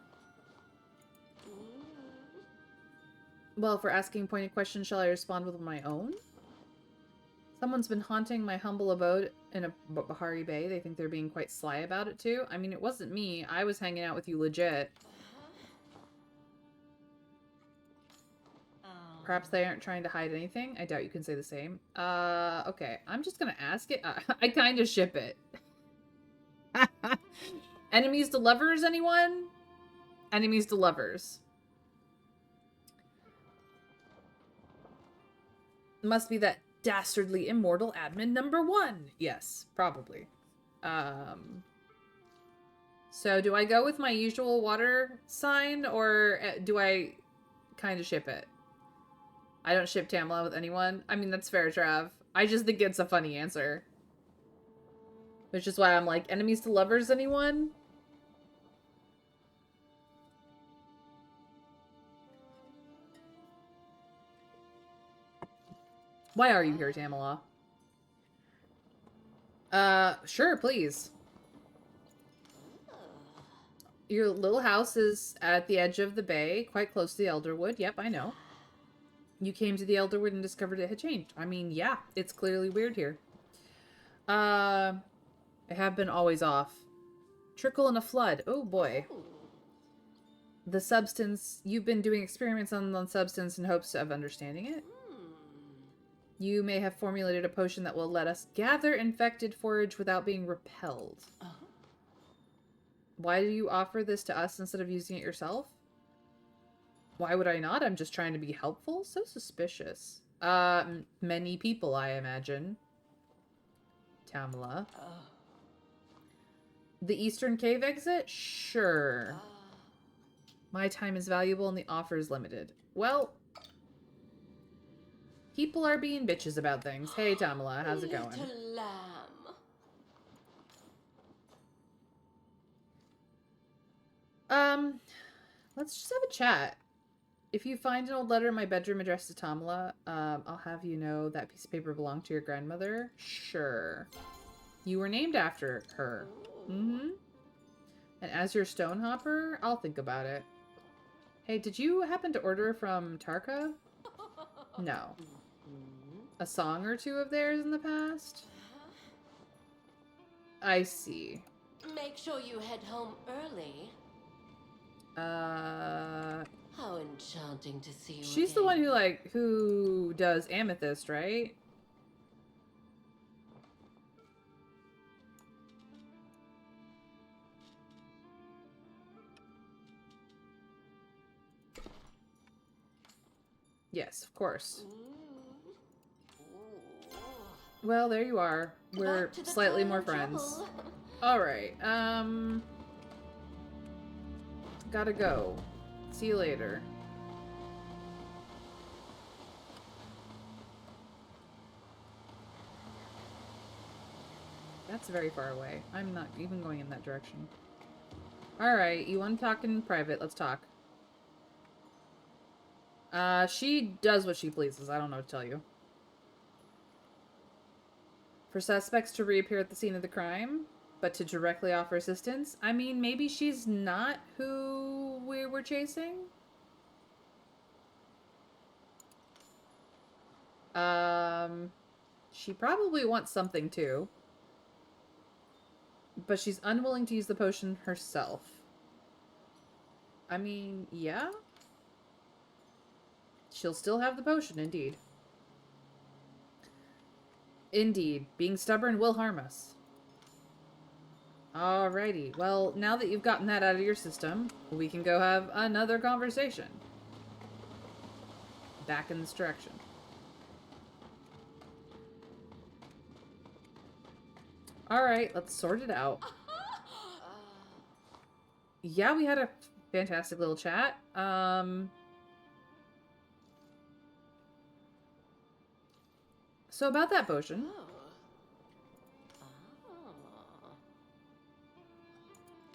Well, for asking pointed questions, shall I respond with my own? Someone's been haunting my humble abode in a Bahari Bay. They think they're being quite sly about it, too. I mean, it wasn't me. I was hanging out with you legit. Perhaps they aren't trying to hide anything. I doubt you can say the same. Okay. I'm just gonna ask it. I kind of ship it. Enemies to lovers, anyone? Enemies to lovers. Must be that dastardly immortal admin #1. Yes, probably. So do I go with my usual water sign, or do I kind of ship it? I don't ship Tamala with anyone. I mean, that's fair, Trav. I just think it's a funny answer. Which is why I'm like, enemies to lovers, anyone? Why are you here, Tamala? Sure, please. Your little house is at the edge of the bay, quite close to the Elderwood. Yep, I know. You came to the Elderwood and discovered it had changed. I mean, yeah, it's clearly weird here. I have been always off. Trickle in a flood. Oh, boy. The substance... You've been doing experiments on the substance in hopes of understanding it? You may have formulated a potion that will let us gather infected forage without being repelled. Why do you offer this to us instead of using it yourself? Why would I not? I'm just trying to be helpful? So suspicious. Many people, I imagine. Tamala. The Eastern Cave exit? Sure. My time is valuable and the offer is limited. Well, people are being bitches about things. Hey, Tamala, how's it going? Little lamb. Let's just have a chat. If you find an old letter in my bedroom addressed to Tamala, I'll have you know that piece of paper belonged to your grandmother. Sure. You were named after her. Mm-hmm. And as your stone hopper, I'll think about it. Hey, did you happen to order from Tarka? No. A song or two of theirs in the past? I see. Make sure you head home early. How enchanting to see you She's again. the one who does Amethyst, right? Yes, of course. Well, there you are. We're slightly more friends. Alright, gotta go. See you later. That's very far away. I'm not even going in that direction. Alright, you want to talk in private? Let's talk. She does what she pleases. I don't know what to tell you. For suspects to reappear at the scene of the crime, but to directly offer assistance? I mean, maybe she's not who we were chasing? She probably wants something too. But she's unwilling to use the potion herself. I mean, yeah? She'll still have the potion, indeed. Indeed. Being stubborn will harm us. Alrighty. Well, now that you've gotten that out of your system, we can go have another conversation. Back in this direction. Alright, let's sort it out. Yeah, we had a fantastic little chat. So about that potion.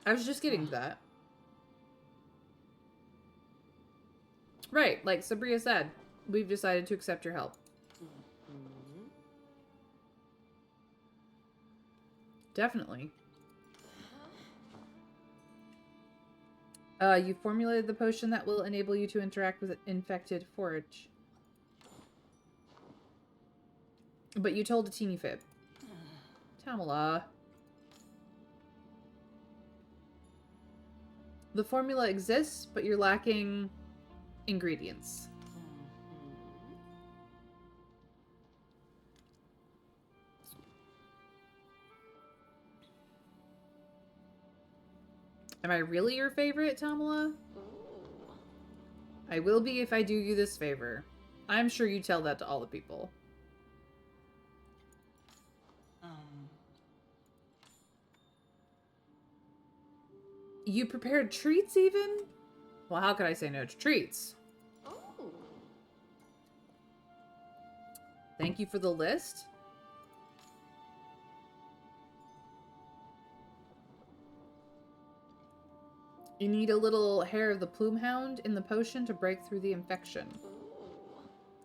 I was just getting to that. Right, like Sabria said, we've decided to accept your help. Definitely. You formulated the potion that will enable you to interact with infected forage. But you told a teeny fib. Tamala. The formula exists, but you're lacking ingredients. Am I really your favorite, Tamala? I will be if I do you this favor. I'm sure you tell that to all the people. You prepared treats even? Well, how could I say no to treats? Thank you for the list. You need a little hair of the plume hound in the potion to break through the infection.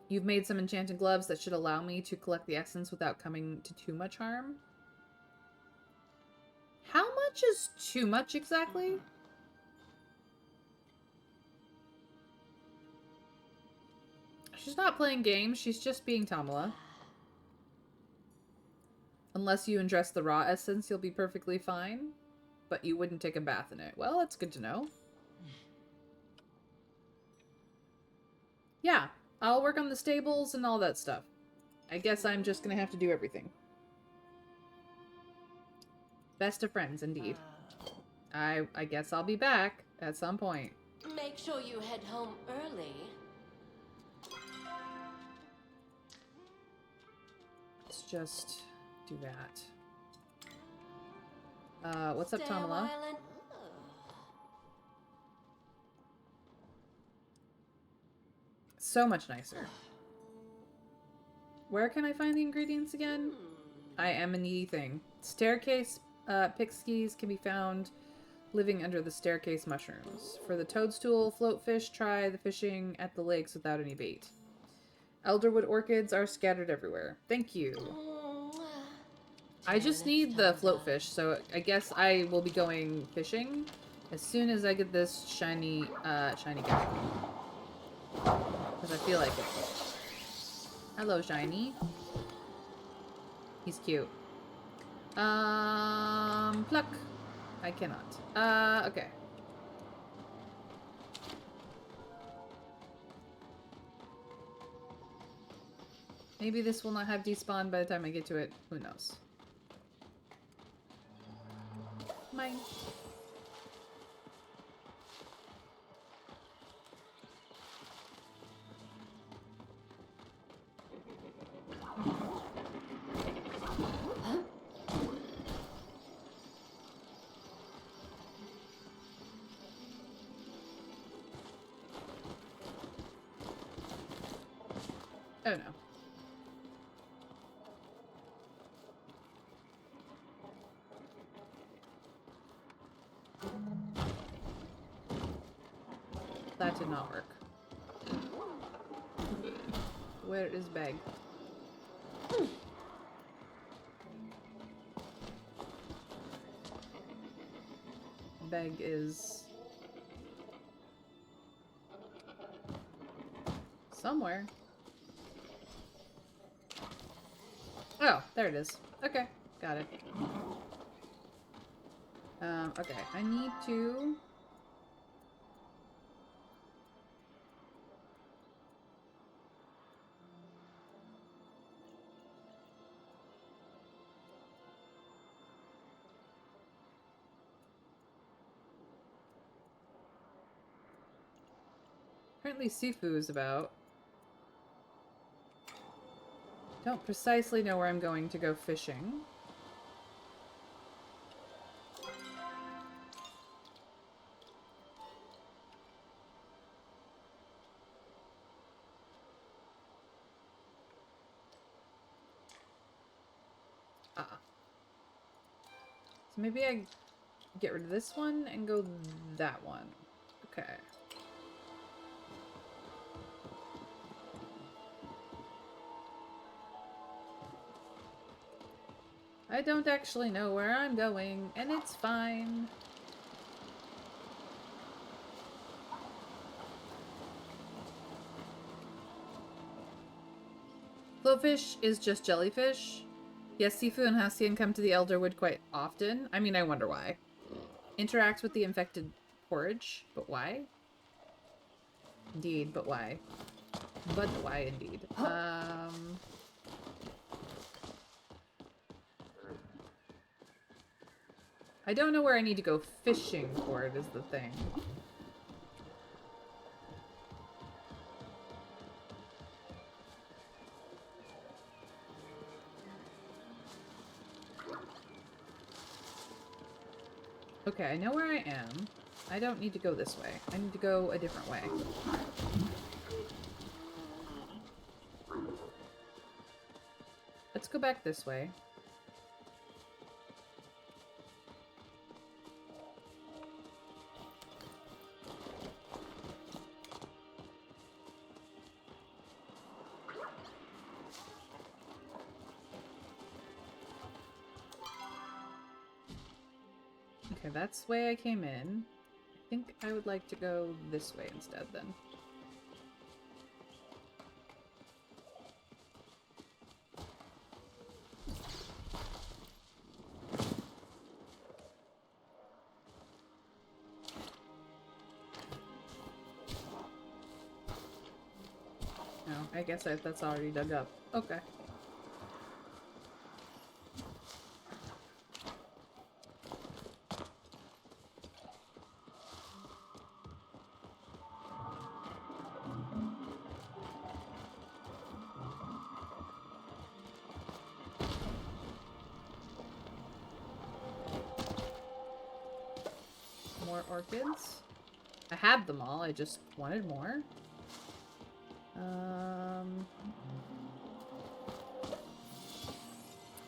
You've made some enchanted gloves that should allow me to collect the essence without coming to too much harm. How much is too much exactly? She's not playing games, she's just being Tamala. Unless you ingest the raw essence, you'll be perfectly fine. But you wouldn't take a bath in it. Well, that's good to know. Yeah, I'll work on the stables and all that stuff. I guess I'm just gonna have to do everything. Best of friends, indeed. I guess I'll be back at some point. Make sure you head home early. Let's just do that. What's up, Tamala? So much nicer. Where can I find the ingredients again? I am a needy thing. Staircase pixies can be found living under the staircase mushrooms. For the toadstool floatfish, try the fishing at the lakes without any bait. Elderwood orchids are scattered everywhere. Thank you. I just need the float fish, so I guess I will be going fishing as soon as I get this shiny guy. Because I feel like it. Hello, shiny. He's cute. Pluck. I cannot. Okay. Maybe this will not have despawn by the time I get to it. Who knows? Mine. Oh no. That did not work. Where is Bag? Bag is somewhere. Oh, there it is. Okay, got it. Okay, I need to... Apparently Sifu is about. Don't precisely know where I'm going to go fishing. So maybe I get rid of this one and go that one. Okay. I don't actually know where I'm going, and it's fine. Floatfish is just jellyfish. Yes, Sifu and Hacian come to the Elderwood quite often. I mean, I wonder why. Interacts with the infected porridge, but why? Indeed, but why? But why indeed? I don't know where I need to go fishing for it, is the thing. Okay, I know where I am. I don't need to go this way. I need to go a different way. Let's go back this way. Okay, that's the way I came in. I think I would like to go this way instead then. No, I guess that's already dug up. Okay. More orchids. I had them all, I just wanted more.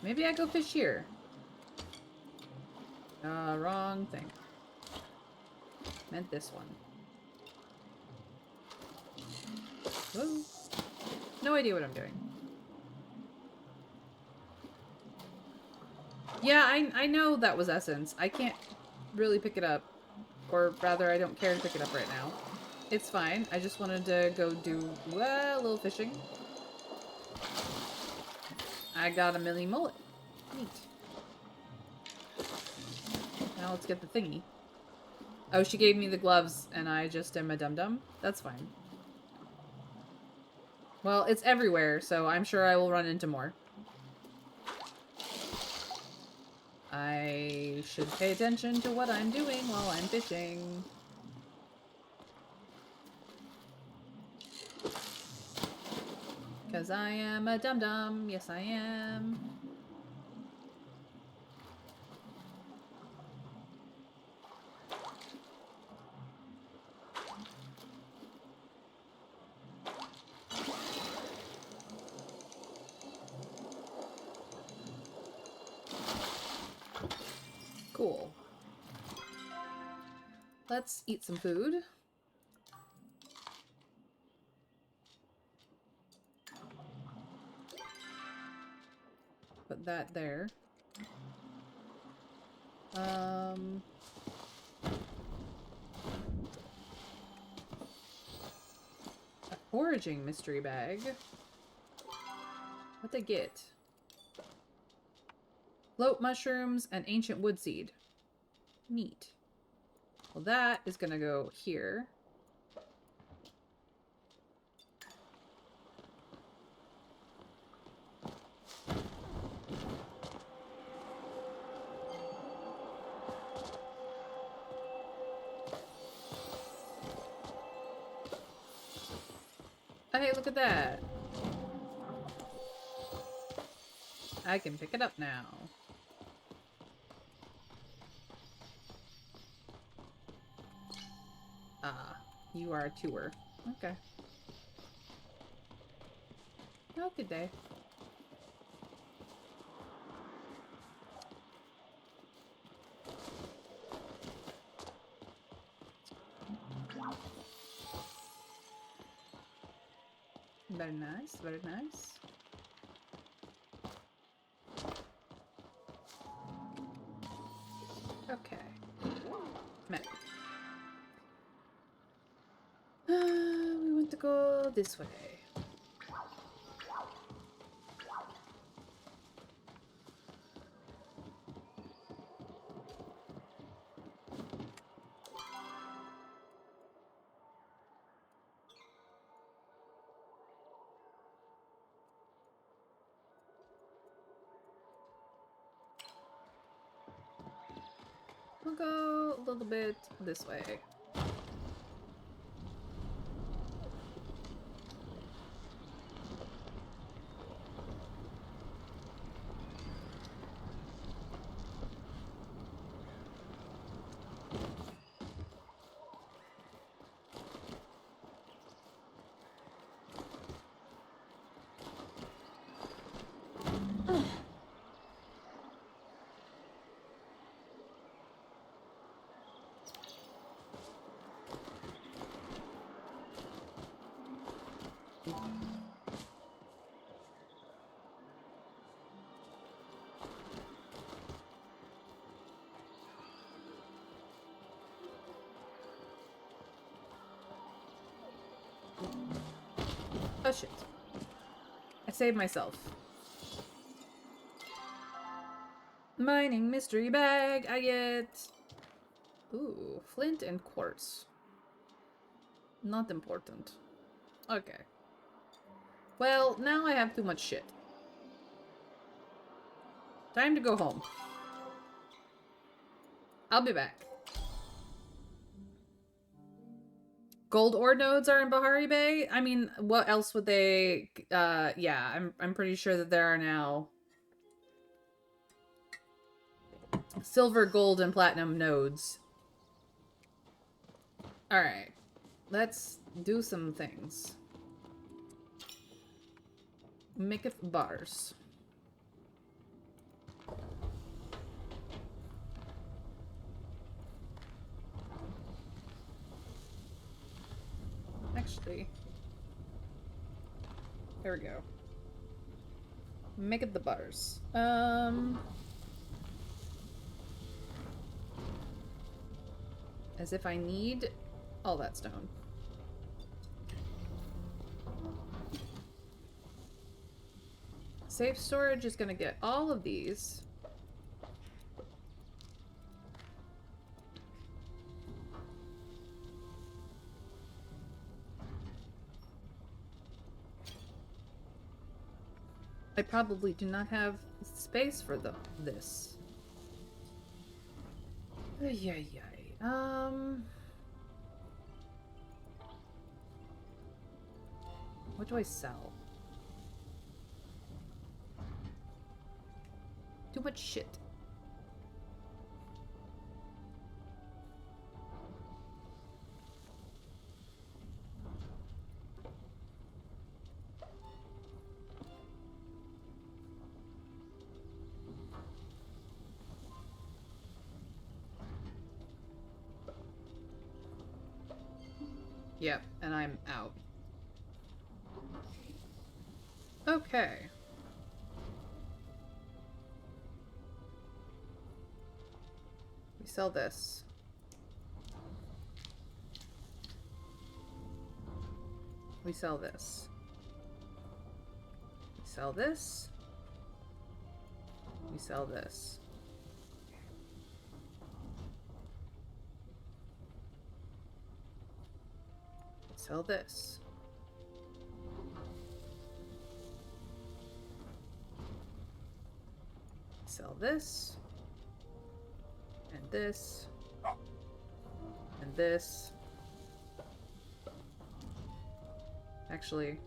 Maybe I go fish here. Wrong thing. Meant this one. Whoa. No idea what I'm doing. Yeah, I know that was essence. I can't really pick it up. Or rather, I don't care to pick it up right now. It's fine. I just wanted to go do, well, a little fishing. I got a mini mullet. Neat. Now let's get the thingy. Oh, she gave me the gloves, and I just am a dum-dum? That's fine. Well, it's everywhere, so I'm sure I will run into more. I should pay attention to what I'm doing while I'm fishing. Because I am a dum-dum. Yes, I am. Cool. Let's eat some food. Put that there. A foraging mystery bag. What'd I get? Float mushrooms and ancient wood seed. Neat. Well, that is gonna go here. Oh, hey, look at that. I can pick it up now. Ah, you are a tour. Okay. Oh, good day. Very nice, very nice. Okay. Map. We want to go this way. We'll go a little bit this way. Oh shit. I saved myself. Mining mystery bag. I get... Ooh, flint and quartz. Not important. Okay. Well, now I have too much shit. Time to go home. I'll be back. Gold ore nodes are in Bahari Bay? I mean, what else would they... yeah, I'm pretty sure that there are now... silver, gold, and platinum nodes. Alright. Let's do some things. Maketh bars. Actually, there we go. Make it the bars. As if I need all that stone. Safe storage is gonna get all of these. I probably do not have space for this. Ay, ay, ay. What do I sell? Too much shit. Yep, and I'm out. Okay. We sell this. We sell this. We sell this. We sell this. Sell this. Sell this. And this. And this. Actually.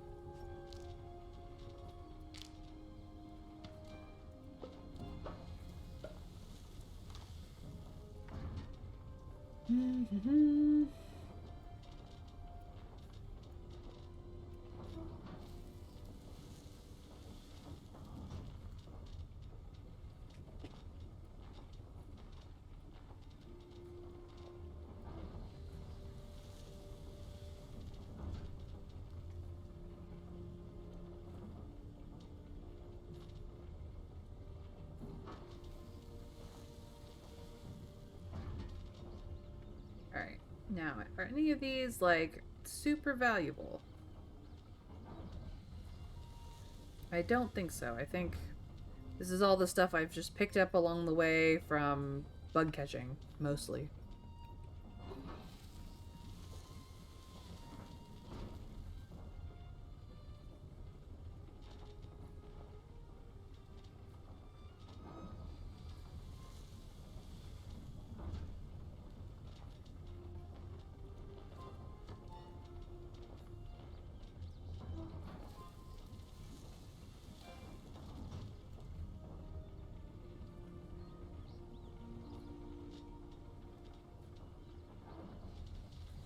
Alright, now, are any of these, like, super valuable? I don't think so. I think this is all the stuff I've just picked up along the way from bug catching, mostly.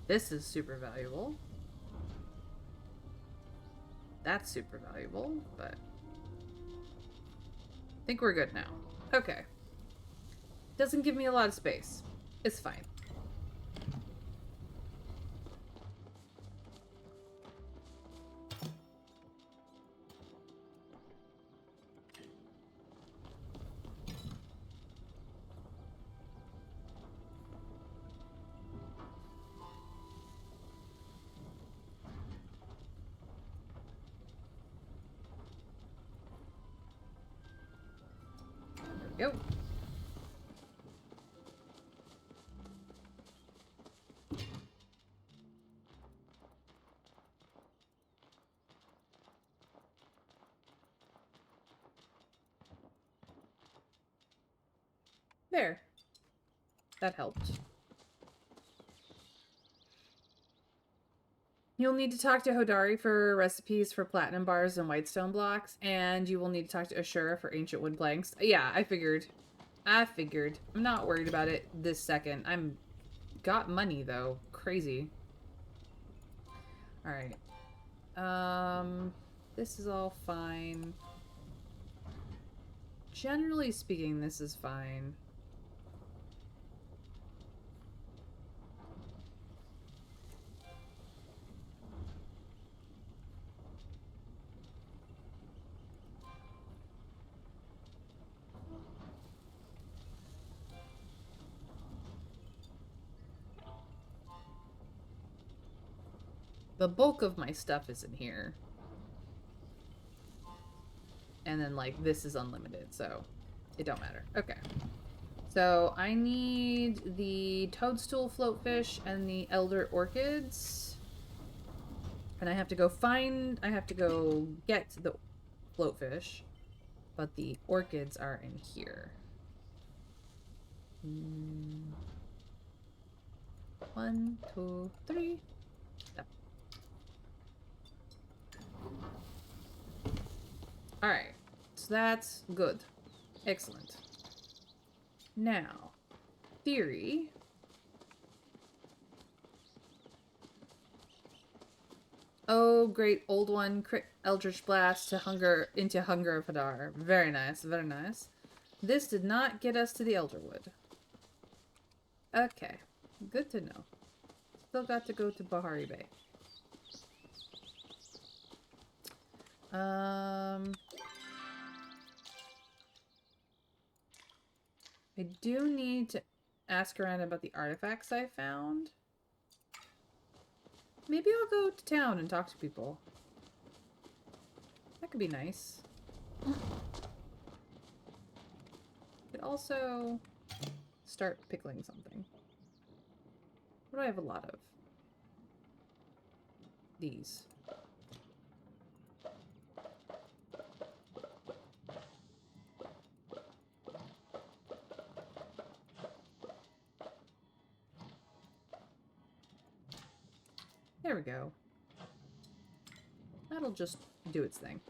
This is super valuable. That's super valuable, but I think we're good now. Okay. Doesn't give me a lot of space. It's fine. There we go. There. That helped. You'll need to talk to Hodari for recipes for platinum bars and whitestone blocks, and you will need to talk to Ashura for ancient wood planks. Yeah, I figured. I'm not worried about it this second. Got money, though. Crazy. Alright. This is all fine. Generally speaking, this is fine. The bulk of my stuff is in here. And then, like, this is unlimited, so it don't matter. Okay. So, I need the toadstool floatfish and the elder orchids. And I have to go get the floatfish. But the orchids are in here. 1, 2, 3. Yep. Alright. So that's good. Excellent. Now, theory. Oh, great old one, crit Eldritch Blast to into Hunger of Hadar. Very nice, very nice. This did not get us to the Elderwood. Okay, good to know. Still got to go to Bahari Bay. I do need to ask around about the artifacts I found. Maybe I'll go to town and talk to people. That could be nice. Could also start pickling something. What do I have a lot of? These. There we go. That'll just do its thing.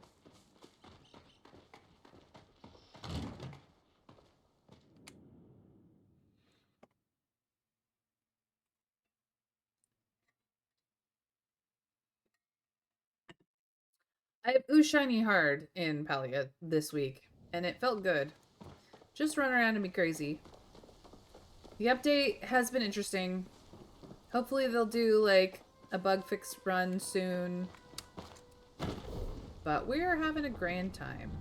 I have Ooh Shiny Hard in Palia this week, and it felt good. Just run around and be crazy. The update has been interesting. Hopefully they'll do, like, a bug fix run soon. But we're having a grand time.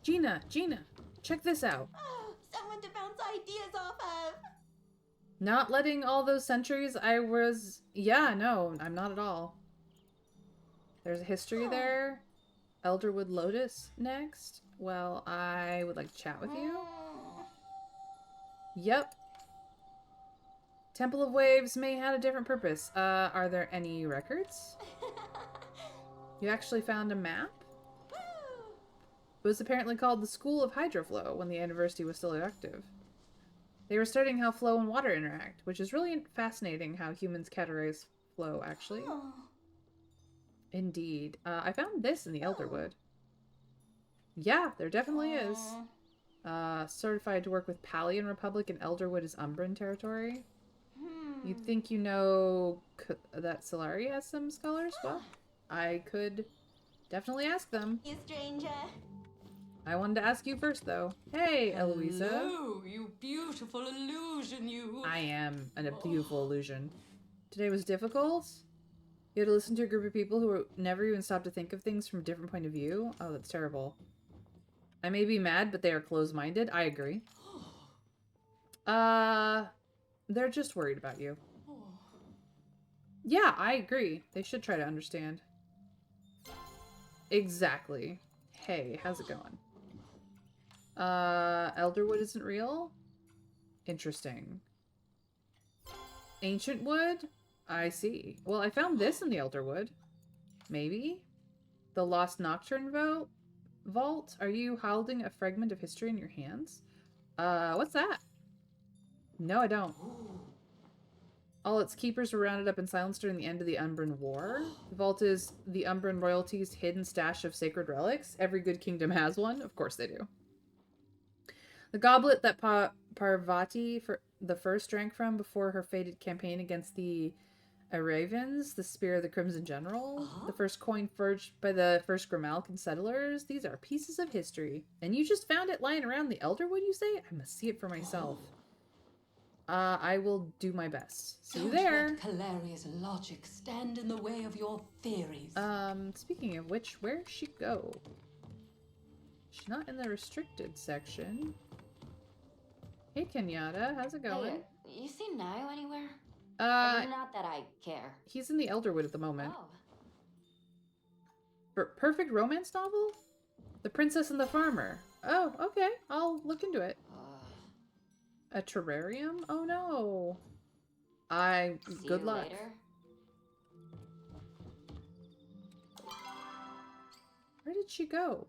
Gina, check this out. Oh, someone to bounce ideas off of. Not letting all those centuries I was... Yeah, no, I'm not at all. There's a history there. Elderwood Lotus next. Well, I would like to chat with you. Yep. Temple of Waves may have a different purpose. Are there any records? You actually found a map? It was apparently called the School of Hydroflow when the university was still active. They were studying how flow and water interact, which is really fascinating how humans categorize flow, actually. Indeed. I found this in the Elderwood. Yeah, there definitely is. Certified to work with Palian Republic and Elderwood is Umbran territory. You think you know that Solari has some scholars? Well, I could definitely ask them. You stranger. I wanted to ask you first, though. Hey, Eloisa. Hello, you beautiful illusion, you. I am a beautiful illusion. Today was difficult? You had to listen to a group of people who never even stopped to think of things from a different point of view? Oh, that's terrible. I may be mad, but they are closed-minded. I agree. They're just worried about you. Yeah, I agree. They should try to understand. Exactly. Hey, how's it going? Elderwood isn't real? Interesting. Ancient wood? I see. Well, I found this in the Elderwood. Maybe? The Lost Nocturne Vault? Are you holding a fragment of history in your hands? What's that? No, I don't. All its keepers were rounded up and silenced during the end of the Umbran War. The vault is the Umbran royalty's hidden stash of sacred relics. Every good kingdom has one. Of course they do. The goblet that Parvati the first drank from before her fated campaign against the Aravans, the Spear of the Crimson General, the first coin forged by the first Grimalkin settlers. These are pieces of history. And you just found it lying around the Elderwood, you say? I must see it for myself. I will do my best. See you there. Don't let Calaria's logic stand in the way of your theories. Speaking of which, where'd she go? She's not in the restricted section. Hey, Kenyatta, how's it going? Hey, you seen Nayo anywhere? Not that I care. He's in the Elderwood at the moment. Oh. Perfect romance novel? The Princess and the Farmer. Oh, okay. I'll look into it. A terrarium? Oh no. Good luck. Later. Where did she go?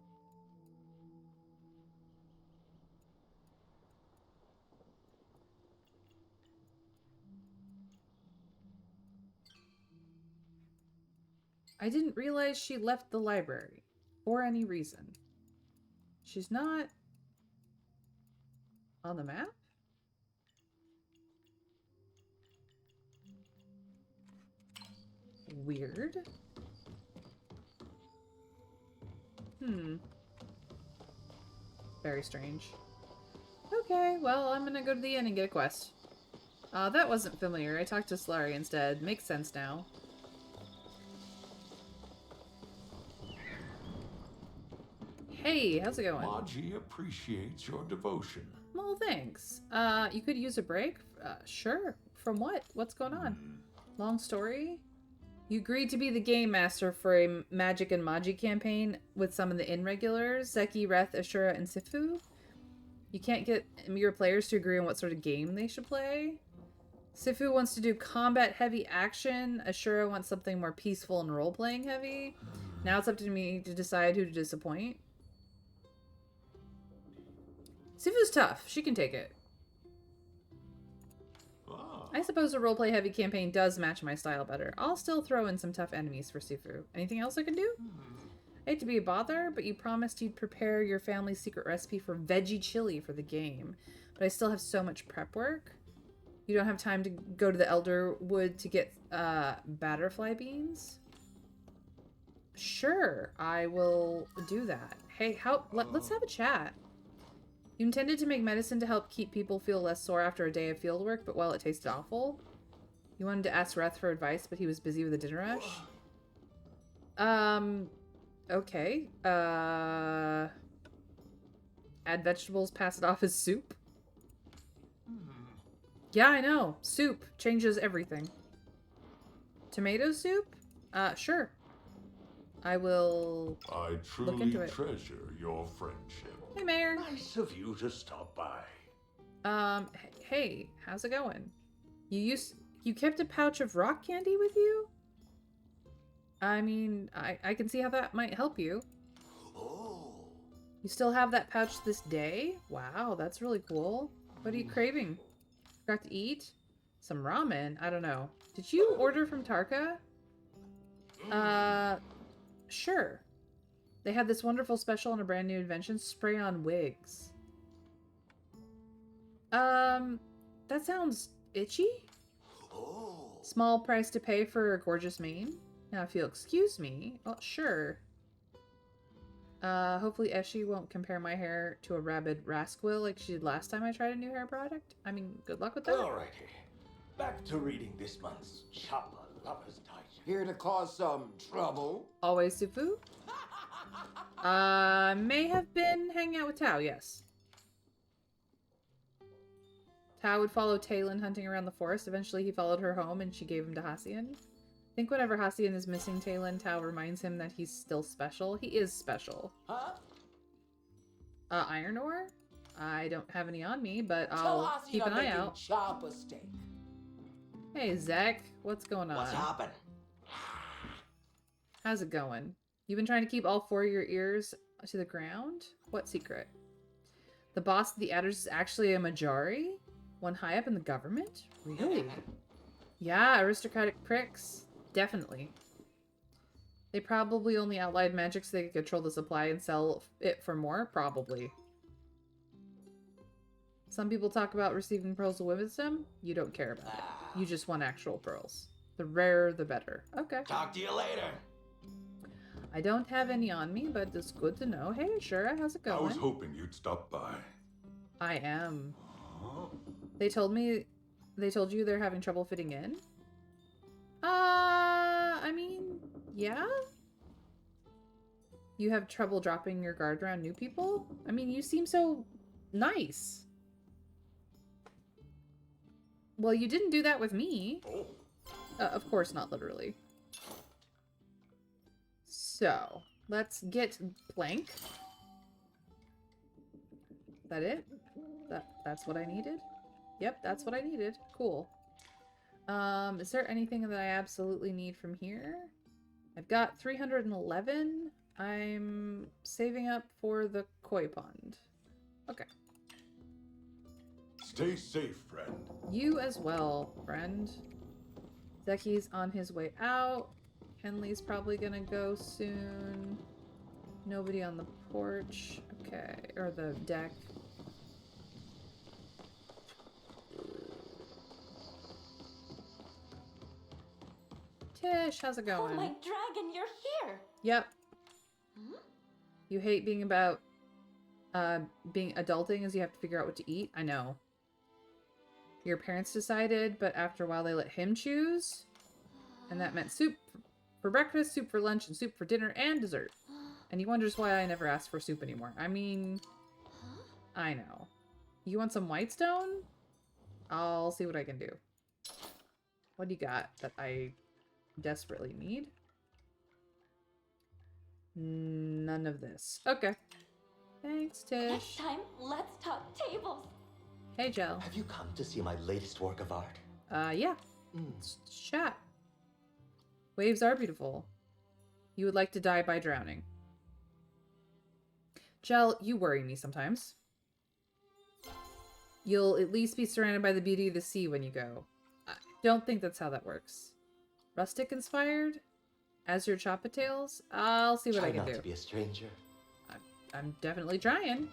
I didn't realize she left the library for any reason. She's not on the map? Weird. Very strange. Okay, well, I'm gonna go to the inn and get a quest. That wasn't familiar. I talked to Slary instead. Makes sense now. Hey, how's it going? Maji appreciates your devotion. Well, thanks. You could use a break? Sure. From what? What's going on? Long story? You agreed to be the game master for a Magic and Maji campaign with some of the inn regulars, Zeki, Reth, Ashura, and Sifu. You can't get your players to agree on what sort of game they should play. Sifu wants to do combat-heavy action. Ashura wants something more peaceful and role-playing heavy. Now it's up to me to decide who to disappoint. Sifu's tough. She can take it. I suppose a roleplay heavy campaign does match my style better. I'll still throw in some tough enemies for Sifu. Anything else I can do? I hate to be a bother, but you promised you'd prepare your family's secret recipe for veggie chili for the game. But I still have so much prep work. You don't have time to go to the Elderwood to get batterfly beans? Sure, I will do that. Hey, let's have a chat. You intended to make medicine to help keep people feel less sore after a day of fieldwork, but well, it tasted awful. You wanted to ask Reth for advice, but he was busy with a dinner rush. Okay. Add vegetables, pass it off as soup? Yeah, I know. Soup changes everything. Tomato soup? Sure. I will I look truly into it. treasure your friendship. Hey, Mayor. Nice of you to stop by. Hey, how's it going? You kept a pouch of rock candy with you? I mean, I can see how that might help you. Oh. You still have that pouch this day? Wow, that's really cool. What are you craving? Forgot to eat? Some ramen? I don't know. Did you order from Tarka? Sure. They had this wonderful special on a brand new invention, spray-on wigs. That sounds itchy? Oh. Small price to pay for a gorgeous mane? Now, if you'll excuse me, well, sure. Hopefully Eshi won't compare my hair to a rabid rascal like she did last time I tried a new hair product. I mean, good luck with that. Alrighty. Back to reading this month's Chopper Lover's Digest. Here to cause some trouble? Always Sufu? May have been hanging out with Tao, yes. Tao would follow Talon hunting around the forest. Eventually he followed her home and she gave him to Hacian. I think whenever Hacian is missing Talon, Tao reminds him that he's still special. He is special. Huh? Iron ore? I don't have any on me, but Tell I'll Hacian keep an I'm eye making out. chopper steak. Hey, Zach. What's going on? What's happening? How's it going? You've been trying to keep all four of your ears to the ground? What secret? The boss of the Adders is actually a Majari? One high up in the government? Really? Yeah, aristocratic pricks. Definitely. They probably only outlawed magic so they could control the supply and sell it for more? Probably. Some people talk about receiving pearls of wisdom. You don't care about it. You just want actual pearls. The rarer, the better. Okay. Talk to you later. I don't have any on me, but it's good to know. Hey, Ashura, how's it I was going? hoping you'd stop by. I am. They told you they're having trouble fitting in? I mean, yeah? You have trouble dropping your guard around new people? I mean, you seem so nice. Well, you didn't do that with me. Of course, not literally. So, let's get Plank. Is that it? That's what I needed? Yep, that's what I needed. Cool. Is there anything that I absolutely need from here? I've got 311. I'm saving up for the koi pond. Okay. Stay safe, friend. You as well, friend. Zeki's on his way out. Henley's probably gonna go soon. Nobody on the porch. Okay, or the deck. Tish, how's it Oh going? my dragon, you're here! Yep. Hmm? You hate being about being adulting as you have to figure out what to eat? I know. Your parents decided, but after a while they let him choose. And that meant soup for breakfast, soup for lunch, and soup for dinner and dessert. And he wonders why I never ask for soup anymore. I mean, I know. You want some Whitestone? I'll see what I can do. What do you got that I desperately need? None of this. Okay. Thanks, Next Tish. time, let's talk tables! Hey, Jel. Have you come to see my latest work of art? Yeah. Let's chat. Waves are beautiful. You would like to die by drowning. Jel, you worry me sometimes. You'll at least be surrounded by the beauty of the sea when you go. I don't think that's how that works. Rustic inspired? As your Choppatails? I'll see what I can Try do. not to be a stranger. I'm definitely trying.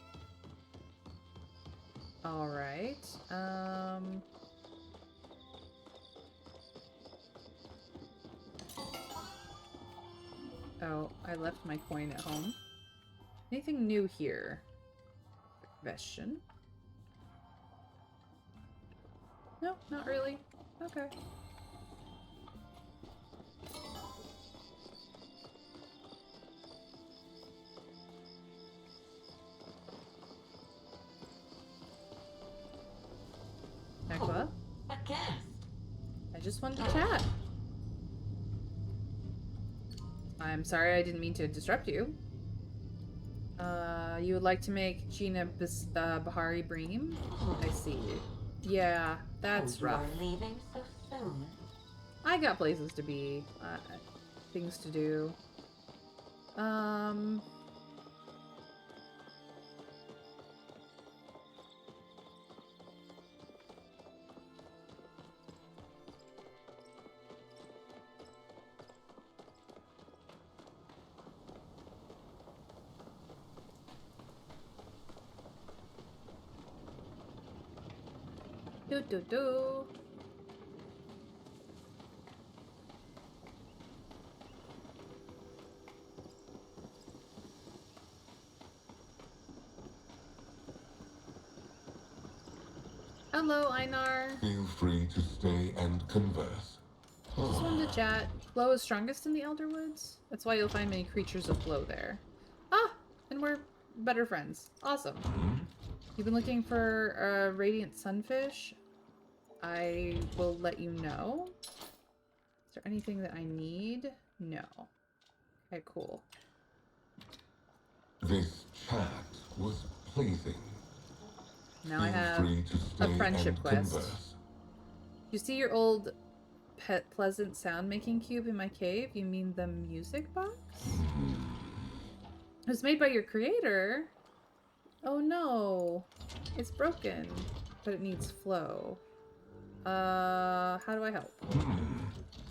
Alright. Oh, I left my coin at home. Anything new here? Question. No, not really. Okay. Aqua? A guest. I just wanted to chat. I'm sorry I didn't mean to disrupt you. You would like to make Gina Bahari Bream? I see. Yeah, that's rough. You are leaving so soon. I got places to be, things to do. Do. Hello, Einar. Feel free to stay and converse. Just wanted to chat. Flow is strongest in the Elderwoods. That's why you'll find many creatures of flow there. Ah, and we're better friends. Awesome. You've been looking for a radiant sunfish? I will let you know. Is there anything that I need? No. Okay, cool. This chat was pleasing. Now I Feel have free to stay a friendship and quest. converse. You see your old pet pleasant sound making cube in my cave? You mean the music box? It was made by your creator. Oh no. It's broken. But it needs flow. How do I help?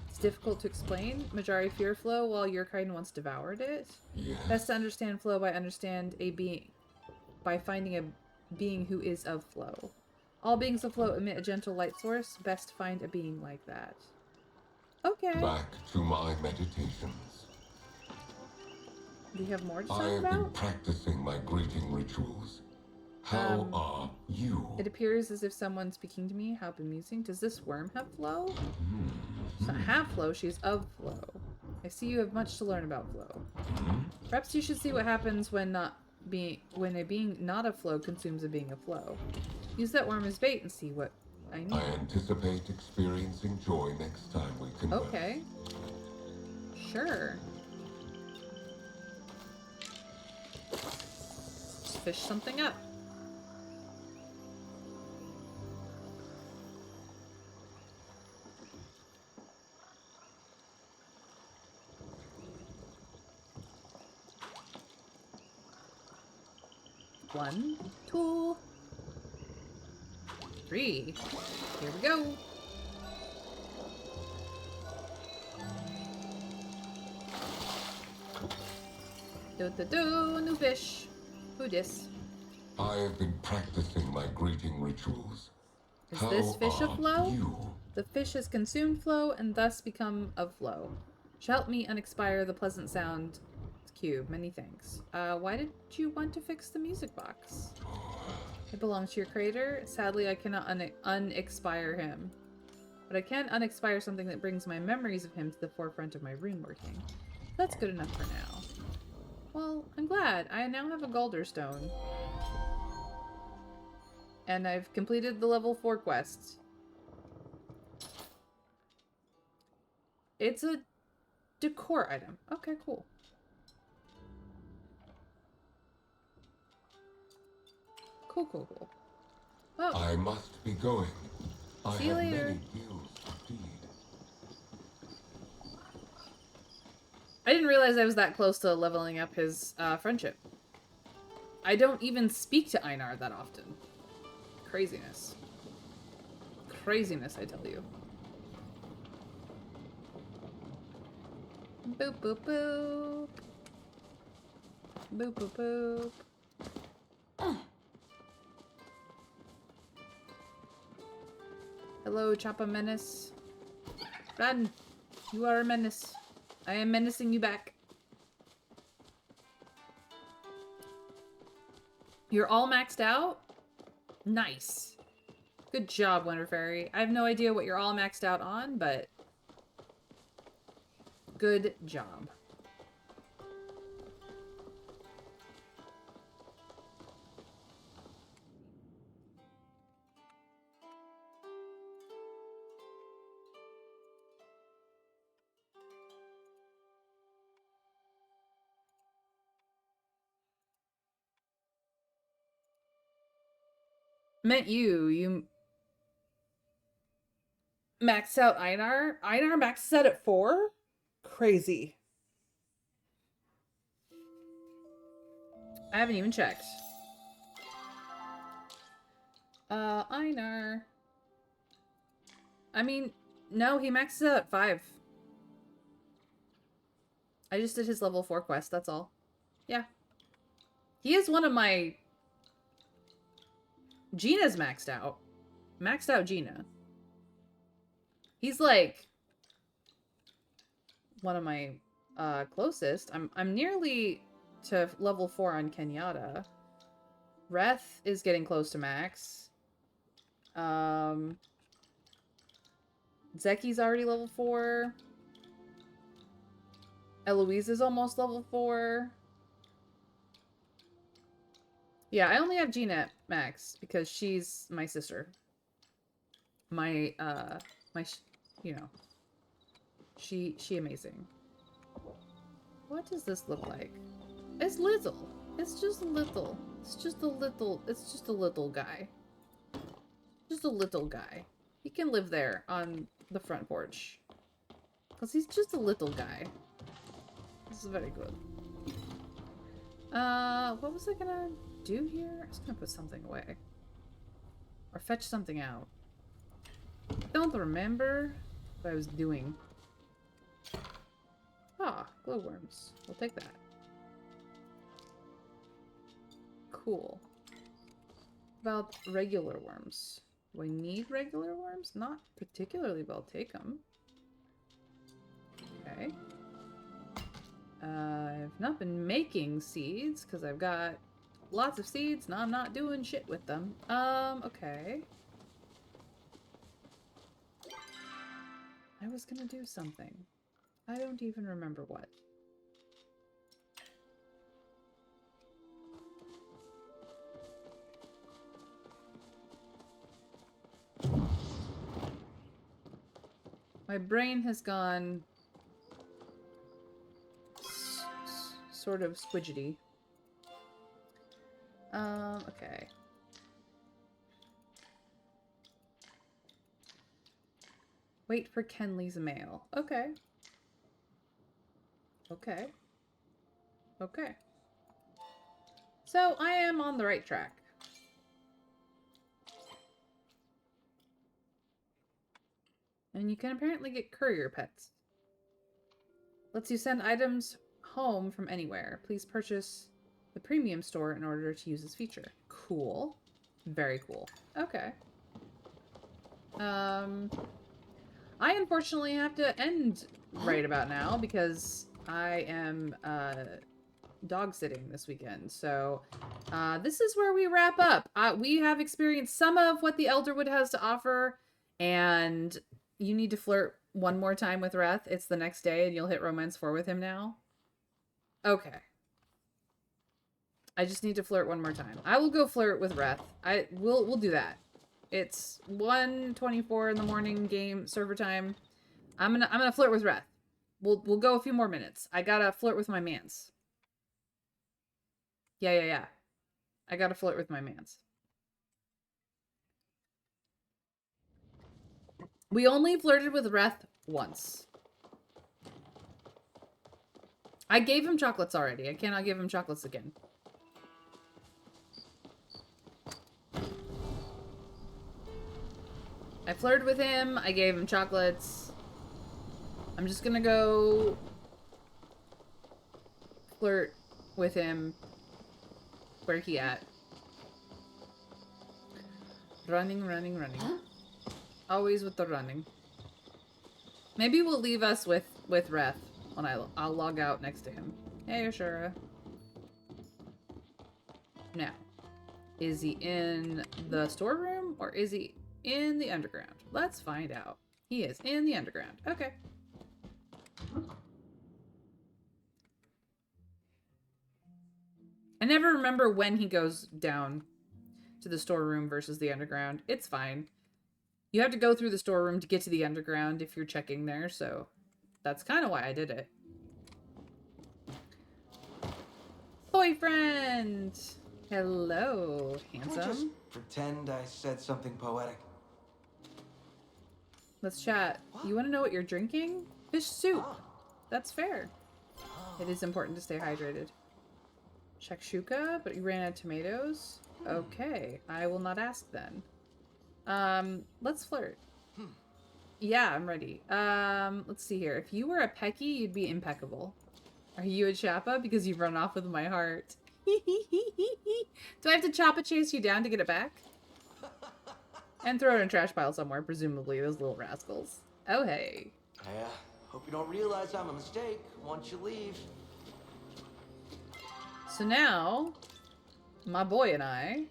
It's difficult to explain. Majari fear flow while your kind once devoured it. Yes. Best to understand flow by finding a being who is of flow. All beings of flow emit a gentle light source. Best find a being like that. Okay. Back to my meditations. Do you have more to I talk have been about? practicing my greeting rituals. How are you? It appears as if someone's speaking to me. How bemusing. Does this worm have flow? She's not have flow, she's of flow. I see you have much to learn about flow. Perhaps you should see what happens when a being not a flow consumes a being a flow. Use that worm as bait and see what I need. I anticipate experiencing joy next time we converse. Okay. Sure. Let's fish something up. One, two, three. Here we go. New fish. Who dis? I have been practicing my greeting rituals. Is this fish a flow? You? The fish has consumed flow and thus become of flow. Shall help me unexpire the pleasant sound cube. Many thanks. Why did you want to fix the music box? It belongs to your creator. Sadly, I cannot unexpire him. But I can unexpire something that brings my memories of him to the forefront of my rune working. That's good enough for now. Well, I'm glad. I now have a Galderstone. And I've completed the level 4 quest. It's a decor item. Okay, cool. Cool. Oh. I must be going. I See you have later. many gills to feed. I didn't realize I was that close to leveling up his friendship. I don't even speak to Einar that often. Craziness. Craziness, I tell you. Boop, boop, boop. Boop, boop, boop. Hello, Choppa Menace. Run! You are a menace. I am menacing you back. You're all maxed out? Nice. Good job, Winter Fairy. I have no idea what you're all maxed out on, but good job. Meant you maxed out Einar? Einar maxed out at 4? Crazy. I haven't even checked. Einar. I mean, no, he maxed out at 5. I just did his level 4 quest, that's all. Yeah. He is one of my... Gina's maxed out. Maxed out Gina. He's like one of my closest. I'm nearly to level 4 on Kenyatta. Reth is getting close to max. Zeki's already level 4. Eloise is almost level 4. Yeah, I only have Gina at max because she's my sister. My, you know, she amazing. What does this look like? It's little. It's just little. It's just a little guy. Just a little guy. He can live there on the front porch. Because he's just a little guy. This is very good. What was I gonna do here? I was gonna put something away. Or fetch something out. I don't remember what I was doing. Ah, glowworms. We'll take that. Cool. About regular worms. Do I need regular worms? Not particularly, but I'll take them. Okay. I've not been making seeds because I've got lots of seeds. Now I'm not doing shit with them. Okay. I was gonna do something. I don't even remember what. My brain has gone sort of squidgety. Okay. Wait for Kenley's mail. Okay. Okay. Okay. So I am on the right track. And you can apparently get courier pets. Lets you send items home from anywhere. Please purchase the premium store in order to use this feature. Cool. Very cool. Okay. I unfortunately have to end right about now because I am dog sitting this weekend. So this is where we wrap up. We have experienced some of what the Elderwood has to offer, and you need to flirt one more time with Reth. It's the next day and you'll hit romance 4 with him now. Okay. I just need to flirt one more time. I will go flirt with Reth. We'll do that. It's 1:24 in the morning game server time. I'm gonna flirt with Reth. We'll go a few more minutes. I gotta flirt with my mans. Yeah. I gotta flirt with my mans. We only flirted with Reth once. I gave him chocolates already. I cannot give him chocolates again. I flirted with him. I gave him chocolates. I'm just gonna go flirt with him. Where he at? Running. Huh? Always with the running. Maybe we'll leave us with Reth when I'll log out next to him. Hey, Ashura. Now, is he in the storeroom or is he in the underground? Let's find out. He is in the underground. Okay. I never remember when he goes down to the storeroom versus the underground. It's fine. You have to go through the storeroom to get to the underground if you're checking there, so that's kind of why I did it. Boyfriend! Hello, handsome. Can we just pretend I said something poetic? Let's chat. You want to know what you're drinking? Fish soup. That's fair. It is important to stay hydrated. Shakshuka, but you ran out of tomatoes? Okay, I will not ask then. Let's flirt. Yeah, I'm ready. Let's see here. If you were a Pecky, you'd be impeccable. Are you a Chappa? Because you've run off with my heart. Do I have to Chappa chase you down to get it back? And throw it in a trash pile somewhere, presumably, those little rascals. Oh, hey. I hope you don't realize I'm a mistake once you leave. So now, my boy and I...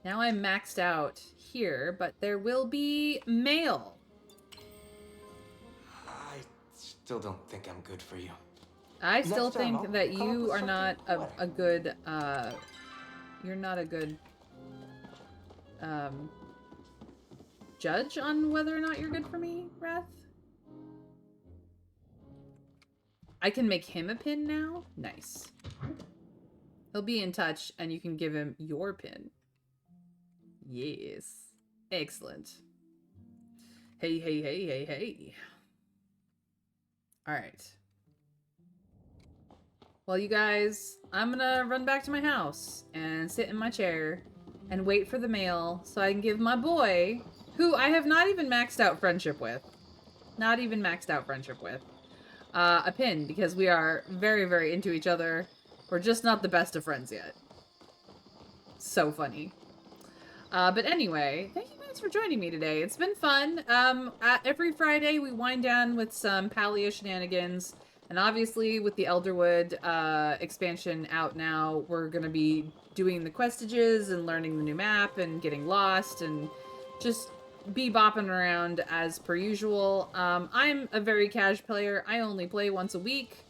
Now I'm maxed out here, but there will be mail. I still don't think I'm good for you. I still Next time, think I'll that come up you with are not something a good, you're not a good, judge on whether or not you're good for me, Reth. I can make him a pin now? Nice. He'll be in touch and you can give him your pin. Yes. Excellent. Hey. Alright. Well, you guys, I'm gonna run back to my house and sit in my chair and wait for the mail so I can give my boy, who I have not even maxed out friendship with, a pin, because we are very, very into each other. We're just not the best of friends yet. So funny. But anyway, thank you guys for joining me today. It's been fun. Every Friday we wind down with some Palia shenanigans. And obviously with the Elderwood expansion out now, we're going to be doing the questages and learning the new map and getting lost and just bebopping around as per usual. I'm a very casual player. I only play once a week.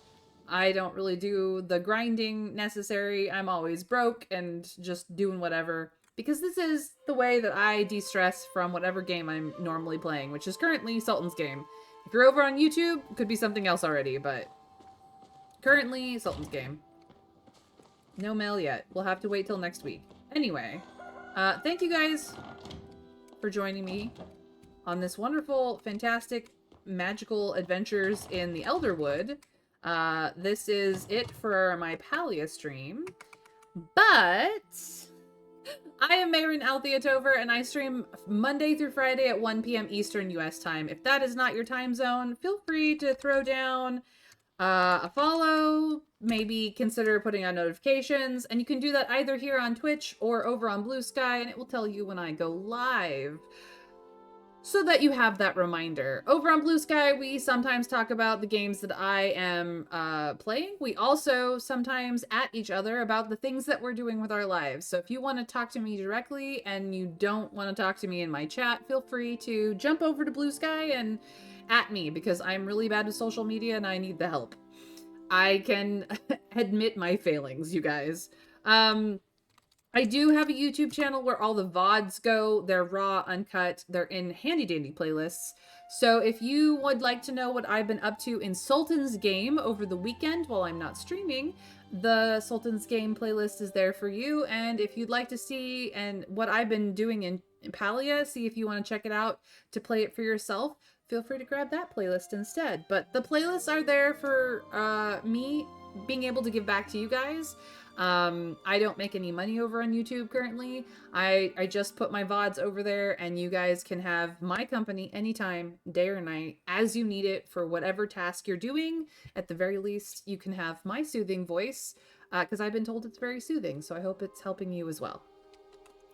I don't really do the grinding necessary. I'm always broke and just doing whatever. because this is the way that I de-stress from whatever game I'm normally playing, which is currently Sultan's game. If you're over on YouTube, it could be something else already, but currently Sultan's game. No mail yet. We'll have to wait till next week. Anyway, thank you guys for joining me on this wonderful, fantastic, magical adventures in the Elderwood. This is it for my Palia stream, but I am Mayrin Altheatover, and I stream Monday through Friday at 1 p.m. Eastern US time. If that is not your time zone, feel free to throw down a follow, maybe consider putting on notifications, and you can do that either here on Twitch or over on Blue Sky, and it will tell you when I go live, so that you have that reminder. Over on Blue Sky, we sometimes talk about the games that I am playing. We also sometimes at each other about the things that we're doing with our lives. So if you want to talk to me directly and you don't want to talk to me in my chat, feel free to jump over to Blue Sky and at me, because I'm really bad with social media and I need the help. I can admit my failings, you guys. I do have a YouTube channel where all the VODs go. They're raw, uncut. They're in handy dandy playlists. So if you would like to know what I've been up to in Sultan's game over the weekend while I'm not streaming, the Sultan's game playlist is there for you. And if you'd like to see and what I've been doing in Palia, see if you want to check it out to play it for yourself, feel free to grab that playlist instead. But the playlists are there for me being able to give back to you guys. I don't make any money over on YouTube currently. I just put my VODs over there, and you guys can have my company anytime, day or night, as you need it for whatever task you're doing. At the very least, you can have my soothing voice, because I've been told it's very soothing, so I hope it's helping you as well.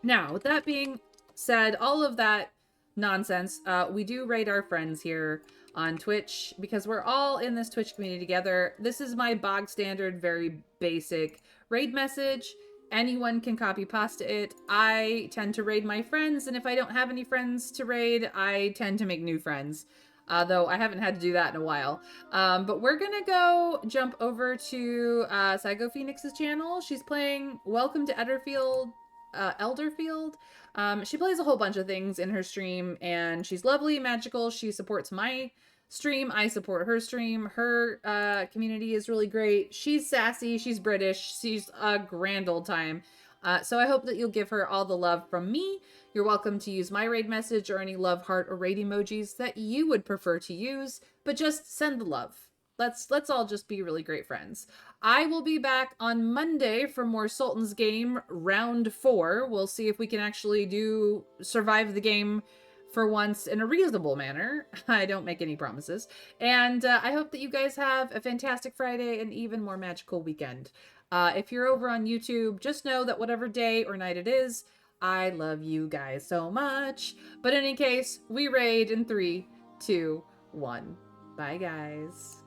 Now, with that being said, all of that nonsense, we do raid our friends here on Twitch, because we're all in this Twitch community together. This is my bog standard, very basic raid message. Anyone can copy pasta it. I tend to raid my friends, and if I don't have any friends to raid, I tend to make new friends. Though I haven't had to do that in a while. But we're gonna go jump over to Psycho Phoenix's channel. She's playing Welcome to Elderfield. She plays a whole bunch of things in her stream, and she's lovely, magical. She supports my stream. I support her stream. Her community is really great. She's sassy. She's British. She's a grand old time. So I hope that you'll give her all the love from me. You're welcome to use my raid message or any love heart or raid emojis that you would prefer to use, but just send the love. Let's all just be really great friends. I will be back on Monday for more Sultan's game round 4. We'll see if we can actually survive the game for once in a reasonable manner. I don't make any promises. And I hope that you guys have a fantastic Friday and even more magical weekend. If you're over on YouTube, just know that whatever day or night it is, I love you guys so much. But in any case, we raid in 3, 2, 1. Bye, guys.